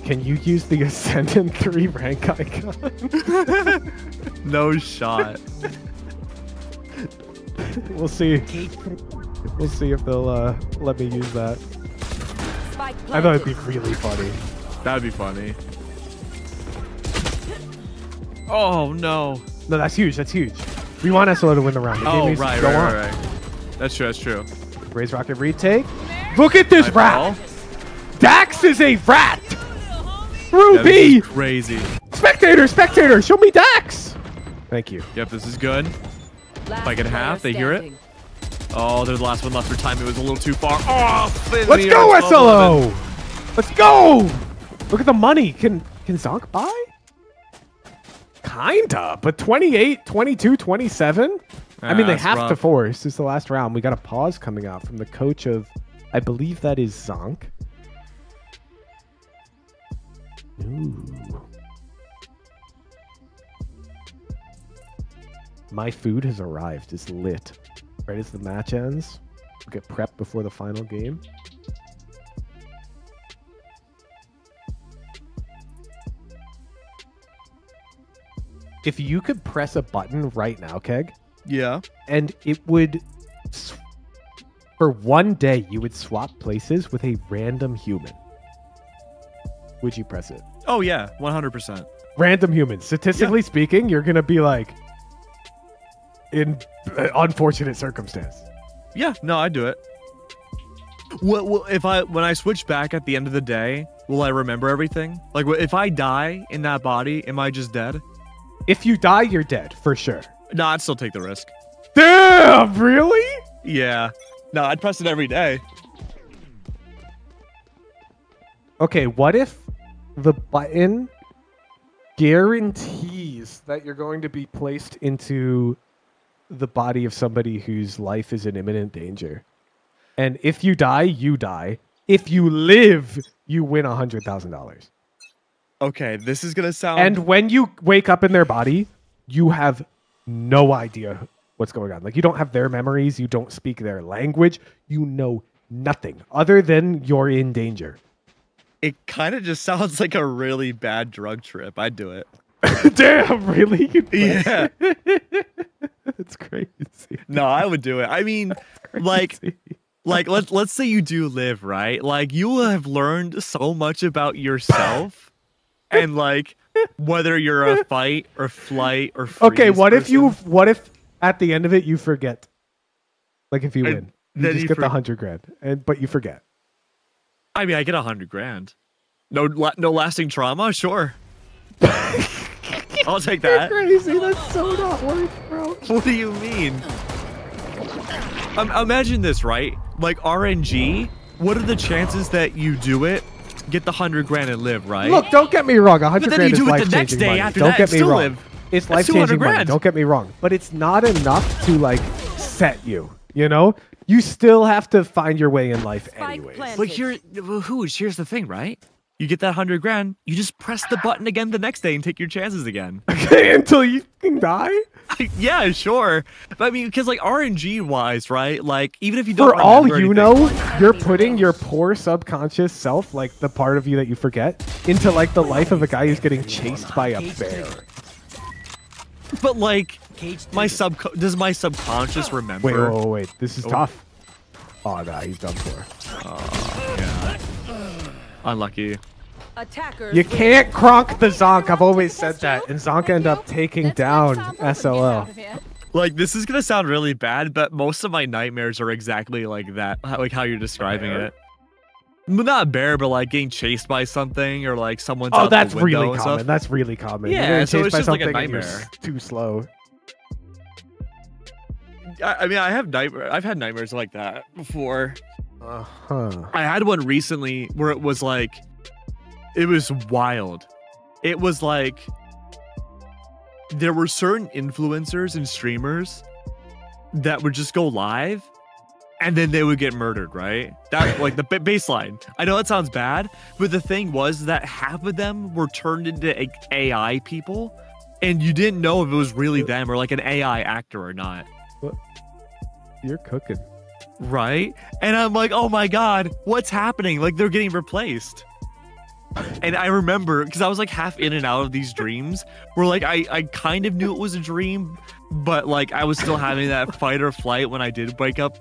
can you use the Ascendant 3 rank icon? No shot. We'll see. We'll see if they'll let me use that. I thought it'd be really funny. That'd be funny. Oh, no. No, that's huge. That's huge. We want SLO to win the round. The Oh, game right. That's true. That's true. Raise rocket retake. Look at this rat. Dax is a rat. Ruby. Crazy. Spectator, show me Dax. Thank you. Yep, this is good. Spike at half. They hear it. Oh, they're the last one left for time. It was a little too far. Oh, let's go, SLO. Let's go. Look at the money. Can Zonk buy? Kinda, but 28, 22, 27? I mean, they have to force. It's the last round. We got a pause coming out from the coach of, I believe that is Zonk. Ooh. My food has arrived. It's lit. Right as the match ends. We'll get prepped before the final game. If you could press a button right now, Keg. Yeah. And it would, for one day, you would swap places with a random human. Would you press it? Oh, yeah. 100%. Random human. Statistically speaking, you're going to be like, in unfortunate circumstance. Yeah. No, I'd do it. Well, when I switch back at the end of the day, will I remember everything? Like, if I die in that body, am I just dead? If you die, you're dead, for sure. No, I'd still take the risk. Damn, really? Yeah. No, I'd press it every day. Okay, what if the button guarantees that you're going to be placed into the body of somebody whose life is in imminent danger? And if you die, you die. If you live, you win $100,000. Okay, this is going to sound... And when you wake up in their body, you have no idea what's going on. Like, you don't have their memories. You don't speak their language. You know nothing other than you're in danger. It kind of just sounds like a really bad drug trip. I'd do it. Damn, really? Yeah. That's crazy. No, I would do it. I mean, like, like let's say you do live, right? Like you will have learned so much about yourself and like whether you're a fight or flight or freeze Okay, what person. if at the end of it you forget? Like if you win, you then just you get the 100 grand, but you forget. I mean, I get 100 grand. No lasting trauma, sure. I'll take that. Crazy, that's so not worth, bro. What do you mean? Imagine this, right? Like RNG. What are the chances that you do it, get the 100 grand and live, right? Look, don't get me wrong. 100 But then grand you is do it the next life-changing day money. after Don't that get and me still wrong. live. It's That's 200 life-changing money. grand. Don't get me wrong. But it's not enough to like set you. You know, you still have to find your way in life anyways. But here's the thing, right? You get that 100 grand, you just press the button again the next day and take your chances again. Okay, until you can die? Yeah, sure. But I mean, because like RNG wise, right? Like even if you don't For all remember you anything- know, you're putting your poor subconscious self, like the part of you that you forget, into like the life of a guy who's getting chased by a bear. But like, does my subconscious remember? Wait. This is tough. Oh, nah, he's done for. Oh, yeah. Unlucky. Attackers You can't cronk the Zonk. I've always said that. And Zonk end up taking down SLL. Like, this is going to sound really bad, but most of my nightmares are exactly like that. Like how you're describing it. Not bear, but like getting chased by something or like someone's out that's the window really and common. stuff. That's really common. Yeah, You're getting so chased it's by just like a something and you're nightmare. too slow. I mean, I've had nightmares like that before. Uh-huh. I had one recently where it was like, it was wild. It was like, there were certain influencers and streamers that would just go live and then they would get murdered, right? That like the baseline. I know that sounds bad, but the thing was that half of them were turned into AI people and you didn't know if it was really them or like an AI actor or not. What? You're cooking. Right? And I'm like, oh my God, what's happening? Like they're getting replaced. And I remember, because I was like half in and out of these dreams, where like I kind of knew it was a dream, but like I was still having that fight or flight when I did wake up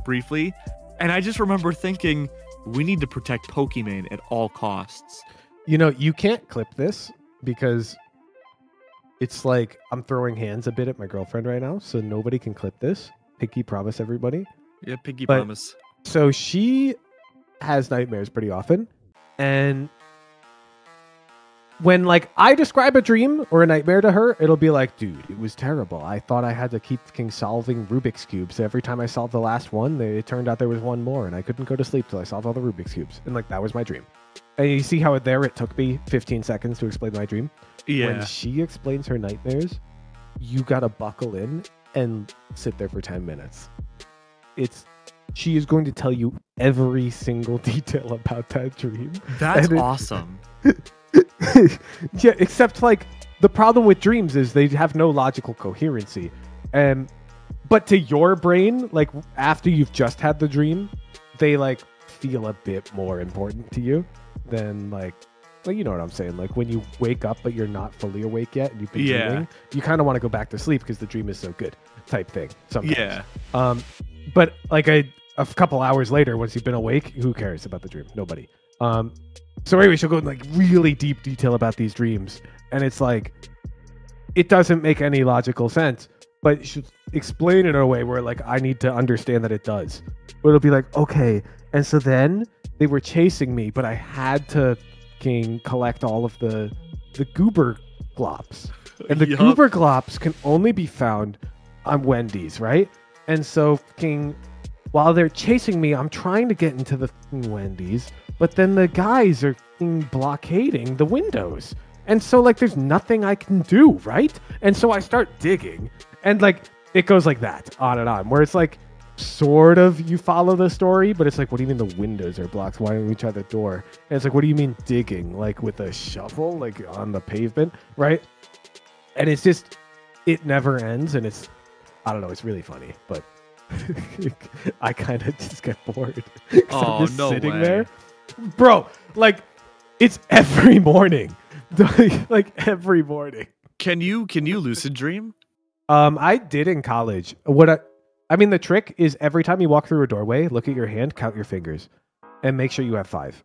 briefly. And I just remember thinking, we need to protect Pokemon at all costs. You know, you can't clip this because it's like I'm throwing hands a bit at my girlfriend right now, so nobody can clip this. Pinky promise, everybody. Yeah, Pinky But- promise. So she has nightmares pretty often, and when like I describe a dream or a nightmare to her, it'll be like, dude, it was terrible. I thought I had to keep solving Rubik's Cubes. Every time I solved the last one, it turned out there was one more, and I couldn't go to sleep till I solved all the Rubik's Cubes. And like, that was my dream. And you see how it took me 15 seconds to explain my dream? Yeah. When she explains her nightmares, you gotta buckle in and sit there for 10 minutes. She is going to tell you every single detail about that dream. That's And awesome. Yeah, except like the problem with dreams is they have no logical coherency. But to your brain, like after you've just had the dream, they like feel a bit more important to you than like you know what I'm saying? Like when you wake up but you're not fully awake yet and you've been dreaming, you kind of want to go back to sleep because the dream is so good type thing sometimes. Yeah. But like a couple hours later, once you've been awake, who cares about the dream? Nobody. So anyway, she'll go in like really deep detail about these dreams, and it's like it doesn't make any logical sense, but she'll explain it in a way where like I need to understand that it does. But it'll be like, okay, and so then they were chasing me, but I had to collect all of the goober glops, and the goober glops can only be found on Wendy's, right? And so while they're chasing me, I'm trying to get into the Wendy's, but then the guys are blockading the windows. And so like there's nothing I can do, right? And so I start digging, and like it goes like that, on and on, where it's like sort of you follow the story, but it's like, what do you mean the windows are blocked? Why don't we try the door? And it's like, what do you mean digging? Like with a shovel, like on the pavement, right? And it's just, it never ends, and it's, I don't know, it's really funny, but I kind of just get bored. Oh, I'm just no sitting way. there. Bro, like, it's every morning. Like, every morning. Can you lucid dream? I did in college. What I mean, the trick is every time you walk through a doorway, look at your hand, count your fingers, and make sure you have 5.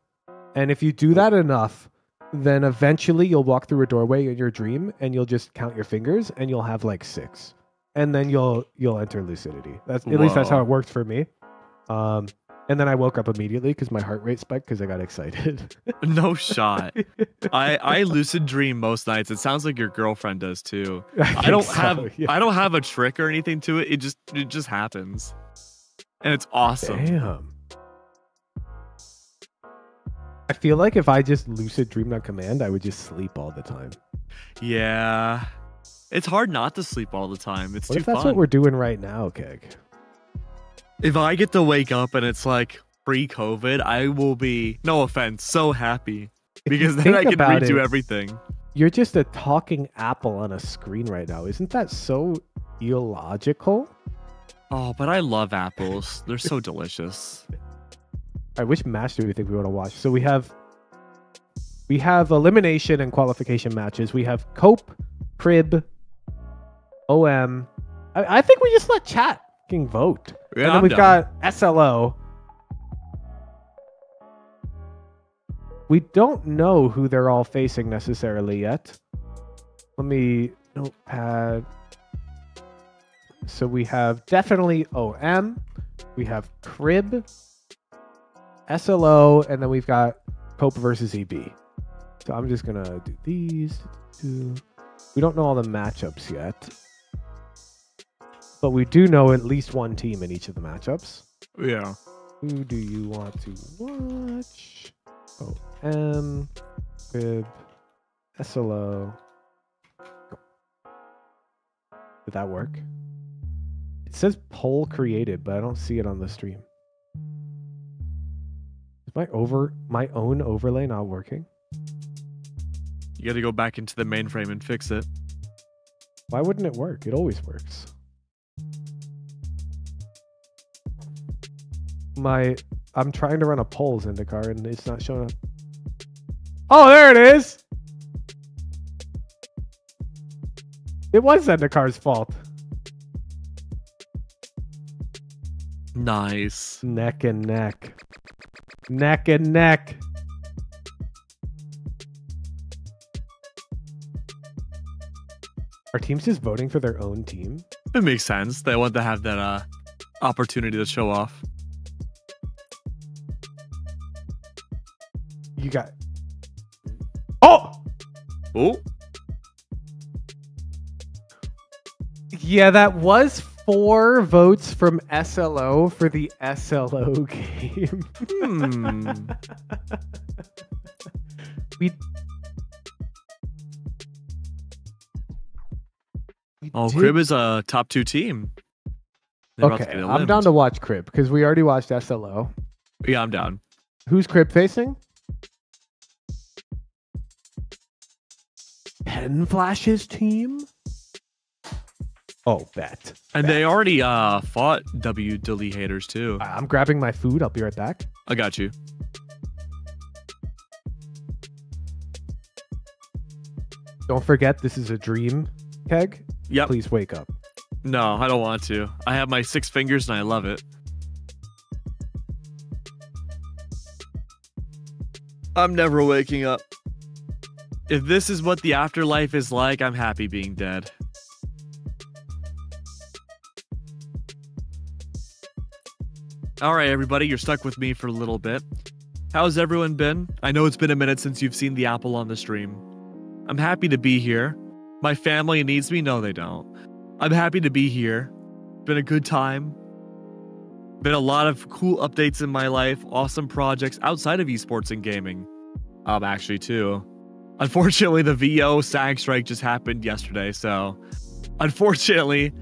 And if you do that enough, then eventually you'll walk through a doorway in your dream, and you'll just count your fingers, and you'll have like 6, and then you'll enter lucidity. At least that's how it worked for me. And then I woke up immediately because my heart rate spiked because I got excited. No shot. I lucid dream most nights. It sounds like your girlfriend does too. I don't have a trick or anything to it. It just happens. And it's awesome. Damn. I feel like if I just lucid dreamed on command, I would just sleep all the time. Yeah. It's hard not to sleep all the time. It's what too if that's fun. what we're doing right now, Keg? If I get to wake up and it's like pre-COVID, I will be, no offense, so happy. Because then I can redo everything. You're just a talking apple on a screen right now. Isn't that so illogical? Oh, but I love apples. They're so delicious. All right, which match do we think we want to watch? So we have elimination and qualification matches. We have Cope, Crib, OM. I think we just let chat vote. Yeah, and then we've got SLO. We don't know who they're all facing necessarily yet. Let me notepad. So we have definitely OM. We have Crib, SLO, and then we've got Cope versus EB. So I'm just going to do these two. We don't know all the matchups yet. But we do know at least one team in each of the matchups. Yeah. Who do you want to watch? OM, Crib, SLO. Go. Did that work? It says poll created, but I don't see it on the stream. Is my own overlay not working? You got to go back into the mainframe and fix it. Why wouldn't it work? It always works. I'm trying to run a poll, Zendikar, and it's not showing up. Oh, there it is! It was Zendikar's fault. Nice. Neck and neck. Neck and neck. Are teams just voting for their own team? It makes sense. They want to have that opportunity to show off. You got... Oh! Oh! Yeah, that was 4 votes from SLO for the SLO game. Crib is a top 2 team. Okay, I'm down to watch Crib because we already watched SLO. Yeah, I'm down. Who's Crib facing? Pen Flash's team? Oh, bet. And they already fought W Dilly haters too. I'm grabbing my food. I'll be right back. I got you. Don't forget, this is a dream, Keg. Yep. Please wake up. No, I don't want to. I have my 6 fingers and I love it. I'm never waking up. If this is what the afterlife is like, I'm happy being dead. Alright, everybody, you're stuck with me for a little bit. How's everyone been? I know it's been a minute since you've seen the apple on the stream. I'm happy to be here. My family needs me? No, they don't. I'm happy to be here. Been a good time. Been a lot of cool updates in my life. Awesome projects outside of esports and gaming. Actually, too. Unfortunately, the VO SAG strike just happened yesterday, so unfortunately,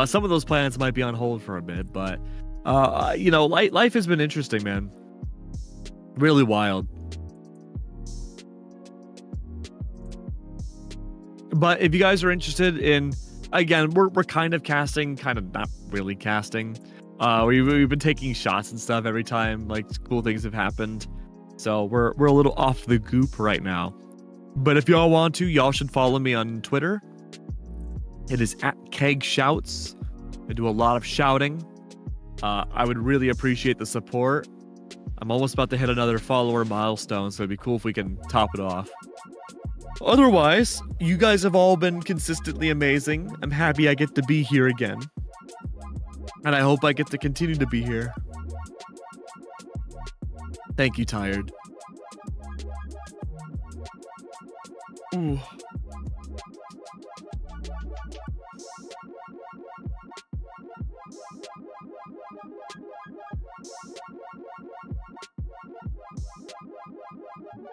some of those plans might be on hold for a bit, but you know, life has been interesting, man. Really wild. But if you guys are interested in, again, we're kind of casting, kind of not really casting. We've been taking shots and stuff every time like cool things have happened. So we're a little off the goop right now. But if y'all want to, y'all should follow me on Twitter. It is @KegShouts. I do a lot of shouting. I would really appreciate the support. I'm almost about to hit another follower milestone, so it'd be cool if we can top it off. Otherwise, you guys have all been consistently amazing. I'm happy I get to be here again. And I hope I get to continue to be here. Thank you, Tired. Ooh.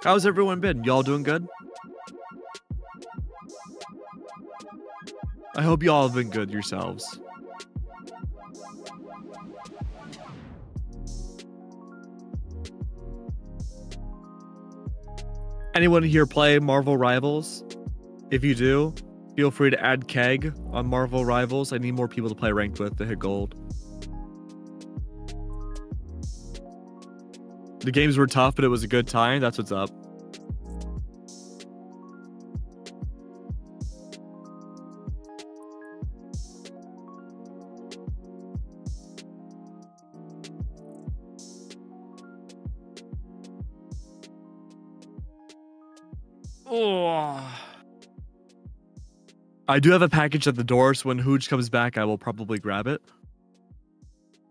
How's everyone been? Y'all doing good? I hope y'all have been good yourselves. Anyone here play Marvel Rivals? If you do, feel free to add Keg on Marvel Rivals. I need more people to play ranked with to hit gold. The games were tough, but it was a good time. That's what's up. Oh. I do have a package at the door, so when Hooch comes back, I will probably grab it.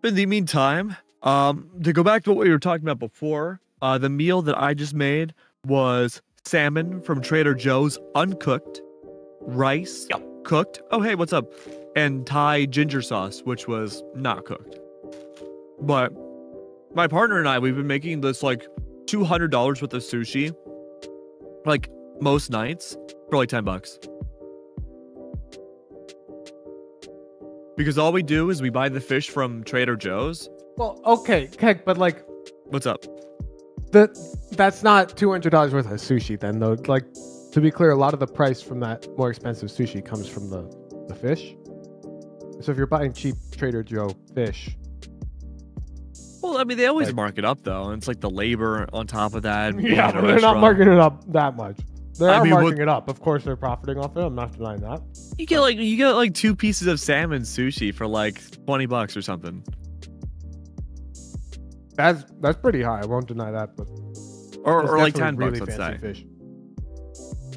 In the meantime, to go back to what we were talking about before, the meal that I just made was salmon from Trader Joe's, uncooked, rice, cooked. Oh, hey, what's up? And Thai ginger sauce, which was not cooked. But my partner and I, we've been making this like $200 worth of sushi, like most nights, for like $10. Because all we do is we buy the fish from Trader Joe's. Well, okay, Keg, but like, what's up? That's not $200 worth of sushi then, though. Like, to be clear, a lot of the price from that more expensive sushi comes from the fish. So if you're buying cheap Trader Joe fish. Well, I mean, they always mark it up, though. And it's like the labor on top of that. Yeah, but they're not marking it up that much. They are marking it up. Of course, they're profiting off it. I'm not denying that. You get like 2 pieces of salmon sushi for like $20 or something. That's pretty high. I won't deny that, but or like $10, really let's fancy say. Fish.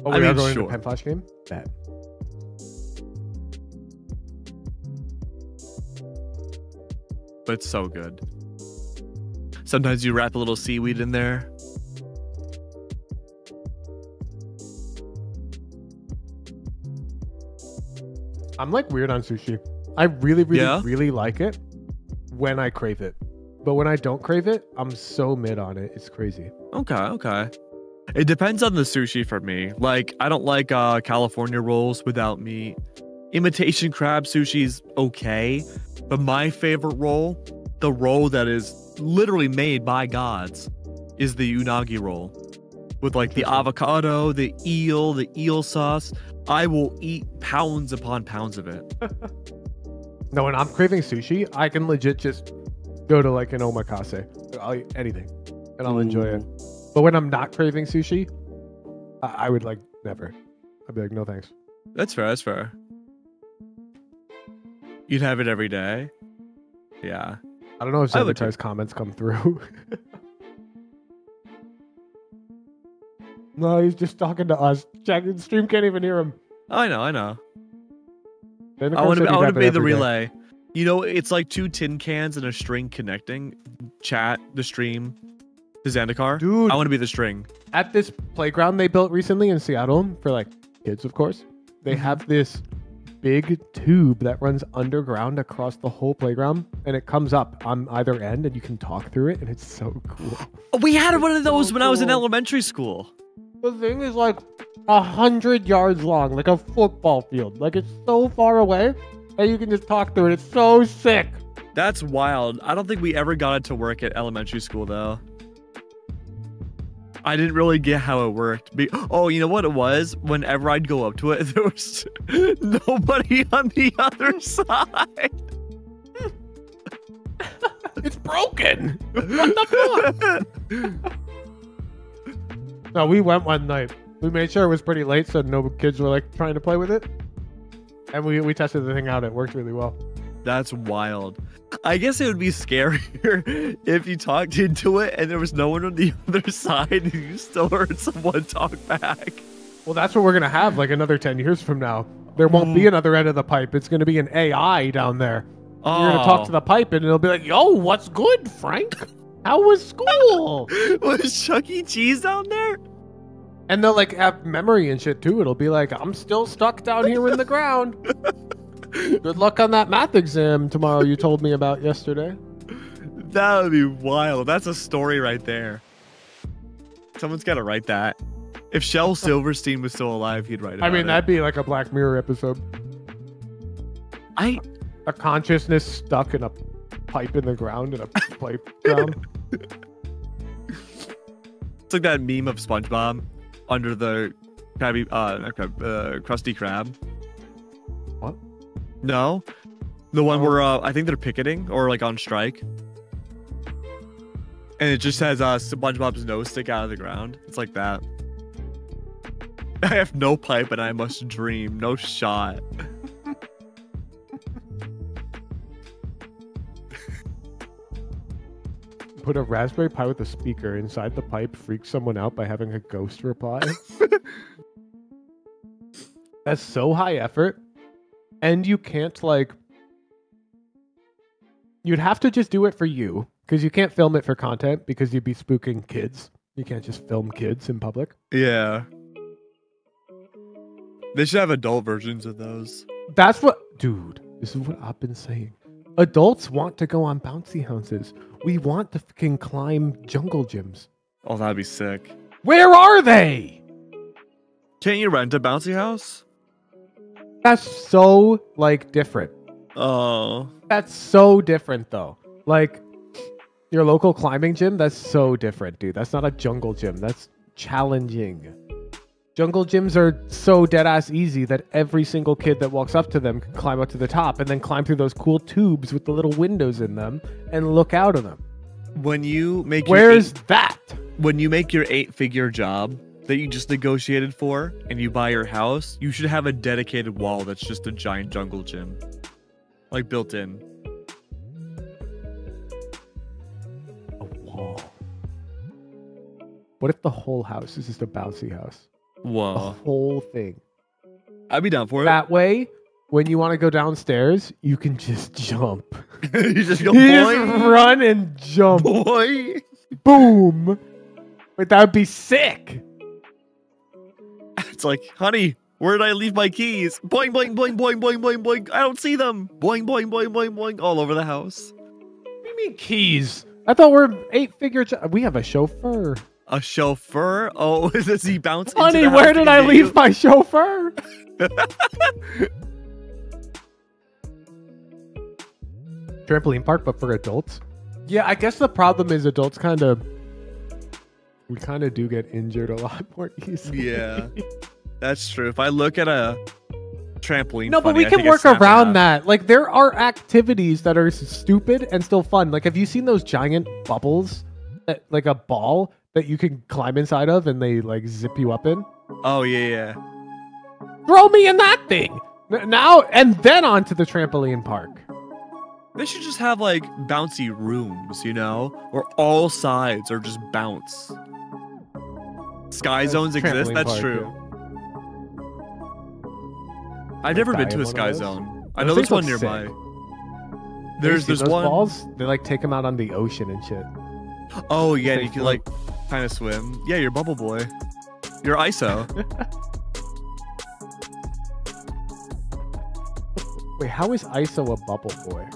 Oh, we are going to Pen Flash game? Bad. But it's so good. Sometimes you wrap a little seaweed in there. I'm like weird on sushi. I really like it when I crave it. But when I don't crave it, I'm so mid on it. It's crazy. Okay. It depends on the sushi for me. Like, I don't like California rolls without meat. Imitation crab sushi's okay. But my favorite roll, the roll that is literally made by gods, is the unagi roll. With like the avocado, the eel sauce. I will eat pounds upon pounds of it. No, when I'm craving sushi, I can legit just go to like an omakase. I'll eat anything and I'll enjoy it. But when I'm not craving sushi, I would like never. I'd be like, no thanks. That's fair. You'd have it every day? Yeah. I don't know if Zendikai's comments come through. No, he's just talking to us. The stream can't even hear him. I know. I want to be the relay. You know, it's like 2 tin cans and a string connecting chat, the stream, to Zendikar. Dude, I want to be the string. At this playground they built recently in Seattle for like kids, of course, they have this big tube that runs underground across the whole playground, and it comes up on either end, and you can talk through it, and it's so cool. We had one of those when I was in elementary school. The thing is like 100 yards long, like a football field. Like, it's so far away, and you can just talk through it. It's so sick. That's wild. I don't think we ever got it to work at elementary school, though. I didn't really get how it worked. Oh, you know what it was? Whenever I'd go up to it, there was nobody on the other side. It's broken. What the fuck? No, we went one night. We made sure it was pretty late so no kids were like trying to play with it. And we tested the thing out. It worked really well. That's wild. I guess it would be scarier if you talked into it and there was no one on the other side and you still heard someone talk back. Well, that's what we're going to have like another 10 years from now. There won't be another end of the pipe. It's going to be an AI down there. You're going to talk to the pipe and it'll be like, yo, what's good, Frank? How was school? Was Chuck E. Cheese down there? And they'll like have memory and shit too. It'll be like, I'm still stuck down here in the ground. Good luck on that math exam tomorrow you told me about yesterday. That would be wild. That's a story right there. Someone's got to write that. If Shel Silverstein was still alive, he'd write it. I mean, that'd be like a Black Mirror episode. A consciousness stuck in a pipe in the ground in a pipe ground. It's like that meme of SpongeBob under the Krusty Krab. What? No, the one where I think they're picketing or like on strike, and it just has SpongeBob's nose stick out of the ground. It's like that. I have no pipe and I must dream. No shot. Put a Raspberry Pi with a speaker inside the pipe, freak someone out by having a ghost reply. That's so high effort. And you can't like... You'd have to just do it for you, because you can't film it for content, because you'd be spooking kids. You can't just film kids in public. Yeah. They should have adult versions of those. That's what... Dude, this is what I've been saying. Adults want to go on bouncy houses. We want to fucking climb jungle gyms. Oh, that'd be sick. Where are they? Can't you rent a bouncy house? That's so, like, different. Oh. That's so different, though. Like, your local climbing gym, that's so different, dude. That's not a jungle gym. That's challenging. Jungle gyms are so dead-ass easy that every single kid that walks up to them can climb up to the top and then climb through those cool tubes with the little windows in them and look out of them. When you make Where's that? When you make your 8-figure job that you just negotiated for and you buy your house, you should have a dedicated wall that's just a giant jungle gym. Like built in. A wall. What if the whole house is just a bouncy house? Whoa. The whole thing. I'd be down for it. That way, when you want to go downstairs, you can just jump. You just go, you boing. just run and jump. Boy. Boom. Wait, that would be sick. It's like, honey, where did I leave my keys? Boing, boing, boing, boing, boing, boing, boing. I don't see them. Boing, boing, boing, boing, boing. All over the house. What do you mean keys? I thought we're 8-figure. We have a chauffeur. A chauffeur? Oh, does he bounce? Honey, where did I leave my chauffeur? Trampoline park, but for adults. Yeah, I guess the problem is adults we kind of do get injured a lot more easily. Yeah, that's true. If I look at a trampoline, no, but we can work around that. Like, there are activities that are stupid and still fun. Like, have you seen those giant bubbles, like a ball that you can climb inside of and they like zip you up in? Oh yeah. Throw me in that thing now, and then onto the trampoline park. They should just have like bouncy rooms, you know, where all sides are just bounce. Sky zones exist. That's true. Yeah. I've never been to a sky zone. I know there's one nearby. There's one. Balls. They like take them out on the ocean and shit. Oh yeah, and you can like kind of swim. Yeah, you're Bubble Boy. You're ISO. Wait, how is ISO a Bubble Boy?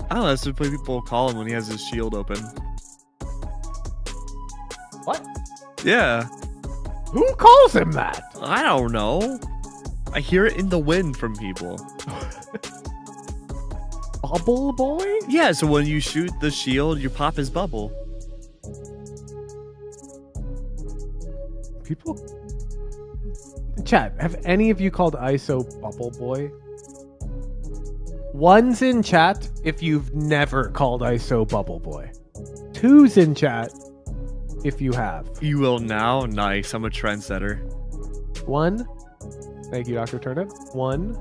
I don't know. That's what people call him when he has his shield open. What? Yeah. Who calls him that? I don't know. I hear it in the wind from people. Bubble Boy? Yeah, so when you shoot the shield, you pop his bubble. People? Chat, have any of you called ISO Bubble Boy? One's in chat if you've never called ISO Bubble Boy. Two's in chat if you have. You will now? Nice, I'm a trendsetter. One. Thank you, Dr. Turnip. 1,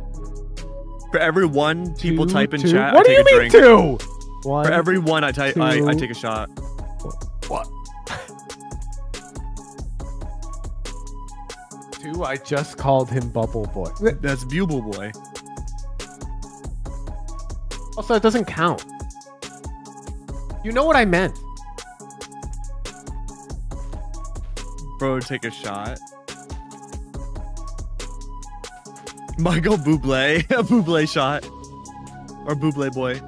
For every one people Two, type in two. chat, What I do take you a mean drink. two? One, For every one I type, I two. take a shot. What? Two, I just called him Bubble Boy. That's Bugle Boy. Also, it doesn't count. You know what I meant. Bro, take a shot. Michael Bublé, a Bublé shot. Or Bublé Boy.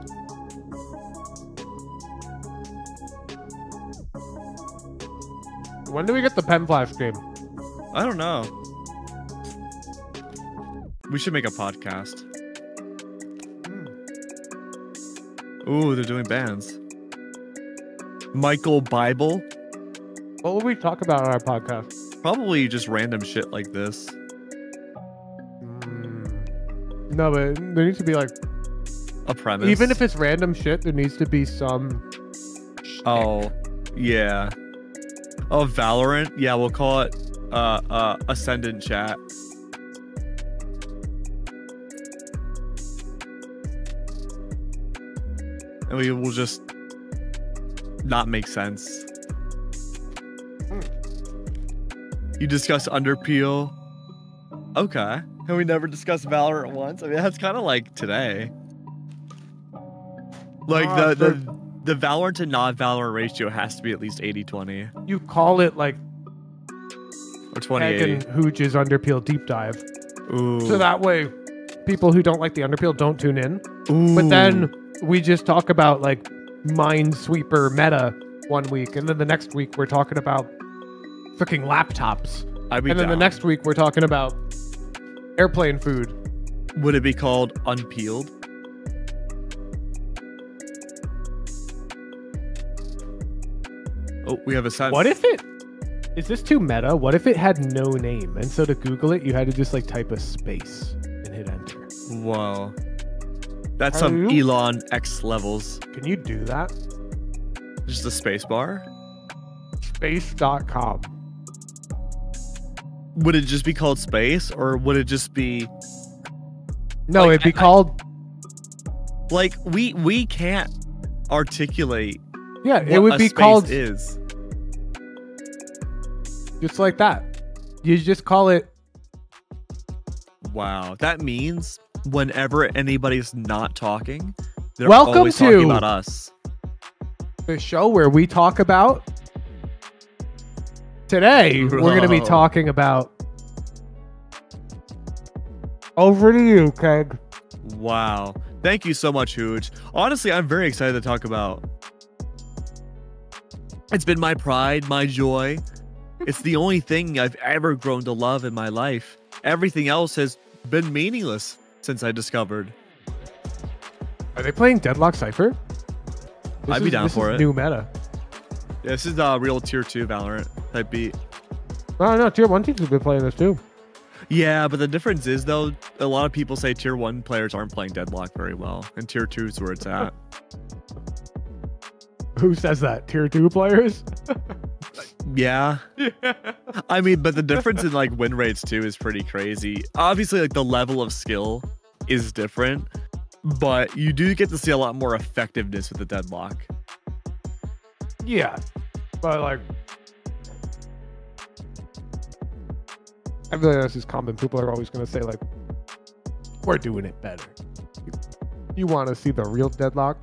When do we get the pen flash game? I don't know. We should make a podcast. Ooh, they're doing bands. Michael Bible. What will we talk about on our podcast? Probably just random shit like this. No, but there needs to be like A premise. even if it's random shit, there needs to be some. Oh, yeah. Oh, Valorant. Yeah, we'll call it Ascendant Chat. And we will just not make sense. You discuss Underpeel. Okay. And we never discussed Valorant once. I mean, that's kind of like today. Like the Valorant to not Valorant ratio has to be at least 80-20. You call it like Or Egg 20-80. and Hooge's Underpeel deep dive. Ooh. So that way, people who don't like the Underpeel don't tune in. Ooh. But then we just talk about like Minesweeper meta one week, and then the next week we're talking about fucking laptops, I'd be and then the down. next week we're talking about airplane food. Would it be called Unpeeled? Oh, we have a sense. What if it is this too meta? What if it had no name, and so to Google it, you had to just like type a space and hit enter? Whoa. That's Are some you? Elon X levels. Can you do that? Just a space bar? Space.com. Would it just be called space, or would it just be No, Like, it'd be I- called. like we can't articulate Yeah, what it would a be space called is. just like that. You just call it. Wow. That means whenever anybody's not talking, they're Welcome always talking to- about us. The show where we talk about. Today, we're going to be Bro. talking about. Over to you, Keg. Wow. Thank you so much, Hooge. Honestly, I'm very excited to talk about. It's been my pride, my joy. It's the only thing I've ever grown to love in my life. Everything else has been meaningless since I discovered. Are they playing Deadlock Cypher? I'd be down for it. New meta. Yeah, this is real tier 2 Valorant type beat. Oh, no, Tier 1 teams have been playing this too. Yeah, but the difference is, though, a lot of people say tier 1 players aren't playing Deadlock very well, and tier 2 is where it's at. Who says that? Tier 2 players? Yeah. I mean, but the difference in like win rates too is pretty crazy. Obviously, like the level of skill is different, but you do get to see a lot more effectiveness with the Deadlock. Yeah. But like. I feel like this is common. People are always going to say, like, we're doing it better. You want to see the real Deadlock?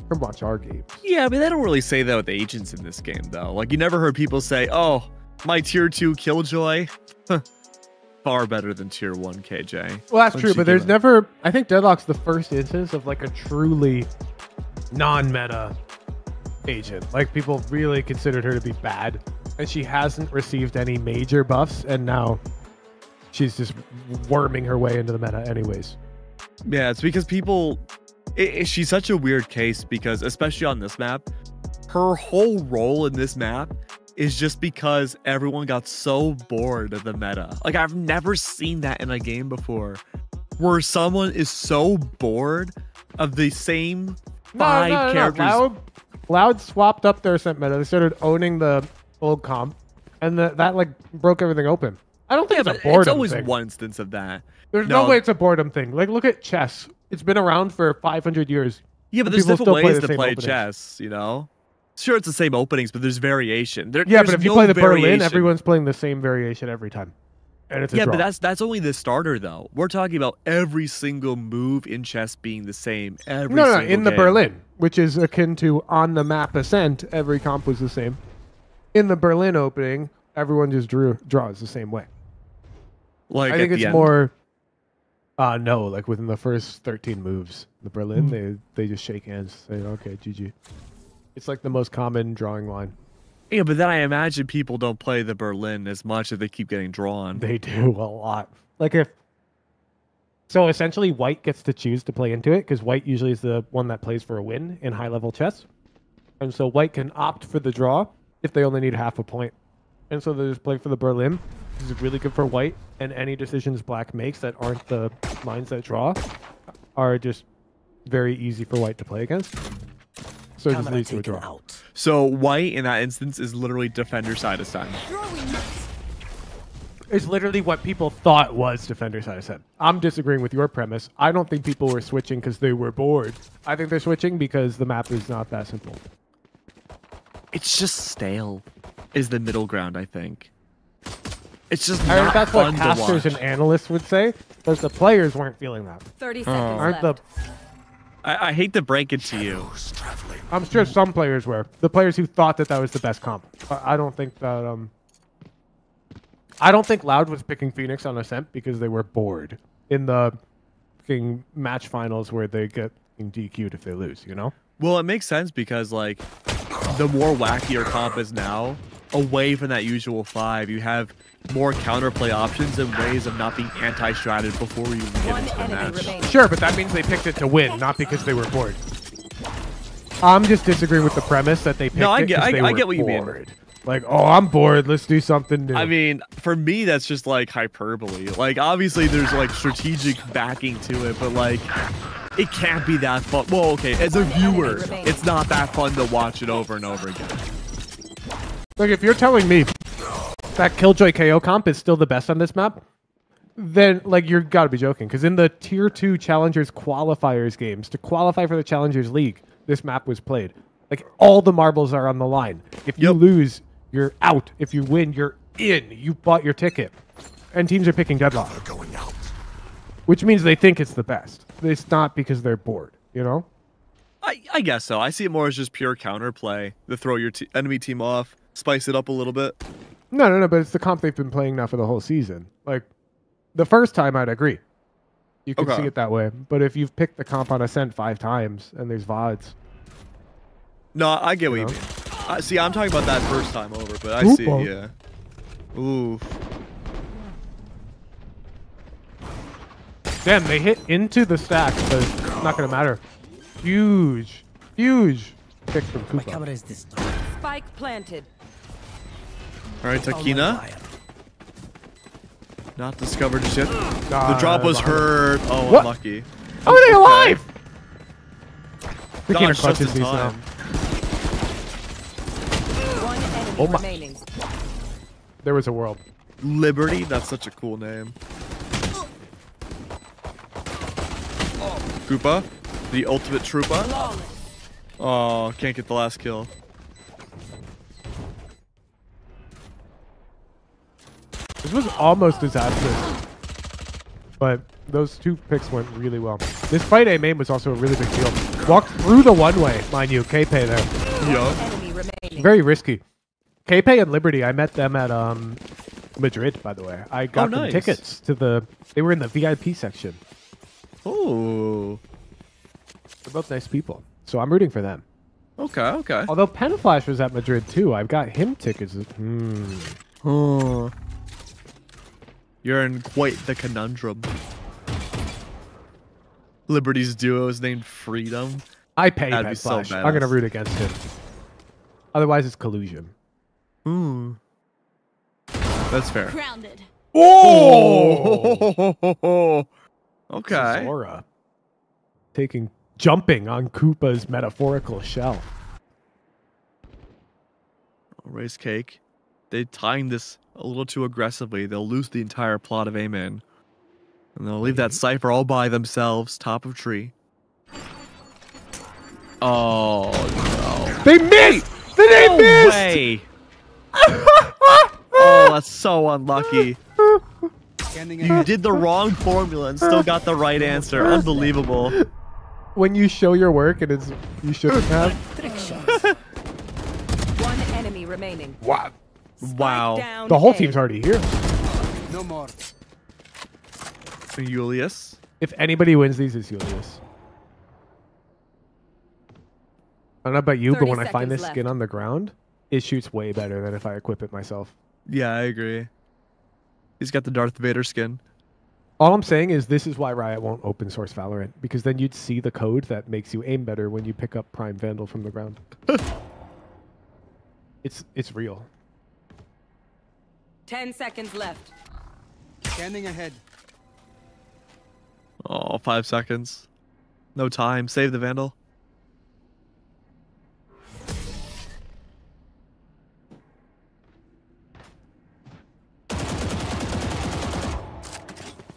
Come watch our games. Yeah, but they don't really say that with agents in this game, though. Like, you never heard people say, oh, my tier 2 Killjoy. Far better than tier 1 KJ. Well, that's Once true, you but there's give never. I think Deadlock's the first instance of like a truly non-meta agent. Like people really considered her to be bad, and she hasn't received any major buffs, and now she's just worming her way into the meta, anyways. Yeah, it's because people. She's such a weird case because, especially on this map, her whole role in this map is just because everyone got so bored of the meta. Like, I've never seen that in a game before, where someone is so bored of the same five characters. Loud swapped up their Ascent meta. They started owning the old comp, and that like broke everything open. I don't think Yeah, it's a but boredom it's always thing. one instance of that. There's no way it's a boredom thing. Like, look at chess. It's been around for 500 years. Yeah, but and there's people different still play ways the to same play openings. chess, you know? Sure, it's the same openings, but there's variation. Yeah, but if you play the Berlin, variation. everyone's playing the same variation every time. And it's a draw. but that's only the starter, though. We're talking about every single move in chess being the same every No, single in the game. Berlin, which is akin to on the map Ascent, every comp was the same. In the Berlin opening, everyone just draws the same way. Like I think at the it's end. more. No, like within the first 13 moves, the Berlin, they just shake hands, say, "Okay, GG." It's like the most common drawing line. Yeah, but then I imagine people don't play the Berlin as much if they keep getting drawn. They do a lot. Like if. So essentially, white gets to choose to play into it because white usually is the one that plays for a win in high-level chess, and so white can opt for the draw if they only need half a point, and so they just play for the Berlin. This is really good for white, and any decisions black makes that aren't the lines that draw are just very easy for white to play against. So it just leads to a draw. So white in that instance is literally defender side Ascent. It's literally what people thought was defender side Ascent. I'm disagreeing with your premise. I don't think people were switching because they were bored. I think they're switching because the map is not that simple. It's just stale, is the middle ground, I think. It's just I not think that's what fun to casters watch. and analysts would say, because the players weren't feeling that. 30 seconds Aren't left. I hate to break it to you. I'm sure some players were. The players who thought that that was the best comp. I don't think that. I don't think Loud was picking Phoenix on Ascent because they were bored in the fucking match finals where they get DQ'd if they lose. You know. Well, it makes sense because like the more wacky your comp is now, away from that usual 5, you have more counterplay options and ways of not being anti-stratted before you get into the match. Sure, but that means they picked it to win, not because they were bored. I'm just disagreeing with the premise that they picked No, I it get- 'cause I- they I were get what you mean. bored. Like, oh, I'm bored. Let's do something new. I mean, for me, that's just like hyperbole. Like, obviously, there's like strategic backing to it, but like, it can't be that fun. Well, okay, as a viewer, it's not that fun to watch it over and over again. Like, if you're telling me that Killjoy KO comp is still the best on this map, then, like, you're gotta be joking. Because in the Tier 2 Challengers qualifiers games, to qualify for the Challengers League, this map was played. Like, all the marbles are on the line. If you lose, you're out. If you win, you're in. You bought your ticket. And teams are picking Deadlock. Which means they think it's the best. It's not because they're bored, you know? I guess so. I see it more as just pure counterplay to throw your enemy team off, spice it up a little bit. No, but it's the comp they've been playing now for the whole season. Like, the first time, I'd agree. You can see it that way. But if you've picked the comp on Ascent 5 times, and there's VODs... No, I get what you mean. See, I'm talking about that first time over, but I see, yeah. Ooh. Damn, they hit into the stack, but it's not going to matter. Huge pick from Koopa. My camera is destroyed. Spike planted. All right, Takina. Not discovered just yet. The drop was hurt. Oh, What? unlucky. How are they alive? Takina Dodge clutches just in these now. time. One enemy Oh my- remaining. There was a world. Liberty, that's such a cool name. Koopa, the ultimate trooper. Oh, can't get the last kill. This was almost disastrous. But those 2 picks went really well. This fight aim was also a really big deal. Walked through the one-way, mind you, K-Pay there. Enemy remaining. Very risky. K-Pay and Liberty, I met them at Madrid, by the way. I got them nice. tickets to the... They were in the VIP section. Oh. They're both nice people. So I'm rooting for them. Okay. Although Penflash was at Madrid too. I've got him tickets. Oh. You're in quite the conundrum. Liberty's duo is named Freedom. I pay That'd be so Penflash. I'm going to badass. root against him. Otherwise, it's collusion. Ooh. That's fair. Grounded. Oh! Okay. Cezora. Jumping on Koopa's metaphorical shell. Raise cake. They timed this a little too aggressively. They'll lose the entire plot of A-Man. And they'll leave that Cypher all by themselves, top of tree. Oh, no. They missed! They No missed! way! Oh, that's so unlucky. You did the wrong formula and still got the right answer. Unbelievable. When you show your work and it's you shouldn't have. One enemy remaining. Wow. Wow. Down The whole A. team's already here. No more. Julius. If anybody wins these, it's Julius. I don't know about you, but 30 when I find this seconds skin left. on the ground, it shoots way better than if I equip it myself. Yeah, I agree. He's got the Darth Vader skin. All I'm saying is this is why Riot won't open source Valorant, because then you'd see the code that makes you aim better when you pick up Prime Vandal from the ground. It's real. 10 seconds left. Scanning ahead. Oh, 5 seconds. No time. Save the Vandal.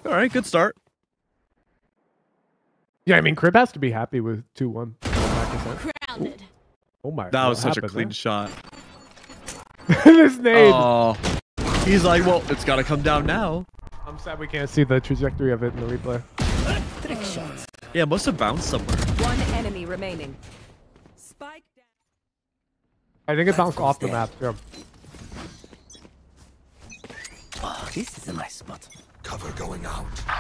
All right, good start. Yeah, I mean, Crib has to be happy with 2-1. Grounded. Oh my! That what was such a happened clean there? shot. This nade. Oh, he's like, well, it's got to come down now. I'm sad we can't see the trajectory of it in the replay. Yeah, it must have bounced somewhere. One enemy remaining. Spike down. I think it bounced off the map. Yeah. This is a nice spot. Cover going out. All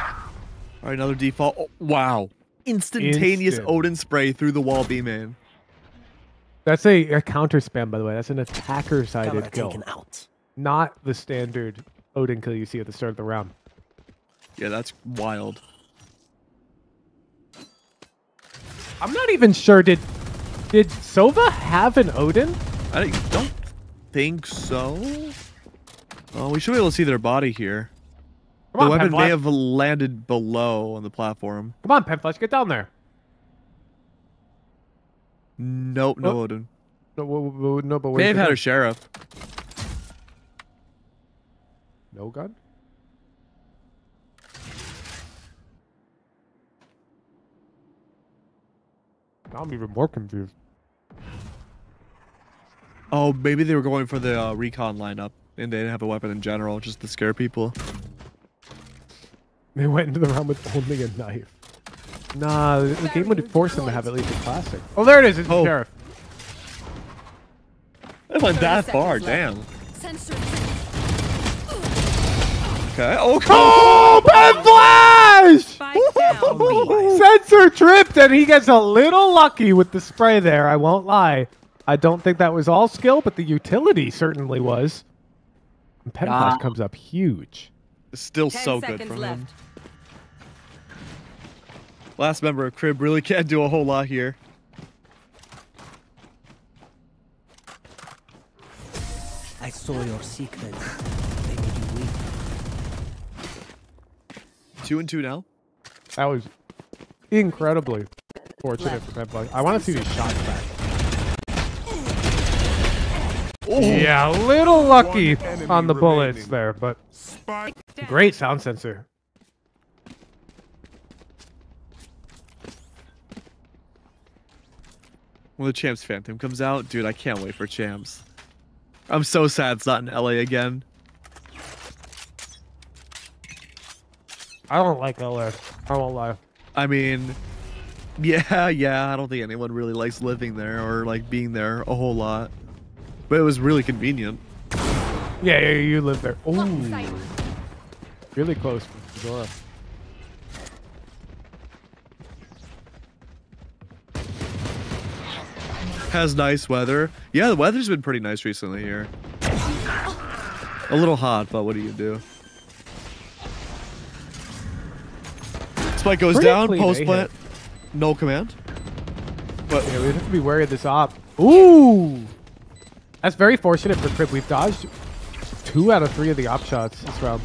right, another default. Oh, wow. Instantaneous Instant. Odin spray through the wall beam in. That's a counter spam, by the way. That's an attacker-sided Camera kill, taken out. not the standard Odin kill you see at the start of the round. Yeah, that's wild. I'm not even sure. Did Sova have an Odin? I don't think so. Oh, we should be able to see their body here. Come on, The weapon Penflash. may have landed below on the platform. Come on, Penflash, get down there. Nope, no Oh. Odin. No, but May where's have the had gun? a sheriff. No gun? Now I'm even more confused. Oh, maybe they were going for the recon lineup, and they didn't have a weapon in general, just to scare people. They went into the round with only a knife. Nah, the game would force them to have at least a classic. Oh, there it is. It's the Oh. sheriff. It went 30 that far, seconds damn. Sensor. Okay. Oh, Oh, Penflash! Spike down B. Sensor tripped, and he gets a little lucky with the spray there. I won't lie. I don't think that was all skill, but the utility certainly was. And Penflash comes up huge. still 10 so good seconds from left. him. Last member of Crib really can't do a whole lot here. I saw your secrets. They made you weak. 2-2 now. That was incredibly fortunate for Penflash. I want to see these shots back. Oh. Yeah, a little lucky on the bullets there, but great sound sensor. When the Champs Phantom comes out, dude, I can't wait for Champs. I'm so sad it's not in LA again. I don't like LA. I won't lie. I mean, yeah, I don't think anyone really likes living there or like being there a whole lot. But it was really convenient. Yeah, you live there. Ooh, really close from Cezora. Has nice weather. Yeah, the weather's been pretty nice recently here. A little hot, but what do you do? Spike goes Pretty down, clean post A plant, no command. But Yeah, we have to be wary of this op. Ooh, that's very fortunate for Crib. We've dodged 2 out of 3 of the op shots this round.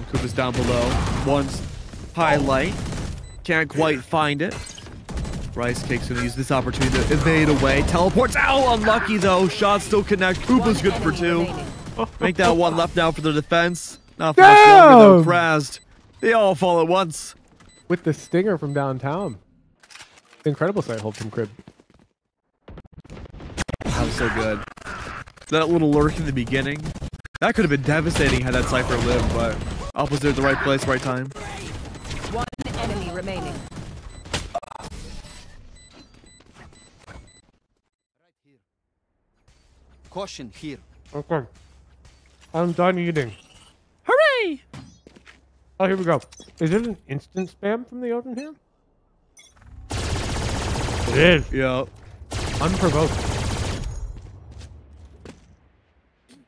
Koopa's down below. One's highlight. Can't quite find it. Rice Cake's gonna use this opportunity to evade away. Teleports out. Unlucky though. Shots still connect. Koopa's good for 2. Make that 1 left now for the defense. Not for much longer though. Krazd. They all fall at once. With the stinger from downtown. Incredible sight hold from Crib. That was so good. That little lurk in the beginning. That could have been devastating had that Cypher lived, but Oppers at the right place, right time. 1 enemy remaining. Caution here. Okay. I'm done eating. Hooray! Oh, here we go. Is it an instant spam from the open here? It is. Yeah. Unprovoked.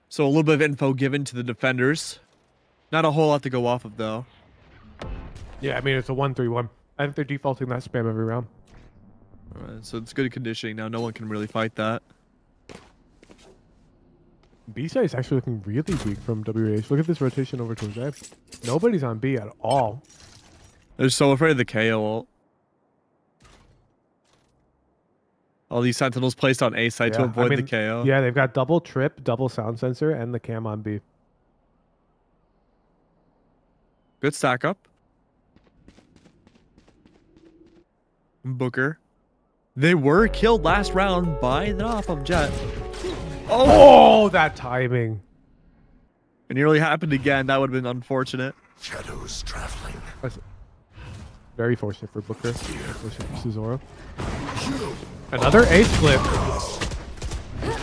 So a little bit of info given to the defenders. Not a whole lot to go off of though. Yeah, I mean, it's a 1-3-1. I think they're defaulting that spam every round. Alright, so it's good conditioning now. No one can really fight that. B-side is actually looking really weak from WH. Look at this rotation over towards A. Nobody's on B at all. They're so afraid of the KO ult. All these sentinels placed on A side to avoid the KO. Yeah, they've got double trip, double sound sensor, and the cam on B. Good stack up. Booker. They were killed last round by the off of Jet. Oh, that timing. It nearly happened again. That would have been unfortunate. Shadows traveling. Very fortunate for Booker. Fortunate for Cezora. Another A split.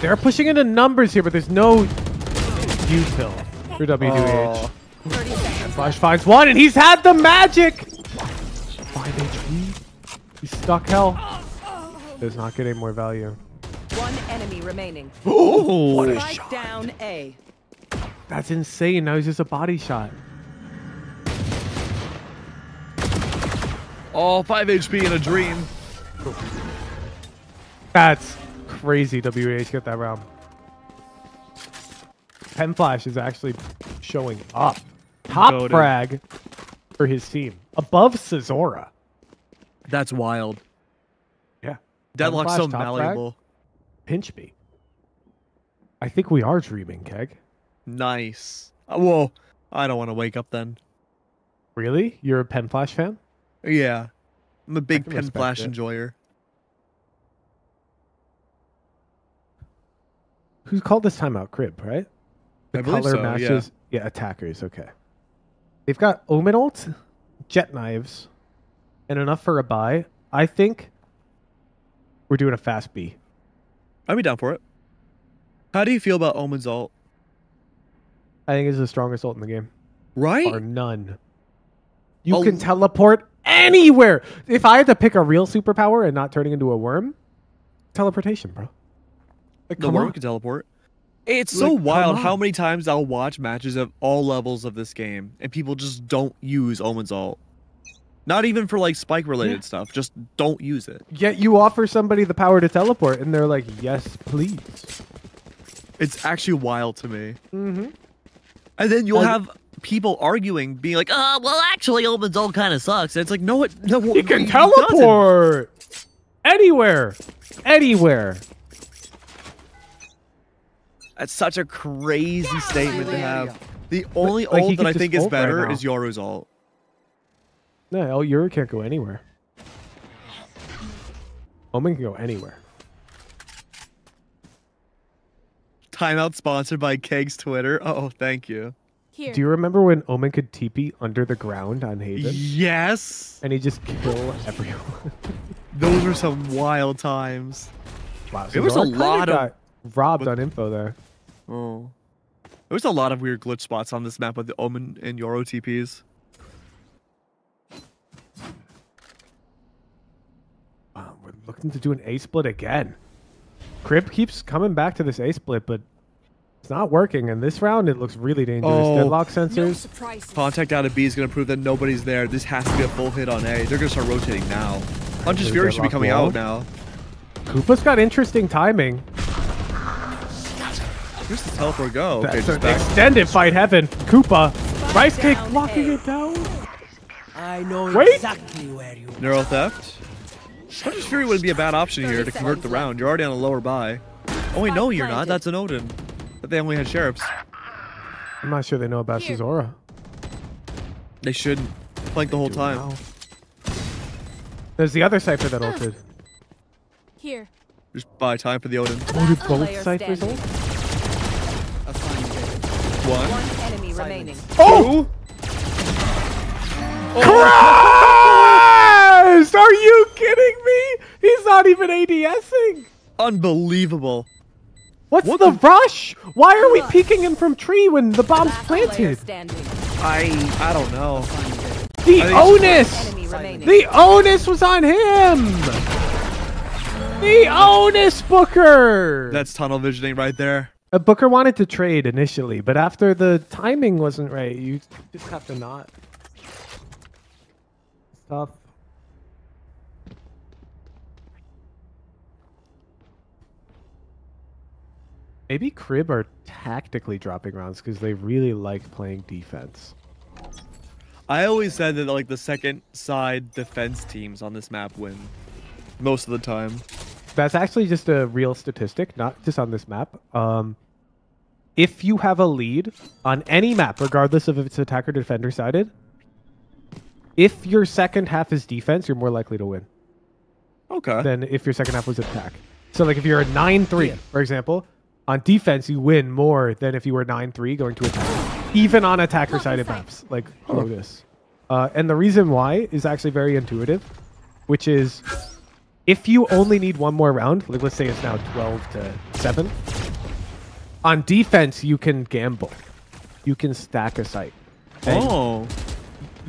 They're pushing into numbers here, but there's no util for WH. And Flash finds one, and he's had the magic! 5 HP. He's stuck hell. Does not get any more value. 1 enemy remaining. Oh, what a Strike shot. down A. That's insane. Now he's just a body shot. Oh, 5 HP in a dream. That's crazy. WH get that round. Pen Flash is actually showing up. Top frag for his team. Above Cezora. That's wild. Yeah. Deadlock's so top malleable. Frag. Pinch me. I think we are dreaming, Keg. Nice. Well, I don't want to wake up then. Really? You're a Pen Flash fan? Yeah. I'm a big Pen respect Flash it. enjoyer. Who's called this timeout? Crib, right? The I believe color so, matches. Yeah, attackers. Okay. They've got Omen ult, Jet Knives, and enough for a buy. I think we're doing a fast B. I'd be down for it. How do you feel about Omen's ult? I think it's the strongest ult in the game. Right? Or none. You can teleport anywhere. If I had to pick a real superpower and not turning into a worm, teleportation, bro. Like, The come worm on. can teleport. It's so Like, come wild on. how many times I'll watch matches of all levels of this game and people just don't use Omen's ult. Not even for like spike related stuff. Just don't use it. Yet you offer somebody the power to teleport and they're like, yes, please. It's actually wild to me. Mm-hmm. And then you'll have people arguing, being like, well, actually, Omen's ult kind of sucks. And it's like, no, it You can teleport anywhere. Anywhere. That's such a crazy statement to have. The only Like, he ult that could I just think is ult right better now. is Yoru's ult. No, Yoru can't go anywhere. Omen can go anywhere. Timeout sponsored by Keg's Twitter. Oh, thank you. Here. Do you remember when Omen could TP under the ground on Haven? Yes. And he just kill everyone. Those were some wild times. Wow, There was a Cezora kinda lot of got robbed on info there. Oh. There was a lot of weird glitch spots on this map with the Omen and Yoru TPs. Wow, we're looking to do an A split again. Crib keeps coming back to this A split, but it's not working. And this round, it looks really dangerous. Oh. Deadlock No sensors. surprises. Contact out of B is going to prove that nobody's there. This has to be a full hit on A. They're going to start rotating now. Hunter's Fury should be coming out now. Koopa's got interesting timing. Where's the teleport go? Okay, That's just an back. extended fight heaven. Koopa. Rice Cake blocking it down. I know Wait. exactly where you Neural theft. Hunter's Fury would be a bad option here to convert the round. You're already on a lower buy. Oh wait, no, you're not. That's an Odin. But they only had sheriffs. I'm not sure they know about Cezora. They shouldn't. Flank the whole time. Wow. There's the other Cypher that ulted. Here. Just buy time for the Odin. Oh, did both Cyphers ult? One. One enemy remaining. Oh! Christ! Are you kidding me? He's not even ADSing. Unbelievable. What's What the rush? Why are we peeking him from tree when the bomb's Last player planted? standing. I don't know. The onus! Enemy remaining. The onus was on him! The onus, Booker! That's tunnel visioning right there. Booker wanted to trade initially, but after the timing wasn't right, you just have to not. It's tough. Maybe Crib are tactically dropping rounds because they really like playing defense. I always said that like the second side defense teams on this map win most of the time. That's actually just a real statistic, not just on this map. If you have a lead on any map, regardless of if it's attacker or defender sided, if your second half is defense, you're more likely to win. Okay. Than if your second half was attack. So like if you're a 9-3, for example, on defense you win more than if you were 9-3 going to attack. Even on attacker sided maps, like Lotus. And the reason why is actually very intuitive, which is if you only need one more round, like let's say it's now 12-7, on defense you can gamble. You can stack a site. And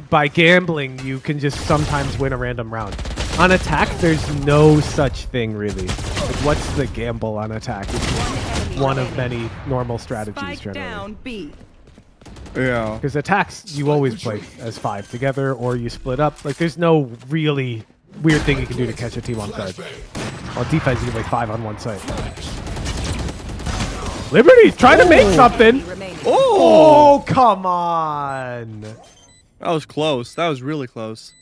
by gambling, you can just sometimes win a random round. On attack, there's no such thing really. Like, what's the gamble on attack? It's one of many normal strategies generally. Down B. Yeah. Because attacks, you always play as 5 together, or you split up. Like, there's no really weird thing you can do to catch a team on guard. On defense, you can play 5 on one side. Liberty's trying to make something! Oh, come on! That was close. That was really close.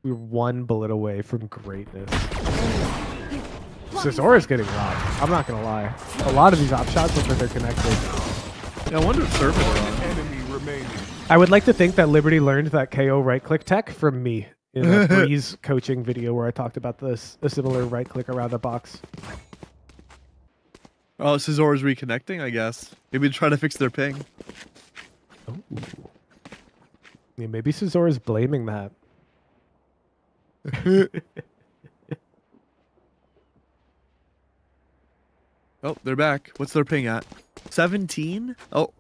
We were one bullet away from greatness. Cezora's getting robbed. I'm not gonna lie. A lot of these op shots look like they're connected. Yeah, I wonder if server on. I would like to think that Liberty learned that KO right-click tech from me in a Breeze coaching video where I talked about this, a similar right-click around a box. Oh, Cezora's reconnecting, I guess. Maybe trying to fix their ping. Ooh. Yeah, maybe Cezora's blaming that. Oh, they're back. What's their ping at? 17? Oh.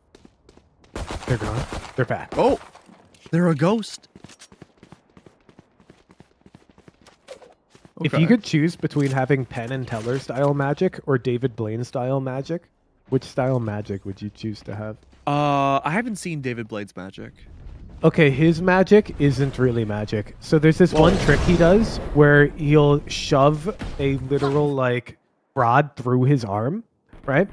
They're gone. They're back. Oh, they're a ghost. If you could choose between having Penn and Teller style magic or David Blaine style magic, which style magic would you choose to have? I haven't seen David Blade's magic. Okay, his magic isn't really magic. So there's this one trick he does where he'll shove a literal like rod through his arm, right?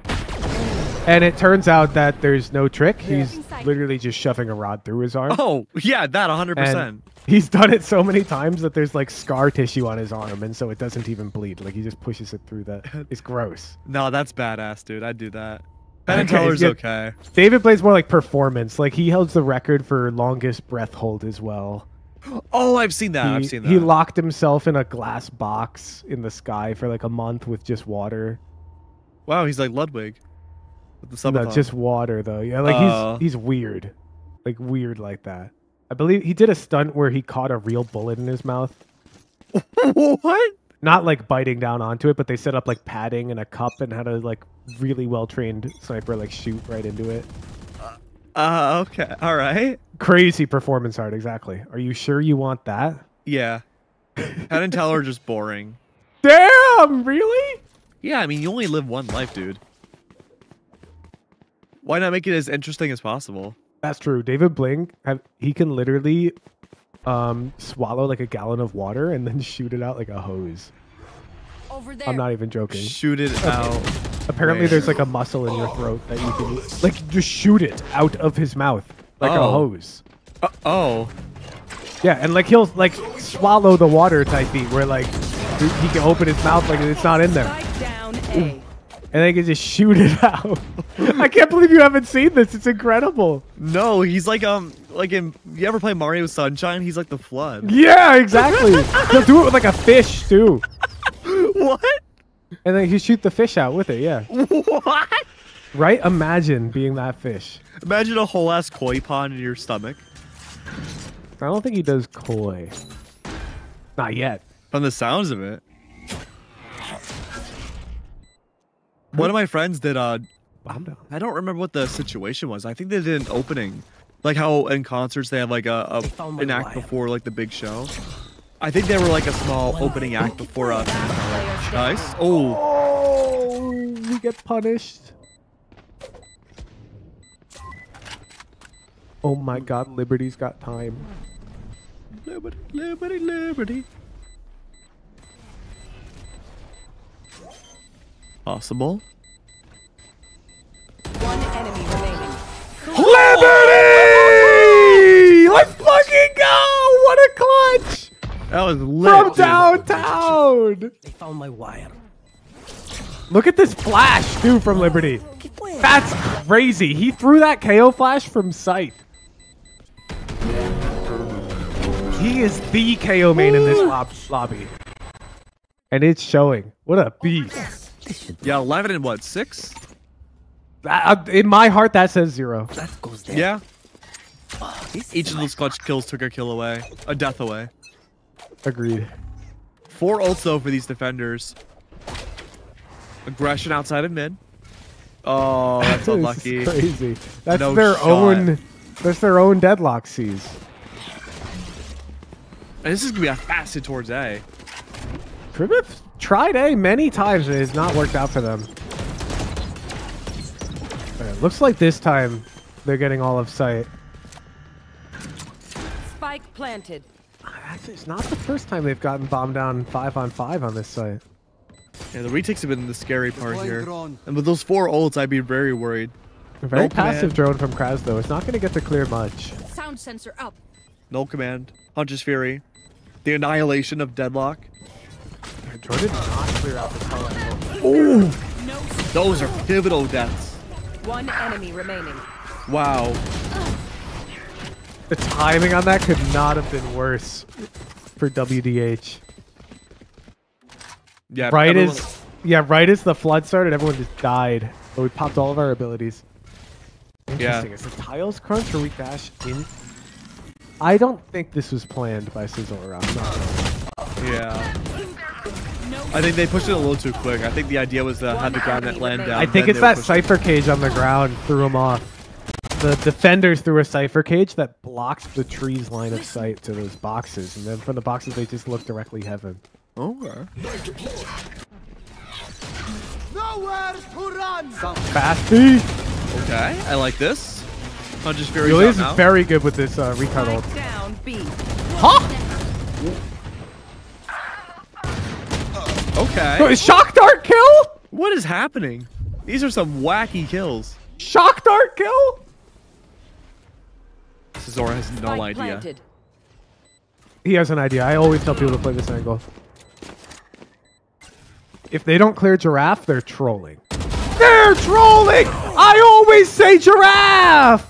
And it turns out that there's no trick. He's literally just shoving a rod through his arm. Oh, yeah, that 100%. And he's done it so many times that there's like scar tissue on his arm, and so it doesn't even bleed. Like he just pushes it through that. It's gross. No, that's badass, dude. I'd do that. Penn and Teller's okay. David plays more like performance. Like he held the record for longest breath hold as well. Oh, I've seen that. I've seen that. He locked himself in a glass box in the sky for like a month with just water. Wow, he's like Ludwig. With the No, just water though. Yeah, like he's weird. Like weird like that. I believe he did a stunt where he caught a real bullet in his mouth. What? Not like biting down onto it, but they set up like padding and a cup and had a like really well trained sniper like shoot right into it. Okay. All right. Crazy performance art, exactly. Are you sure you want that? Yeah. Penn and Teller are just boring. Damn, really? Yeah, I mean, you only live one life, dude. Why not make it as interesting as possible? That's true. David Bling, he can literally swallow like a gallon of water and then shoot it out like a hose. Over there. I'm not even joking. Shoot it out. Apparently there's like a muscle in your throat that you can like just shoot it out of his mouth like a hose. Oh. Yeah, and like he'll like swallow the water type beat where like he can open his mouth like it's not in there. Spike down A. And they can just shoot it out. I can't believe you haven't seen this. It's incredible. No, he's like in you ever play Mario Sunshine? He's like the flood. Yeah, exactly. He'll do it with like a fish too. What? And then you shoot the fish out with it, yeah. What? Right? Imagine being that fish. Imagine a whole ass koi pond in your stomach. I don't think he does koi. Not yet. From the sounds of it. One of my friends did I don't remember what the situation was. I think they did an opening. Like how in concerts they have like an act before like the big show. I think they were like a small opening act before us. Nice. Oh, we get punished. Oh my god, Liberty's got time. Liberty, liberty, liberty. Possible. One enemy remaining. Liberty! Let's fucking go! What a clutch! That was lit. From downtown! They found my wire. Look at this flash, dude, from Liberty. That's crazy. He threw that KO flash from sight. He is the KO main in this lobby. And it's showing. What a beast. Yeah, 11 and what, 6? In my heart, that says 0. That goes there. Yeah. Oh, Each of those clutch kills took a kill away. A death away. Agreed. 4 ults though for these defenders. Aggression outside of mid. Oh, that's unlucky. This is crazy. That's No their shot. own. That's their own deadlock seas. And this is gonna be a facet towards A. Primitive tried A many times and it has not worked out for them. Okay, looks like this time they're getting all of sight. Spike planted. Actually, it's not the first time they've gotten bombed down 5-on-5 on this site. Yeah, the retakes have been the scary part Deploying here. drone. And with those 4 ults, I'd be very worried. A very No passive command. drone from Kraz though. It's not going to get to clear much. Sound sensor up. Null command. Hunter's Fury. The annihilation of Deadlock. Drone did not clear out the tunnel. Ooh! Those are pivotal deaths. One enemy remaining. Wow. The timing on that could not have been worse for WDH. Yeah, Right everyone- as the flood started, everyone just died. But we popped all of our abilities. Interesting. Is the tiles crunch or we dash in? I don't think this was planned by Cezora. Yeah. I think they pushed it a little too quick. I think the idea was to have the ground net land down. I think it's that Cypher cage on the ground threw him off. The defenders threw a Cypher cage that blocks the tree's line of sight to those boxes. And then from the boxes, they just look directly heaven. Okay. Nowhere to run. Fasty! Okay, I like this. Hunter's Fury Julius is is out now. very good with this recon ult. Spike down B. Huh? Okay. So is Shock Dart kill? What is happening? These are some wacky kills. Shock Dart kill? Cezora has no Spike idea. planted. He has an idea. I always tell people to play this angle. If they don't clear Giraffe, they're trolling. They're trolling! I always say Giraffe!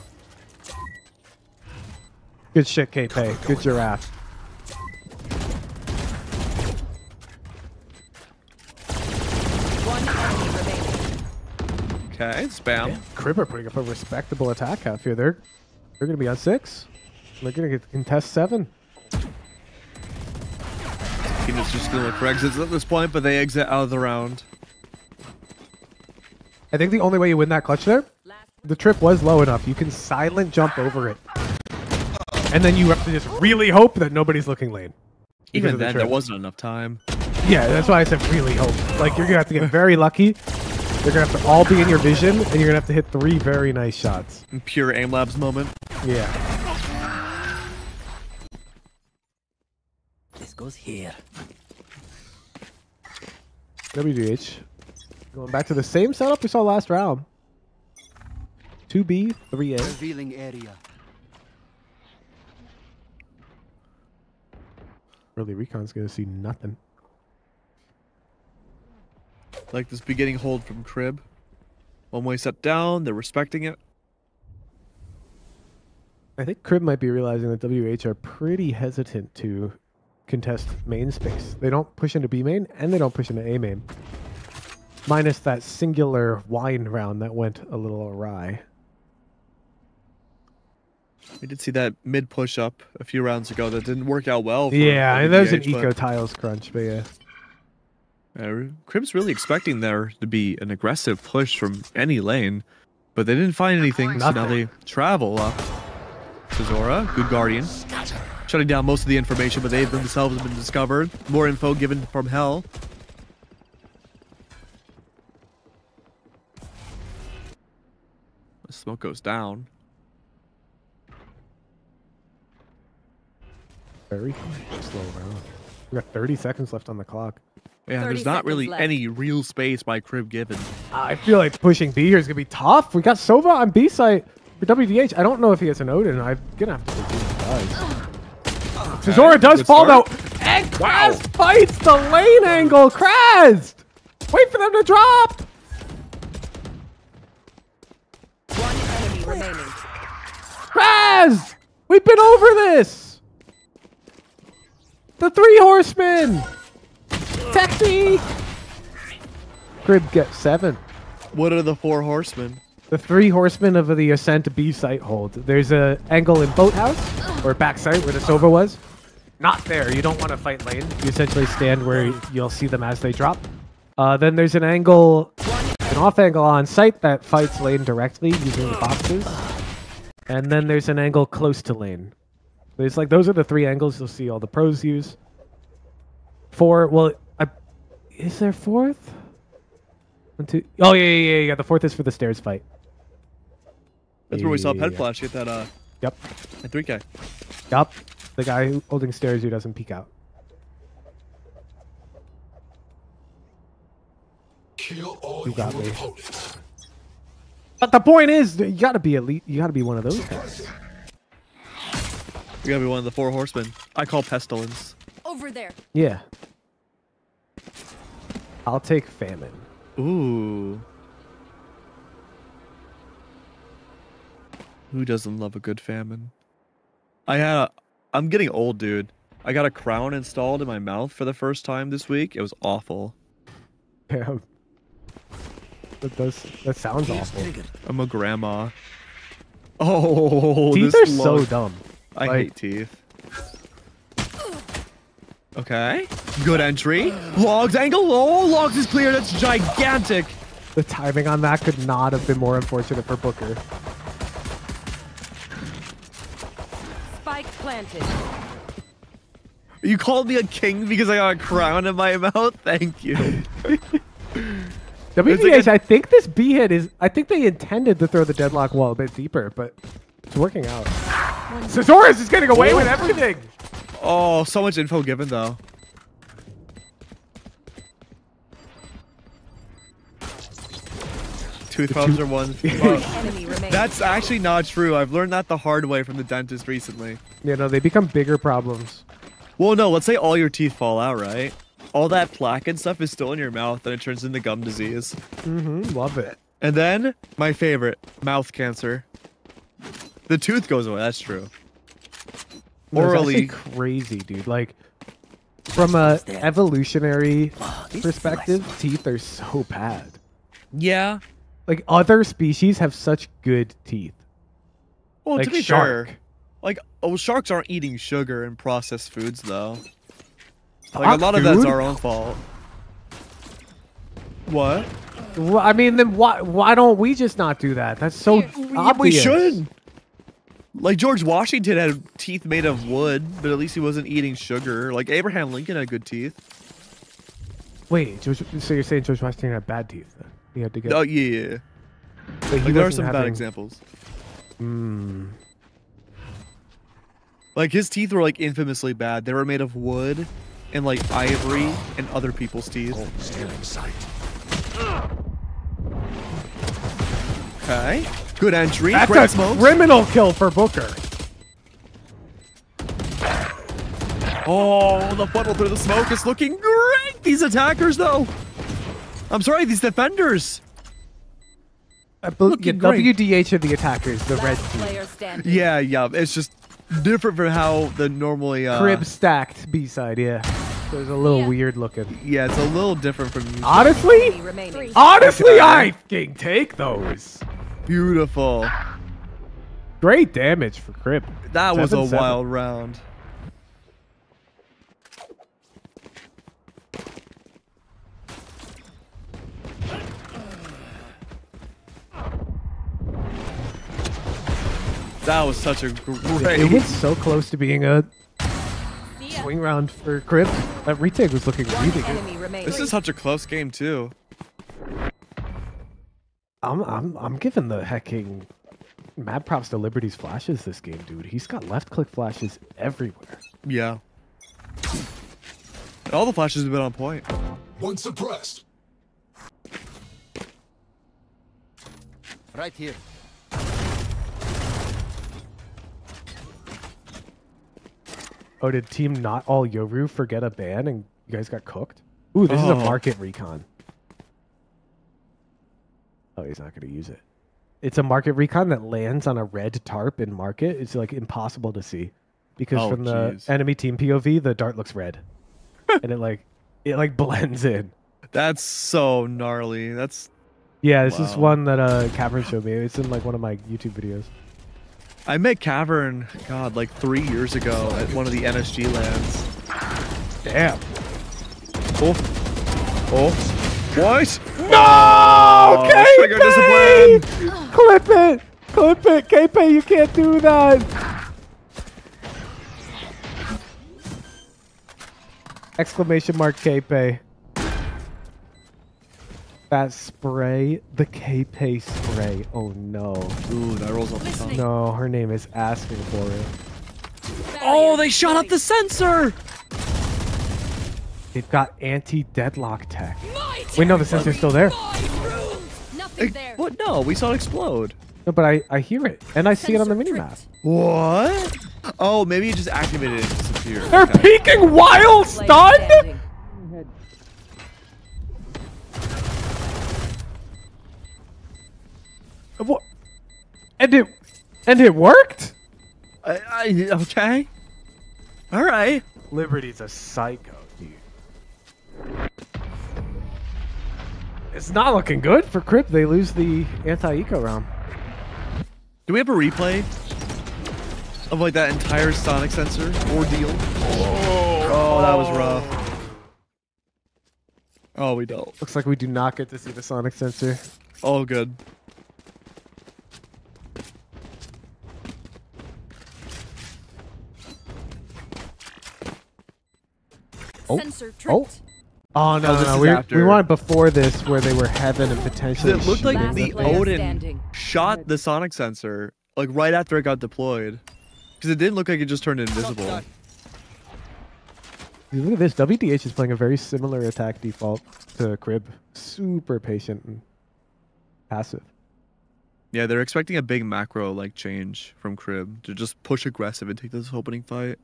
Good shit, KP. Good Giraffe. One enemy remaining. Okay, spam. Cribber putting up a respectable attack half here. They're going to be on 6. They're going to get contest 7. Team is just going to look for exits at this point, but they exit out of the round. I think the only way you win that clutch there, the trip was low enough. You can silent jump over it. And then you have to just really hope that nobody's looking lane. because Even of the then, trip. there wasn't enough time. Yeah, that's why I said really hope. Like, you're going to have to get very lucky. They're going to have to all be in your vision, and you're going to have to hit 3 very nice shots. Pure aim labs moment. Yeah. This goes here. WDH. Going back to the same setup we saw last round. 2B, 3A. Revealing area. Early recon's gonna see nothing. Like this beginning hold from Crib. One way set down, they're respecting it. I think Crib might be realizing that WH are pretty hesitant to contest main space. They don't push into B main, and they don't push into A main. Minus that singular wine round that went a little awry. We did see that mid push up a few rounds ago that didn't work out well. For Yeah, there's an WH, eco tiles crunch, but yeah. Crib's really expecting there to be an aggressive push from any lane, but they didn't find anything, so now they travel up. Cezora, good guardian. Shutting down most of the information, but they themselves have been discovered. More info given from hell. The smoke goes down. Very slow round. We got 30 seconds left on the clock. Yeah, there's not really any real space by Crib given. I feel like pushing B here is going to be tough. We got Sova on B site for WDH. I don't know if he has an Odin. I'm going to have to believe he does. Cezora does fall though. And Kraz fights the lane angle. Kraz! Wait for them to drop. One enemy remaining. Kraz! We've been over this. The 3 horsemen. Technique! Crib gets 7. What are the 4 horsemen? The 3 horsemen of the Ascent B site hold. There's a angle in Boathouse, or back site where the Sova was. Not there. You don't want to fight lane. You essentially stand where you'll see them as they drop. Then there's an angle, an off angle on site that fights lane directly using the boxes. And then there's an angle close to lane. It's like those are the 3 angles you'll see all the pros use. 4, well, is there 4th? 1, 2. Oh yeah. The 4th is for the stairs fight. That's where we saw Pet Flash get that. Yep. At 3K. Yep. The guy holding stairs who doesn't peek out. Kill all You got your me. opponents. But the point is, you gotta be elite. You gotta be one of those guys. You gotta be one of the 4 horsemen. I call Pestilence. Over there. Yeah. I'll take famine. Ooh. Who doesn't love a good famine? I'm getting old, dude. I got a crown installed in my mouth for the first time this week. It was awful. Damn. That sounds awful. I'm a grandma. Oh, Teeth this are so dumb. I hate teeth. Okay. Good entry. Logs angle. Oh, Logs is clear. That's gigantic. The timing on that could not have been more unfortunate for Booker. Spike planted. You called me a king because I got a crown in my mouth? Thank you. WDH, like I think this B hit is... I think they intended to throw the deadlock wall a bit deeper, but it's working out. Cezora is getting away with everything! Oh, so much info given, though. Tooth problems are one. That's actually not true. I've learned that the hard way from the dentist recently. Yeah, no, they become bigger problems. Well, no, let's say all your teeth fall out, right? All that plaque and stuff is still in your mouth, and it turns into gum disease. Mm-hmm, love it. And then, my favorite, mouth cancer. The tooth goes away, that's true. Orally. Crazy, dude. Like, from a evolutionary perspective, teeth are so bad. Yeah. Like, other species have such good teeth. Well, like to be shark. fair, like, sharks aren't eating sugar and processed foods, though. Like, a lot of that's our own fault. What? Well, I mean, then why don't we just not do that? That's so obvious. We should. Like, George Washington had teeth made of wood, but at least he wasn't eating sugar. Like, Abraham Lincoln had good teeth. Wait, so you're saying George Washington had bad teeth then? He had to get... Oh, yeah. Like, there are some bad examples. Hmm. Like, his teeth were, like, infamously bad. They were made of wood and, like, ivory and other people's teeth. Still in sight. Okay. Good entry. That's a criminal kill for Booker. Oh, the funnel through the smoke is looking great. These attackers, though. I'm sorry, these defenders. Looking WDH are the attackers, the red team. Yeah, it's just different from how the normally crib stacked B-side, yeah. So it's a little weird looking. Yeah, it's a little different from usual. Honestly, I can take those. Beautiful. Great damage for crib. That was a wild round. That was such a great... It was so close to being a swing round for crib. That retake was looking really good. This is such a close game too. I'm giving the hecking mad props to Liberty's flashes this game, dude. He's got left click flashes everywhere. Yeah. All the flashes have been on point. One suppressed. Right here. Oh, did team not all Yoru forget a ban and you guys got cooked? Ooh, this is a market recon. Oh, he's not going to use it. It's a market recon that lands on a red tarp in market. It's like impossible to see because from the enemy team POV, the dart looks red, and it like blends in. That's so gnarly. That's this is one that Cavern showed me. It's in like one of my YouTube videos. I met Cavern, God, like 3 years ago at one of the NSG lands. Damn. Oh. What? No! Trigger discipline! Clip it! Clip it! KP, you can't do that! Exclamation mark KP. That spray, the KP spray. Oh no. Ooh, that rolls off the tongue. No, her name is asking for it. Oh, they shot up the sensor! They've got anti-deadlock tech. Wait, no, the sensor's still there. What? No, we saw it explode. No, but I hear it, and I see it on the minimap. What? Oh, maybe it just activated it and disappeared. They're peeking while stunned? What? And it worked? Okay. All right. Liberty's a psycho, dude. It's not looking good for Crip. They lose the anti-eco round. Do we have a replay of like that entire sonic sensor ordeal? Oh, that was rough. Oh, we don't. Looks like we do not get to see the sonic sensor. Oh, good. Sensor tripped. Oh no, we wanted before this where they were heaven and potentially. It looked like the Odin shot the sonic sensor like right after it got deployed, because it didn't look like it just turned invisible. Look at this. WDH is playing a very similar attack default to Crib. Super patient and passive. Yeah, they're expecting a big macro like change from Crib to just push aggressive and take this opening fight.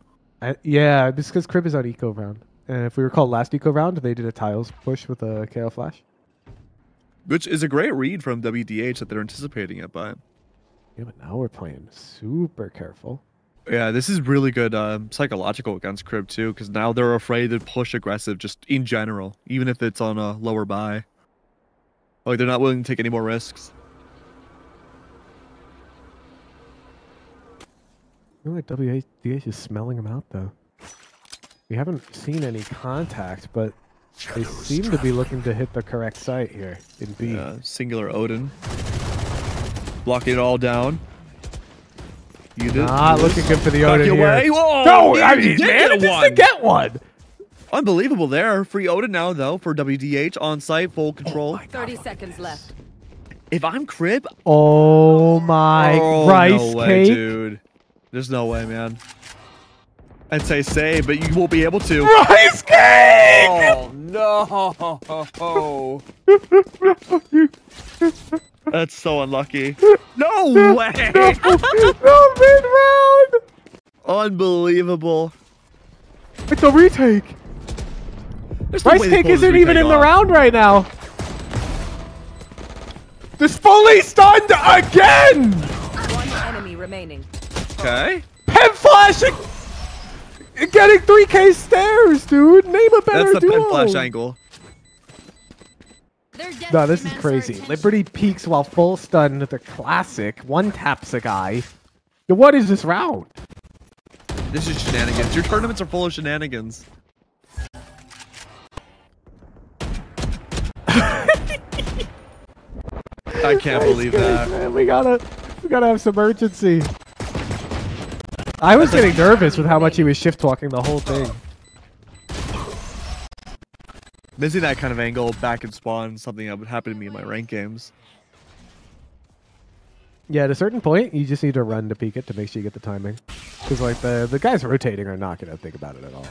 Yeah, just because Crib is on eco round. And if we recall last eco round, they did a tiles push with a KO flash. Which is a great read from WDH that they're anticipating it by. Yeah, but now we're playing super careful. Yeah, this is really good psychological against Crib too, because now they're afraid to push aggressive just in general, even if it's on a lower buy. Like, they're not willing to take any more risks. I feel like WDH is smelling them out, though. We haven't seen any contact, but they seem to be looking to hit the correct site here in B. Yeah, singular Odin. Blocking it all down. You did not looking good for the Odin here. Whoa, no, I mean, managed to get one. Unbelievable there. Free Odin now, though, for WDH on site, full control. 30 seconds left. If I'm Crib... Oh, my rice no way, cake. Dude. There's no way, man. I'd say save, but you won't be able to. Rice cake! Oh, no. That's so unlucky. No way! No mid-round! Unbelievable. It's a retake. There's no Rice way they Cake pulled this isn't even retake in the off. round right now. This fully stunned again. One enemy remaining. Okay. Pen flash. Getting 3K stairs, dude. Name a better That's the duo. pen flash angle. No, this is crazy. Liberty peeks while full stun. The classic. One taps a guy. What is this round? This is shenanigans. Your tournaments are full of shenanigans. I can't believe that. Man, we gotta have some urgency. I was getting nervous with how much he was shift walking the whole thing. Missing that kind of angle back in spawn is something that would happen to me in my rank games. Yeah, at a certain point, you just need to run to peek it to make sure you get the timing. Because like the guys rotating are not gonna think about it at all.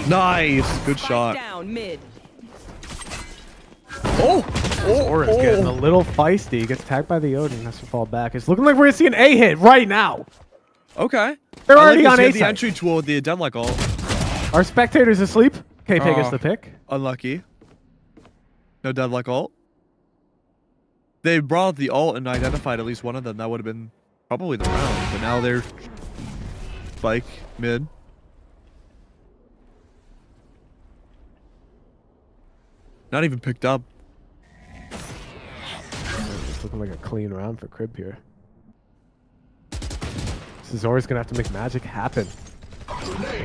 Nice, good Spike shot. down mid. Zora's getting a little feisty. Gets tagged by the Odin. Has to fall back. It's looking like we're gonna see an A hit right now. Okay. They're I already like on this. A You have the side. entry tool with the Deadlock ult. Our spectators asleep. KP gets the pick. Unlucky. No Deadlock ult. They brought up the ult and identified at least one of them. That would have been probably the round. But now they're Spike mid. Not even picked up. It's looking like a clean round for Crib here. Cezora's gonna have to make magic happen.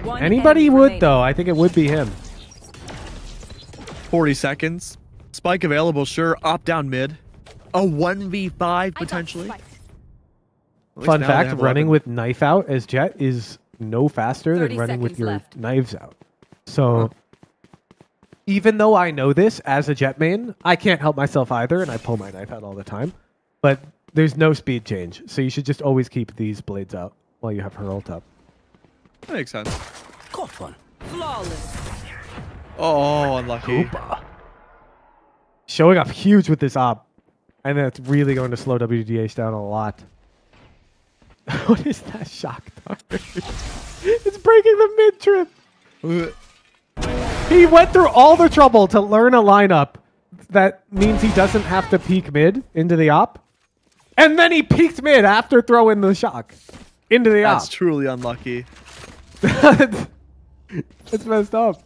One Anybody enemy would remaining. though. I think it would be him. 40 seconds. Spike available, sure. Op down mid. A 1v5 potentially. At least Fun now they fact, have running weapon. with knife out as Jet is no faster than 30 running with seconds your left. knives out. So even though I know this as a Jet main, I can't help myself either, and I pull my knife out all the time. But there's no speed change, so you should just always keep these blades out while you have her ult up. That makes sense. Got one. Flawless. Oh, unlucky. Showing up huge with this op, and that's really going to slow WDH down a lot. What is that shock dart? It's breaking the mid trip. He went through all the trouble to learn a lineup that means he doesn't have to peek mid into the op. And then he peeked mid after throwing the shock into the That's op. truly unlucky. It's messed up.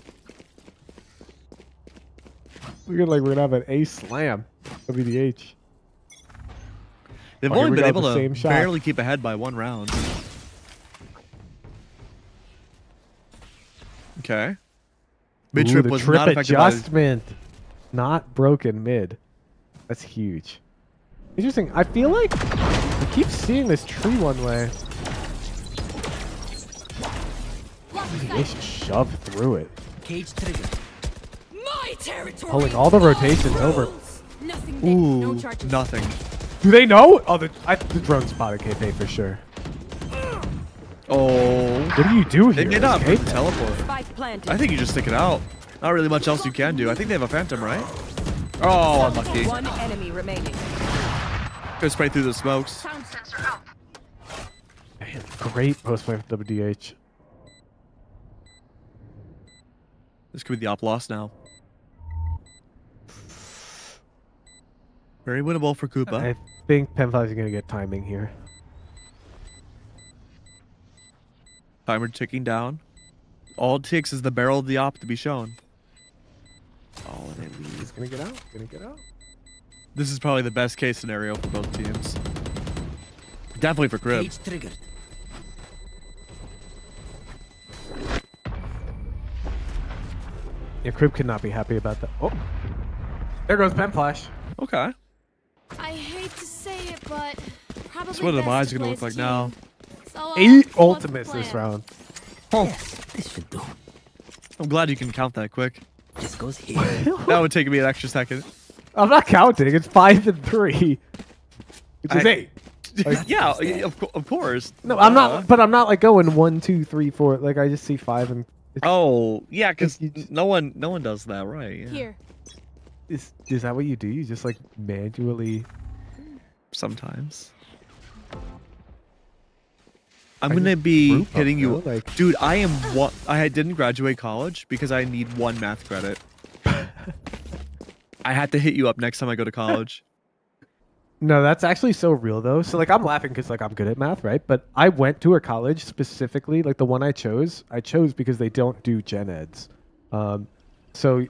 Looking like we're going to have an A slam. WDH. They've Oh, here only we been go, able the to same shot. barely keep ahead by one round. Okay. Mid Ooh, trip the was trip not affected by adjustment. Not broken mid. That's huge. Interesting. I feel like I keep seeing this tree one way. They should shove through it. Cage trigger. My territory. Pulling all the rotations over. Nothing there. No Ooh, charges. nothing. Do they know? Oh, the drone spotted KP for sure. Oh. What do you do here? They may not Escape? put the teleport. Spike planted. I think you just stick it out. Not really much else you can do. I think they have a phantom, right? Oh, unlucky. One enemy remaining. Go spray through the smokes. Sound sensor up. Man, great post play for WDH. This could be the op loss now. Very winnable for Koopa. I think Pen5 is going to get timing here. Timer ticking down. All it takes is the barrel of the op to be shown. Oh, and they leave. He's going to get out. Going to get out. This is probably the best case scenario for both teams. Definitely for Crib. Cage triggered. Yeah, Crib could not be happy about that. Oh, there goes Pen Flash. Okay. I hate to say it, but probably So what are the best buys to gonna play look as like a now? team. So, 8 what's the ultimates this plan? round. This should do. I'm glad you can count that quick. This goes here. That would take me an extra second. I'm not counting. It's 5 and 3. Which is 8. Like, Yeah, of course. no, I'm not. But I'm not like going 1, 2, 3, 4. Like I just see 5 and. It's, Oh, yeah, because You just- no one does that, right? Yeah. Here. is that what you do? You just like manually. Sometimes. I'm gonna be group up, hitting you, though, like- dude. I didn't graduate college because I need 1 math credit. I had to hit you up next time I go to college. No, that's actually so real though. So like I'm laughing because like I'm good at math, right? But I went to a college specifically, like the one I chose because they don't do gen eds. So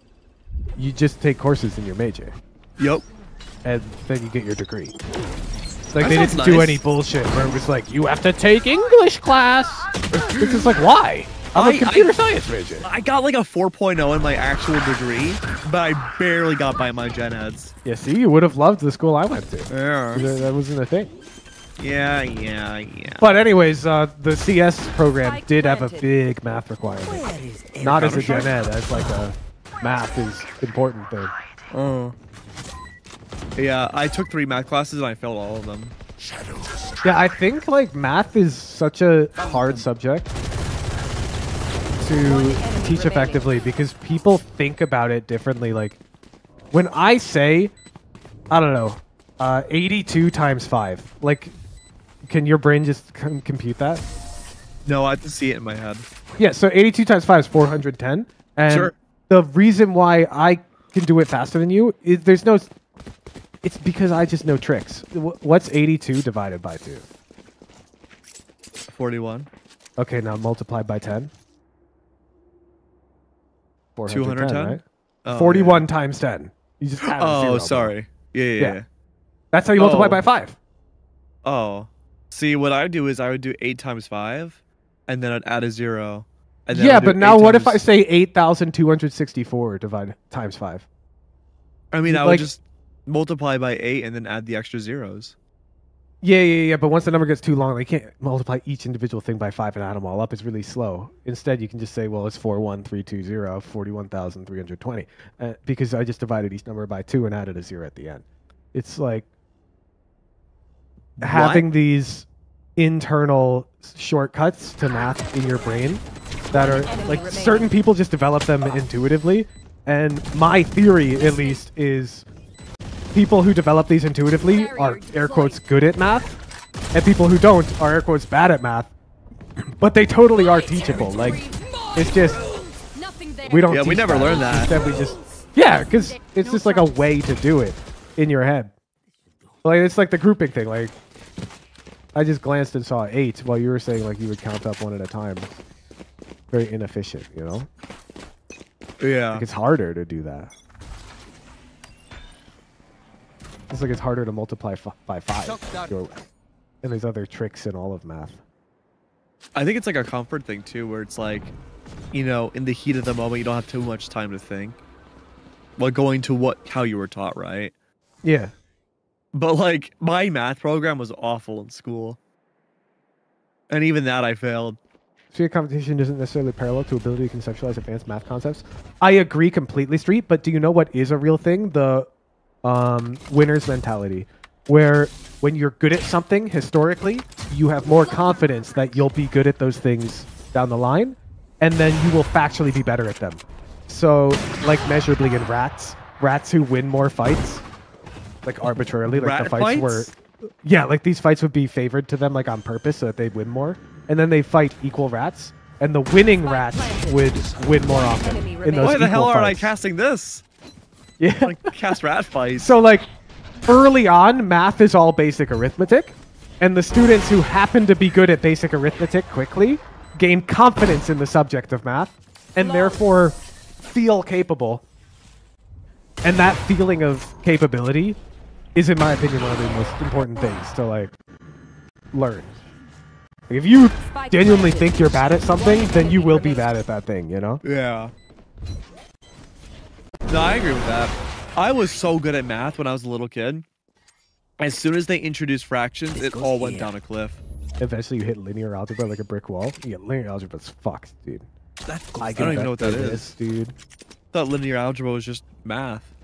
you just take courses in your major. Yep. And then you get your degree. Like That they sounds didn't do nice. any bullshit where it was like you have to take English class. It's just like why? I'm a computer science major. I got like a 4.0 in my actual degree, but I barely got by my gen eds. Yeah, see, you would have loved the school I went to. Yeah. That wasn't a thing. Yeah. But anyways, the CS program did have a big math requirement. Not as a gen ed, as like a math is important thing. Oh. Yeah, I took 3 math classes and I failed all of them. Yeah, I think like math is such a hard subject to teach effectively because people think about it differently. Like when I say, I don't know, 82 times 5, like can your brain just compute that? No, I have to see it in my head. Yeah, so 82 times 5 is 410. And Sure. the reason why I can do it faster than you is it's because I just know tricks. What's 82 divided by 2? 41. Okay, now multiply by 10. 210? right? Oh, 41 times 10. You just add a Oh, zero, sorry. bro. Yeah. That's how you multiply Oh. by 5. Oh. See, what I do is I would do 8 times 5, and then I'd add a 0. And then Yeah, I'd do but now 8 what if I times- say 8,264 divided times 5? I mean, I would like- just multiply by 8 and then add the extra zeros. Yeah. But once the number gets too long, they can't multiply each individual thing by 5 and add them all up. It's really slow. Instead, you can just say, well, it's 41320, 41,320. Because I just divided each number by 2 and added a 0 at the end. It's like having these internal shortcuts to math in your brain that are like certain people just develop them intuitively. And my theory, at least, is people who develop these intuitively are air quotes good at math, and people who don't are air quotes bad at math. But they totally are teachable. Like it's just we don't. Yeah, we teach never learned that. Instead, we just because it's just like a way to do it in your head. Like it's like the grouping thing. Like I just glanced and saw 8 while you were saying like you would count up one at a time. Very inefficient, you know. Yeah. Like it's harder to do that. It's like it's harder to multiply by 5. And there's other tricks in all of math. I think it's like a comfort thing too, where it's like, you know, in the heat of the moment, you don't have too much time to think. Well, going to how you were taught, right? Yeah. But like my math program was awful in school, and even that I failed. So your competition isn't necessarily parallel to ability to conceptualize advanced math concepts. I agree completely, Street. But do you know what is a real thing? The winner's mentality, where when you're good at something historically, you have more confidence that you'll be good at those things down the line, and then you will factually be better at them. So, like measurably in rats who win more fights, like arbitrarily, like Rat the fights were, yeah, like these fights would be favored to them like on purpose so that they'd win more, and then they fight equal rats, and the winning rats would win more often in those Why the hell equal are I fights. casting this? Yeah. Like cast rat fights. So like early on, math is all basic arithmetic, and the students who happen to be good at basic arithmetic quickly gain confidence in the subject of math, and therefore feel capable. And that feeling of capability is, in my opinion, one of the most important things to like learn. Like, if you genuinely think you're bad at something, then you will be bad at that thing, you know? Yeah. No, I agree with that. I was so good at math when I was a little kid. As soon as they introduced fractions, it all went down a cliff. Eventually you hit linear algebra like a brick wall. Yeah, linear algebra's fucked, dude. I don't even know what that is. Dude. I thought linear algebra was just math.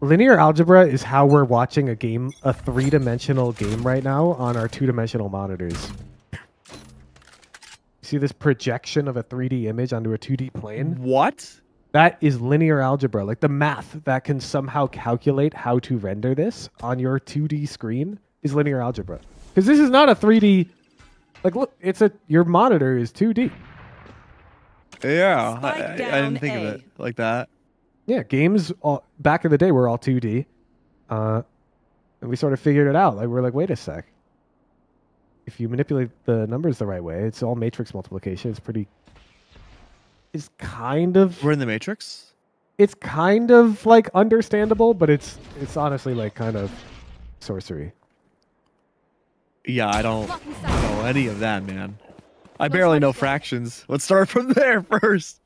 Linear algebra is how we're watching a game, a 3-dimensional game right now on our 2-dimensional monitors. See this projection of a 3D image onto a 2D plane? What? That is linear algebra, like the math that can somehow calculate how to render this on your 2D screen is linear algebra. Because this is not a 3D Like, look, your monitor is 2D. Yeah, Spike I down didn't think of A. it like that. Yeah, games back in the day were all 2D. And we sort of figured it out. Like, we're like, wait a sec. If you manipulate the numbers the right way, it's all matrix multiplication. It's kind of... We're in the Matrix? It's kind of, like, understandable, but it's honestly, like, kind of sorcery. Yeah, I don't know any of that, man. I barely know fractions. Let's start from there first.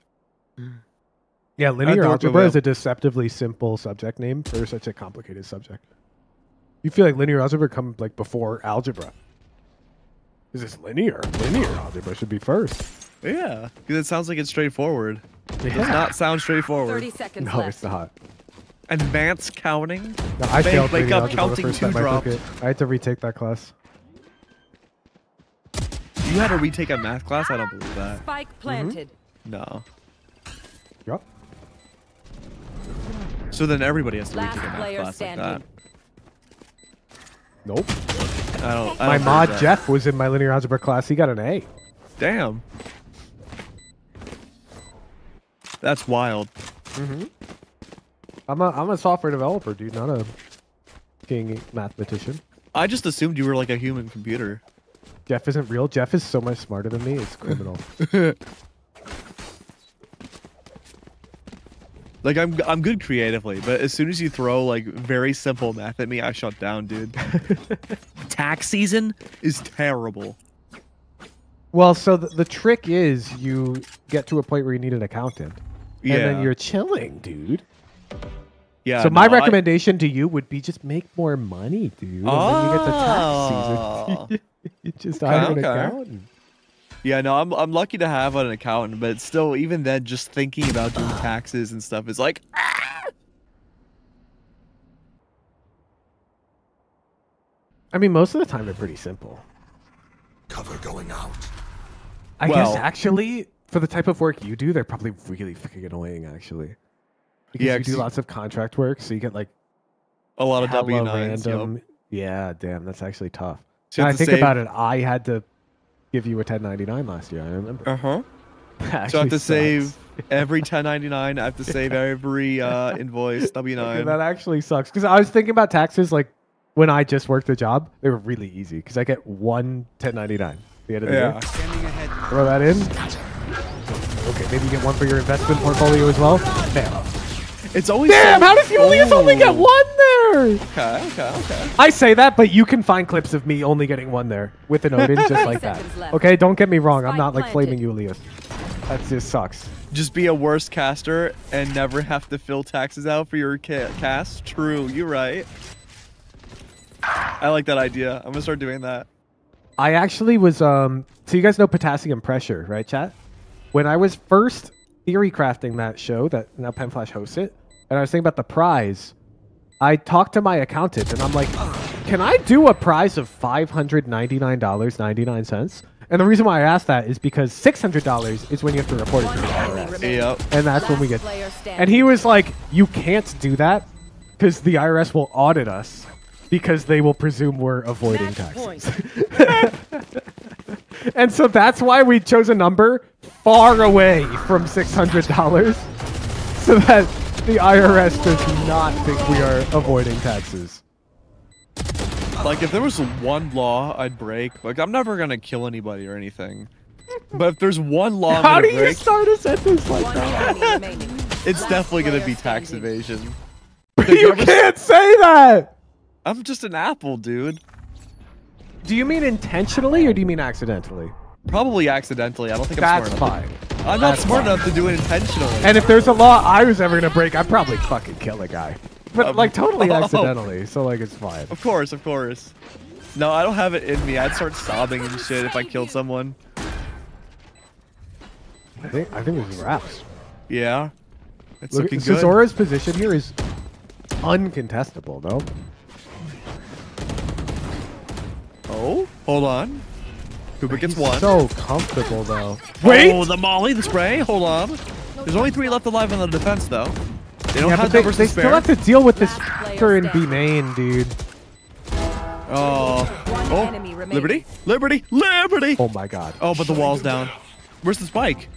Yeah, linear I'd algebra work is a deceptively simple subject name for such a complicated subject. You feel like linear algebra come like before algebra. Is this linear? Linear algebra should be first. Yeah, because it sounds like it's straightforward. It does not sound straightforward. 30 seconds No, left. it's not. Advanced counting? No, I failed wake linear up algebra the counting first two time I took drops. it. I had to retake that class. You had to retake a math class? I don't believe that. Spike planted. No. Yup. So then everybody has to Last retake a math player class standing. like Nope. that. I don't My believe mod that. Jeff was in my linear algebra class. He got an A. Damn. That's wild. I'm a software developer, dude, not a king mathematician. I just assumed you were like a human computer. Jeff isn't real. Jeff is so much smarter than me. It's criminal. Like I'm good creatively, but as soon as you throw like very simple math at me, I shut down, dude. Tax season is terrible. Well, so the trick is you get to a point where you need an accountant. Yeah. And then you're chilling, dude. Yeah. So my no, recommendation to you would be just make more money, dude. And then you get the Oh. tax season. You just Okay, hire an okay. accountant. Yeah, no, I'm lucky to have an accountant, but still, even then, just thinking about doing taxes and stuff is like, I mean, most of the time they're pretty simple. Cover going out. I guess Well- actually, for the type of work you do, they're probably really fucking annoying, actually. Because Yeah, you 'cause do you- lots of contract work, so you get like a lot of hella W-9s. random. Yeah, damn, that's actually tough. So you Now I have to think save- about it, I had to give you a 1099 last year. I remember. Uh-huh. That So I have actually to save sucks. every 1099. I have to save every invoice, W-9. That actually sucks. Because I was thinking about taxes, like when I just worked a job, they were really easy. Because I get one 1099 at the end of the year. Yeah. Throw that in. Okay, maybe you get one for your investment portfolio as well. Damn. It's always Damn, so- how does Julius only get one there? Okay. I say that, but you can find clips of me only getting one there with an Odin just like that. Seconds left. Okay, don't get me wrong. I'm Spike not like flaming planted. Julius. That just sucks. Just be a worse caster and never have to fill taxes out for your cast. True, you're right. I like that idea. I'm gonna start doing that. I actually was so you guys know potassium pressure, right, chat? When I was first theory crafting that show that now PenFlash hosts it, and I was thinking about the prize, I talked to my accountant and I'm like, can I do a prize of $599.99? And the reason why I asked that is because $600 is when you have to report it to the IRS. Yep. And that's when we get. Player standing. And he was like, you can't do that because the IRS will audit us because they will presume we're avoiding Match taxes. point. And so that's why we chose a number far away from $600 so that the IRS does not think we are avoiding taxes. Like, if there was one law I'd break, like, I'm never gonna kill anybody or anything. But if there's one law I'm How gonna do you break, start a sentence like One that? enemy remaining. it's Last definitely gonna player be tax standing. evasion. You can't say that! I'm just an apple, dude. Do you mean intentionally or do you mean accidentally? Probably accidentally. I don't think I'm That's smart enough. fine. I'm not That's smart fine. enough to do it intentionally. And if there's a law I was ever gonna break, I'd probably fucking kill a guy. But like totally oh. accidentally, so like it's fine. Of course, of course. No, I don't have it in me. I'd start sobbing and shit if I killed someone. I think this is wraps. Yeah. It's Look, looking good. Cezora's position here is uncontestable, no? Oh, hold on. Cooper gets He's one. so comfortable though. Oh, the molly, the spray. Hold on. There's only 3 left alive on the defense, though. They don't Yeah, have but they numbers to still spare. have to deal with this Last player fucker in B standing. main, dude. Oh, One Oh, enemy remaining. Liberty, Liberty, Liberty. Oh my god. Oh, but the wall's down. Where's the spike?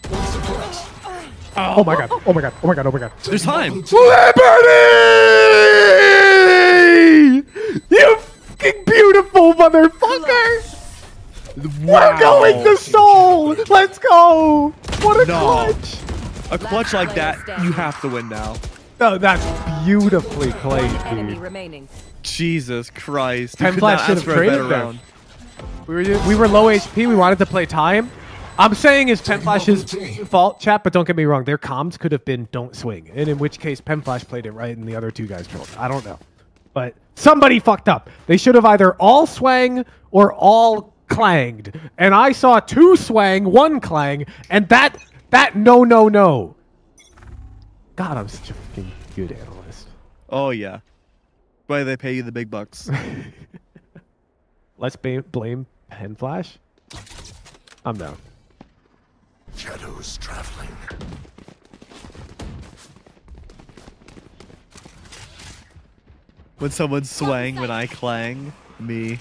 Oh my god. Oh my god. Oh my god. Oh my god. There's time. Liberty! You fucking beautiful motherfucker! We're going to Soul! Let's go! What a clutch! A clutch like that, you have to win now. No, that's beautifully played, Enemy dude. remaining. Jesus Christ. You Pen could Flash not should ask have for a better traded there. round. We were low HP. We wanted to play time. I'm saying it's Pen Flash's fault, chat, but don't get me wrong. Their comms could have been don't swing. And in which case, Pen Flash played it right and the other two guys trolled. I don't know. But somebody fucked up. They should have either all swang or all clanged. And I saw 2 swang, 1 clang, and that no. God, I'm such a fucking good analyst. Oh, yeah. Why they pay you the big bucks. Let's blame Pen Flash. I'm down. Shadows traveling. When someone swang, when I clang, me.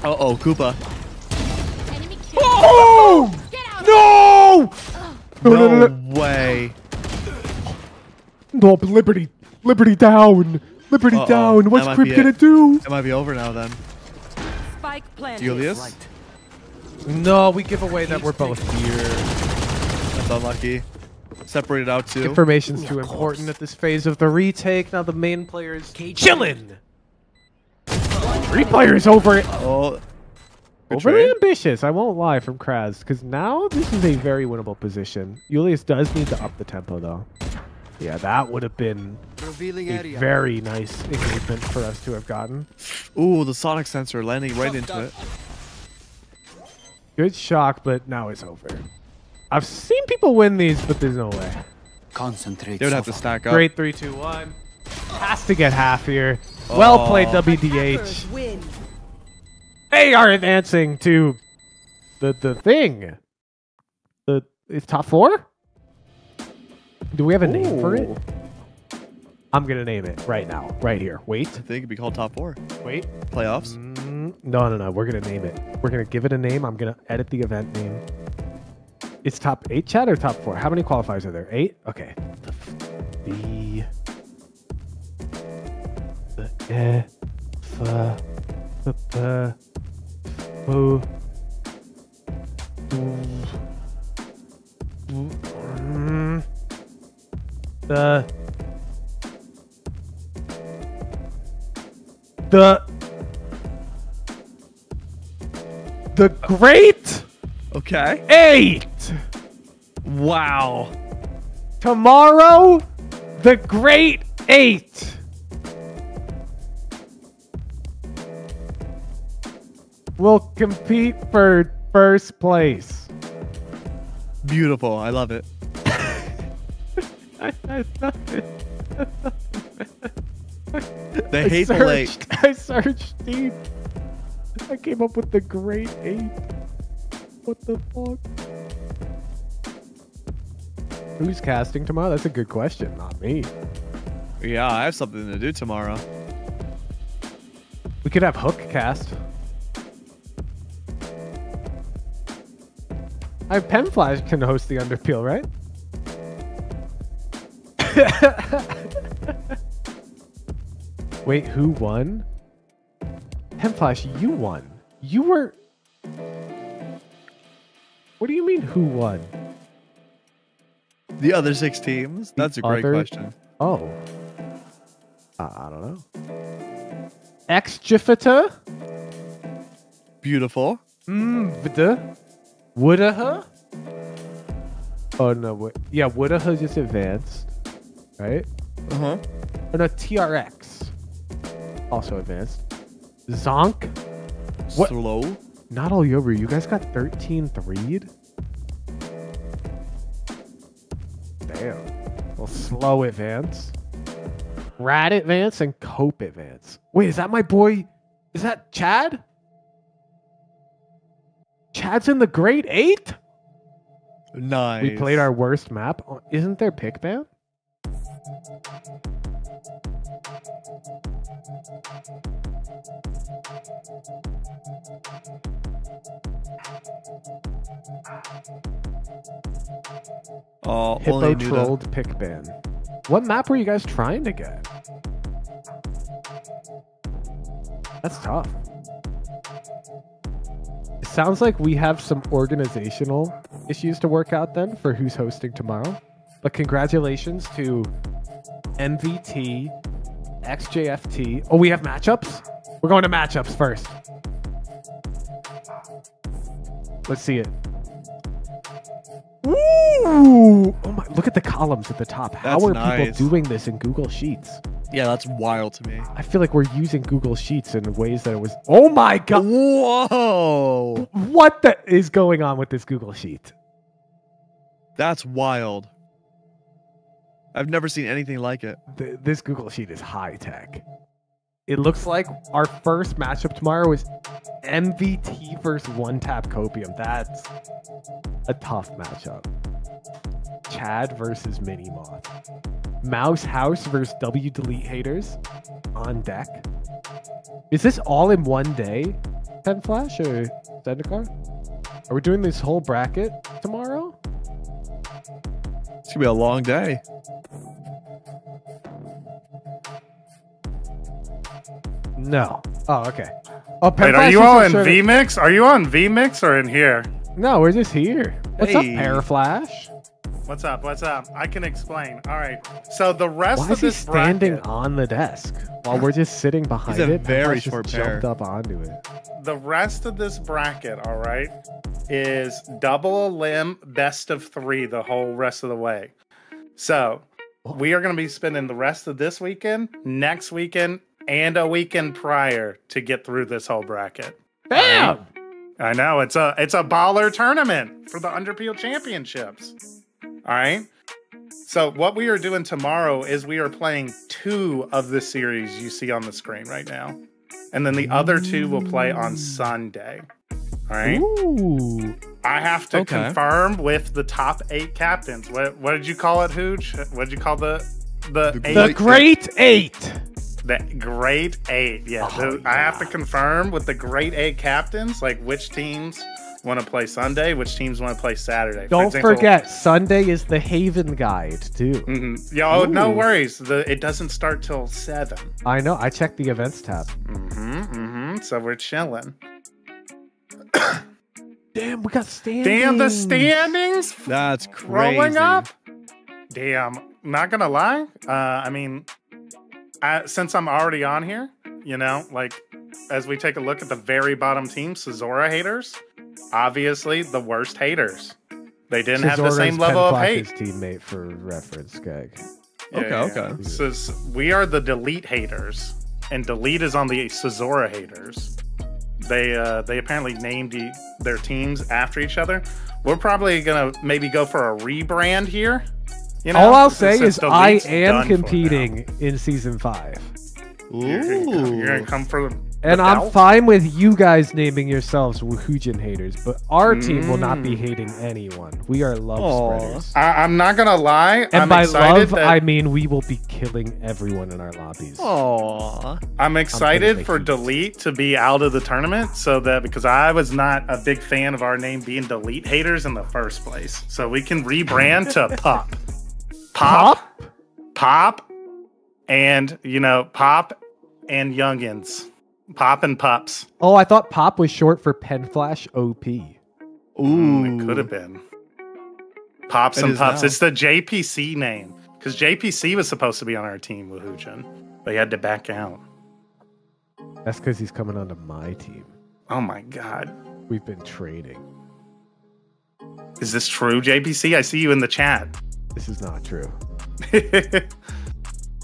Uh-oh, Koopa. Oh! No! No way. No, but Liberty down. Liberty down. What's That might Crip be gonna it. do? It might be over now then. Spike planted. Julius? No, we give away that we're both here. That's unlucky. Separated out too. Information's too important at this phase of the retake. Now the main player is chillin'. 3 players over it. Oh. Overly ambitious, I won't lie, from Kraz, because now this is a very winnable position. Julius does need to up the tempo, though. Yeah, that would have been a very nice engagement for us to have gotten. Ooh, the sonic sensor landing right into it. Good shock, but now it's over. I've seen people win these, but there's no way. Concentrate. They would have to stack up. Great 3, 2, 1. Has to get half here. Well played, WDH. Win. They are advancing to the thing. It's top 4? Do we have a name for it? I'm gonna name it right now, right here. Wait. I think it'd be called top 4. Wait. Playoffs? No. We're gonna name it. We're gonna give it a name. I'm gonna edit the event name. It's top 8 chat or top 4? How many qualifiers are there? 8? Okay. The Great Okay. 8. Wow. Tomorrow, the Great 8. Will compete for first place. Beautiful. I love it. The hateful 8. I searched deep. I came up with the Great 8. What the fuck? Who's casting tomorrow? That's a good question. Not me. Yeah, I have something to do tomorrow. We could have Hook cast. I have Pen Flash can host the Underpeel, right? Wait, who won? Pen Flash, you won. You were... What do you mean, who won? The other 6 teams? That's a great question. Oh. I don't know. Ex-Jifita? Beautiful. Vda? Woodaha? Oh, no. Wait. Yeah, Woodaha just advanced. Right? Uh-huh. Oh, no, TRX. Also advanced. Zonk? What? Slow. Not all over. You guys got 13 3'd? Damn. Well, slow advance. Rat advance and Cope advance. Wait, is that my boy? Is that Chad? Chad's in the Great 8? Nice. We played our worst map. Oh, isn't there pick ban? Oh, Hippo trolled pick ban. What map were you guys trying to get? That's tough. It sounds like we have some organizational issues to work out then for who's hosting tomorrow. But congratulations to MVT, XJFT. Oh, we have matchups? We're going to matchups first. Let's see it. Ooh! Oh my! Look at the columns at the top. How are people doing this in Google Sheets? Yeah, that's wild to me. I feel like we're using Google Sheets in ways that it was. Oh my god! Whoa! What the is going on with this Google Sheet? That's wild. I've never seen anything like it. This Google Sheet is high tech. It looks like our first matchup tomorrow is MVT versus One Tap Copium. That's a tough matchup. Chad versus Mini Moth. Mouse House versus W Delete Haters on deck. Is this all in one day, Pen Flash or Zendikar? Are we doing this whole bracket tomorrow? It's gonna be a long day. No. Oh, okay. Oh, Wait, are you all in VMix? Are you on VMix or in here? No, we're just here. What's up, Paraflash? What's up? What's up? I can explain. All right. So the rest Why of is he this standing bracket, on the desk while we're just sitting behind He's a it? very Paraflash just short pair. jumped up onto it. the rest of this bracket, all right, is double a limb, best of 3 the whole rest of the way. So we are going to be spending the rest of this weekend, next weekend, and a weekend prior to get through this whole bracket. Bam! I know it's a baller tournament for the Underpeel Championships. All right. So what we are doing tomorrow is we are playing 2 of the series you see on the screen right now, and then the other 2 will play on Sunday. All right. Ooh. I have to confirm with the top 8 captains. What did you call it, Hooch? What did you call the Great 8? The Great 8, yeah. I have to confirm with the Great 8 captains, like which teams want to play Sunday, which teams want to play Saturday. Don't forget, Sunday is the Haven Guide, too. Yo, no worries. It doesn't start till 7. I know. I checked the events tab. So we're chilling. Damn, we got standings. Damn, the standings. That's crazy. Rolling up. Damn, not gonna lie. I mean, since I'm already on here, you know, like as we take a look at the very bottom team, Cezora haters, obviously the worst haters. They didn't have the same level of hate. His teammate for reference, Gag. Okay. So we are the Delete haters, and Delete is on the Cezora haters. They apparently named their teams after each other. We're probably gonna maybe go for a rebrand here. You know, all I'll say is I am competing in season 5. Ooh. You're gonna come for the and belt? I'm fine with you guys naming yourselves Wuhujan haters, but our team will not be hating anyone. We are love spreaders. I'm not gonna lie. And I'm by excited love, I mean we will be killing everyone in our lobbies. Aww. I'm excited for Delete to be out of the tournament, so that because I was not a big fan of our name being Delete haters in the first place, so we can rebrand to Pop, and Pop and Youngins. Pop and Pups. Oh, I thought Pop was short for Pen Flash OP. Ooh, it could have been. Pops and Pups. It's the JPC name. Because JPC was supposed to be on our team with Hujan, but he had to back out. That's because he's coming onto my team. Oh my god. We've been trading. Is this true, JPC? I see you in the chat. This is not true.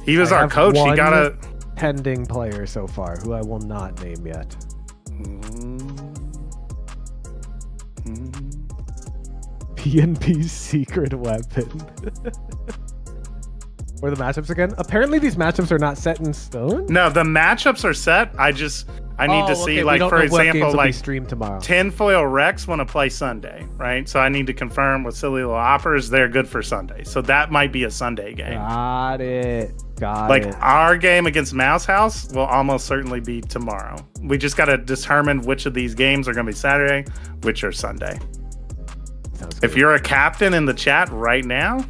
He was our coach. He got a pending player so far who I will not name yet. PNP's secret weapon. Or the matchups again? Apparently these matchups are not set in stone? No, the matchups are set. I need to see, like, for example, like stream tomorrow. Tinfoil Rex want to play Sunday, right? So I need to confirm with Silly Little Oppers they're good for Sunday. So that might be a Sunday game. Got it. Like our game against Mouse House will almost certainly be tomorrow. We just got to determine which of these games are going to be Saturday, which are Sunday. If you're a captain in the chat right now,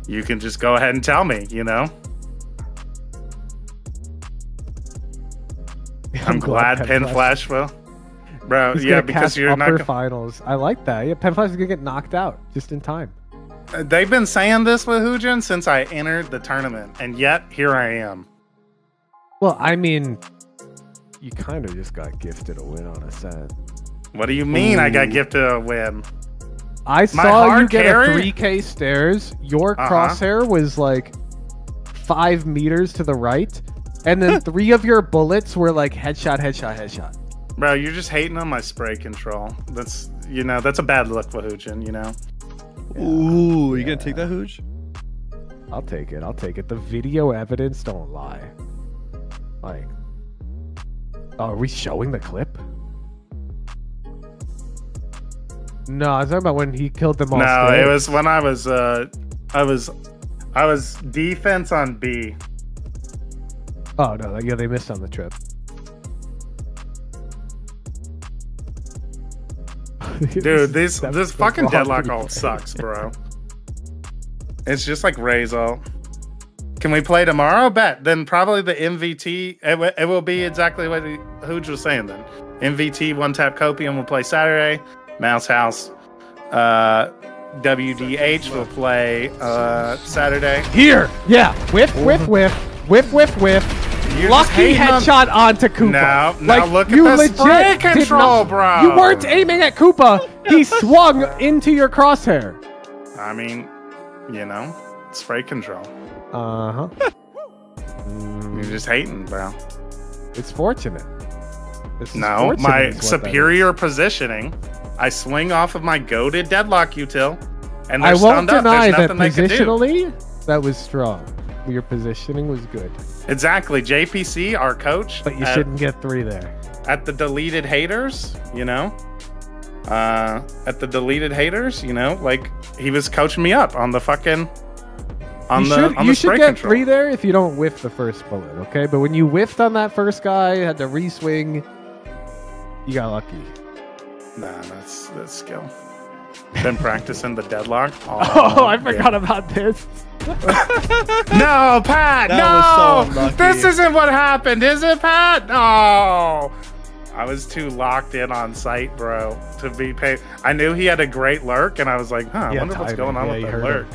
you can just go ahead and tell me, you know? I'm glad Pen Flash will. Bro, yeah, because you're not gonna... finals. I like that. Yeah, Pen Flash is gonna get knocked out just in time. They've been saying this with Hoojin since I entered the tournament, and yet here I am. Well, I mean, you kind of just got gifted a win on Ascent. What do you mean I got gifted a win? I saw you get a 3K stairs. Your crosshair was like 5 meters to the right, and then 3 of your bullets were like headshot, headshot, headshot. Bro, you're just hating on my spray control. That's, you know, that's a bad look for Hoojin, you know? Yeah. Ooh, you gonna take that, Hooch? I'll take it. I'll take it. The video evidence don't lie. Like, oh, are we showing the clip? No, I was talking about when he killed them all. No, it was when I was defense on B. Oh no, yeah, they missed on the trip. Dude, this fucking deadlock ult sucks, bro. It's just like Ray's ult. Can we play tomorrow? Bet. Then probably the MVT. It will be exactly what Hooge was saying then. MVT one tap Copium will play Saturday. Mouse House. WDH will play Saturday. Here! Yeah! Whiff, whiff, whiff. Whiff, whiff, whiff. You're Lucky headshot onto Koopa. No, like, look at the spray control, bro. You weren't aiming at Koopa. He swung into your crosshair. I mean, you know, spray control. Uh-huh. You're just hating, bro. It's fortunate. No, my superior positioning. I swing off of my goated deadlock util, and they're stunned up. There's nothing they can do. Positionally, that was strong. Your positioning was good. Exactly. JPC, our coach. But you shouldn't get 3 there. At the deleted haters, you know? At the deleted haters, you know? Like, he was coaching me up on the fucking... You should get 3 there if you don't whiff the first bullet, okay? But when you whiffed on that first guy, had to re-swing, you got lucky. Nah, that's skill. Been practicing the deadlock. Oh, I forgot about this. No, Pat, no! This isn't what happened, is it, Pat? No! I was too locked in on site, bro, to be paid. I knew he had a great lurk, and I was like, I wonder what's going on with the lurk.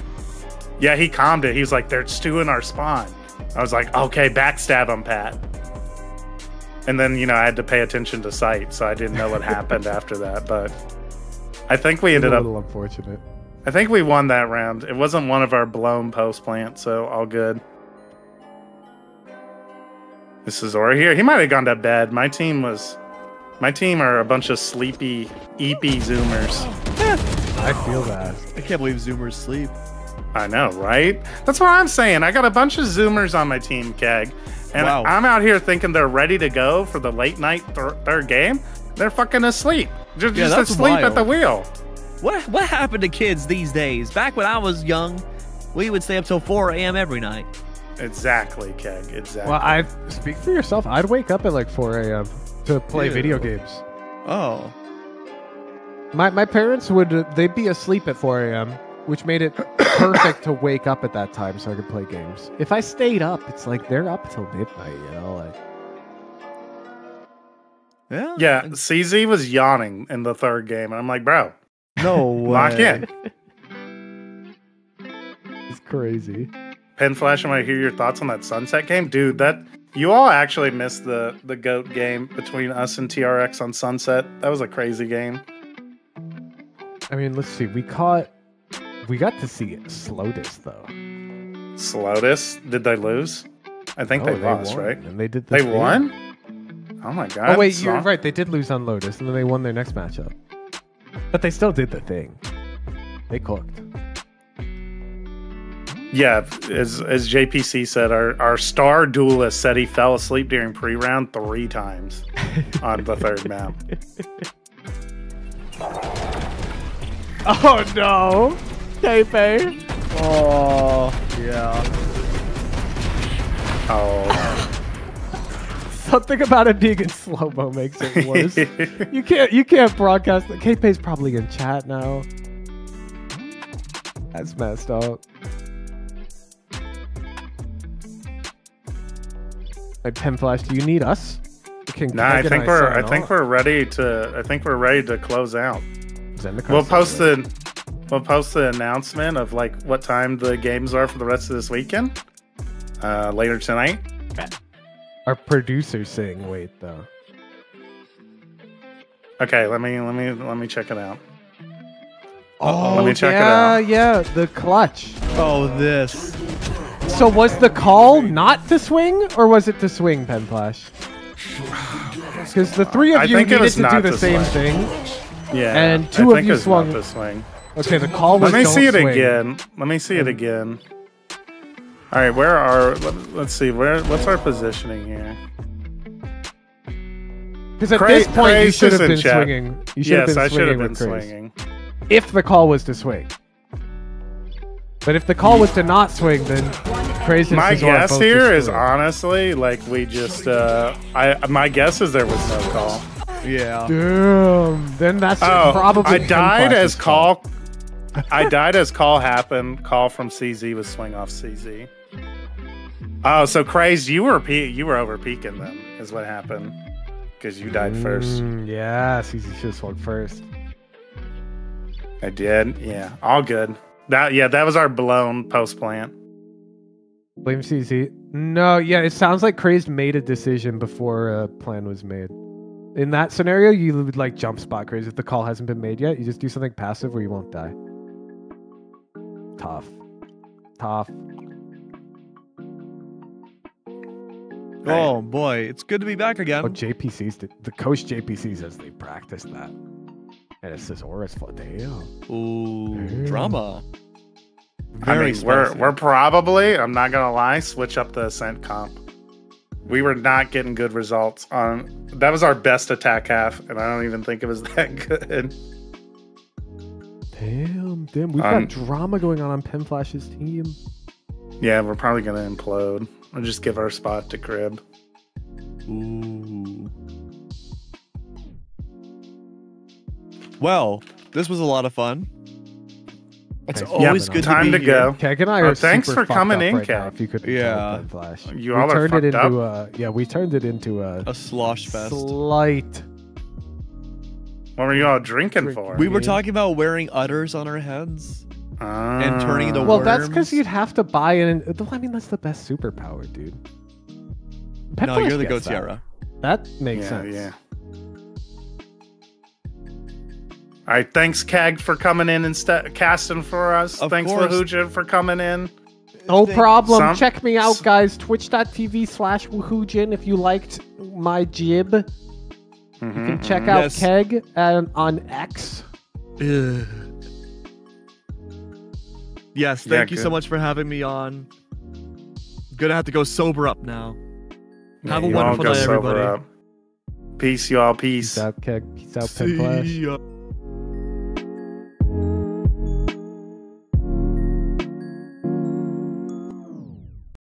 Yeah, he calmed it. He was like, they're stewing our spawn. I was like, okay, backstab him, Pat. And then, you know, I had to pay attention to sight, so I didn't know what happened after that. But I think we ended up... a little unfortunate. I think we won that round. It wasn't one of our blown post plants, so all good. This is Cezora here. He might have gone to bed. My team are a bunch of sleepy, eepy Zoomers. I feel that. I can't believe Zoomers sleep. I know, right? That's what I'm saying. I got a bunch of Zoomers on my team, Keg. And I'm out here thinking they're ready to go for the late night third game. They're fucking asleep. Just asleep at the wheel. What happened to kids these days? Back when I was young, we would stay up till 4 a.m. every night. Exactly, Keg. Exactly. Well, speak for yourself. I'd wake up at like 4 a.m. to play video games. Oh. My parents they'd be asleep at 4 a.m., which made it perfect to wake up at that time so I could play games. If I stayed up, it's like they're up till midnight, you know? Like, yeah, CZ was yawning in the third game, and I'm like, bro, no way. Lock in. It's crazy. Pen Flash, I want to hear your thoughts on that Sunset game. Dude, you all actually missed the GOAT game between us and TRX on Sunset. That was a crazy game. I mean, let's see. We got to see Lotus, though. Lotus? Did they lose? I think they lost, won. right? And they did. They won? Oh my god! Oh wait, you're right. They did lose on Lotus, and then they won their next matchup. But they still did the thing. They cooked. Yeah, as JPC said, our star duelist said he fell asleep during pre-round 3 times on the 3rd map. Oh no, K-Pay. Oh yeah. Oh. Something about it being in slow-mo makes it worse. you can't broadcast it. K-Pay's probably in chat now. That's messed up. Like Pen Flash, do you need us? Nah, I think we're ready to close out. We'll post the announcement of like what time the games are for the rest of this weekend later tonight. Our producer's saying wait though. Okay, let me check it out. Oh, let me check it out. Yeah, the clutch. Oh, this. So was the call not to swing, or was it to swing, Pen Flash? Because the 3 of you needed to do the same thing. Yeah, and 2 of you swung. Not to swing. Okay, the call was. Let me see it swing. again. Let me see it again. All right, where are? Let's see. What's our positioning here? Because at this point you should have been swinging. Yes, I should have been swinging. If the call was to swing. But if the call was to not swing, then Crazy. My guess here is honestly like we just. My guess is there was no call. Yeah. Damn. Then that's probably. I died as call. I died as call happened. Call from CZ was swing off CZ. Oh, so Craze, you were over peaking then, is what happened, because you died first. Yeah, CZ should have swung first. I did. Yeah, all good. That was our blown post plant. Blame CZ. No, yeah, it sounds like Crazed made a decision before a plan was made. In that scenario, you would like jump spot Crazed if the call hasn't been made yet. You just do something passive where you won't die. Tough. Oh boy, it's good to be back again. Oh, the coach JPC says they practiced that. And it's Cezora's fault. Damn. Ooh, drama. We're probably, I'm not gonna lie, switch up the Ascent comp. We were not getting good results on. That was our best attack half, and I don't even think it was that good. Damn. We've got drama going on Pen Flash's team. Yeah, we're probably gonna implode. We'll just give our spot to Crib. Ooh. Well, this was a lot of fun. It's always good time to go. Keg and I are thanks for coming in, right Keg. If you could, Yeah. Flash. You all are fucked up. We turned it into a slosh fest. Slight. What were you all drinking for? We were talking about wearing udders on our heads and turning into well, worms. that's because you'd have to buy it. I mean, that's the best superpower, dude. No, you're the Gotiara. That makes sense. Yeah. All right, thanks, Keg, for coming in and casting for us. Thanks, Wahooja, for coming in. No problem. Check me out, guys. Twitch.tv/Wahoojan if you liked my jib. You can check out Keg on X. Yes, thank you so much for having me on. I'm gonna have to go sober up now. Have a wonderful day, everybody. Peace, y'all. Peace. Peace out, Keg. Peace out, Pen Flash.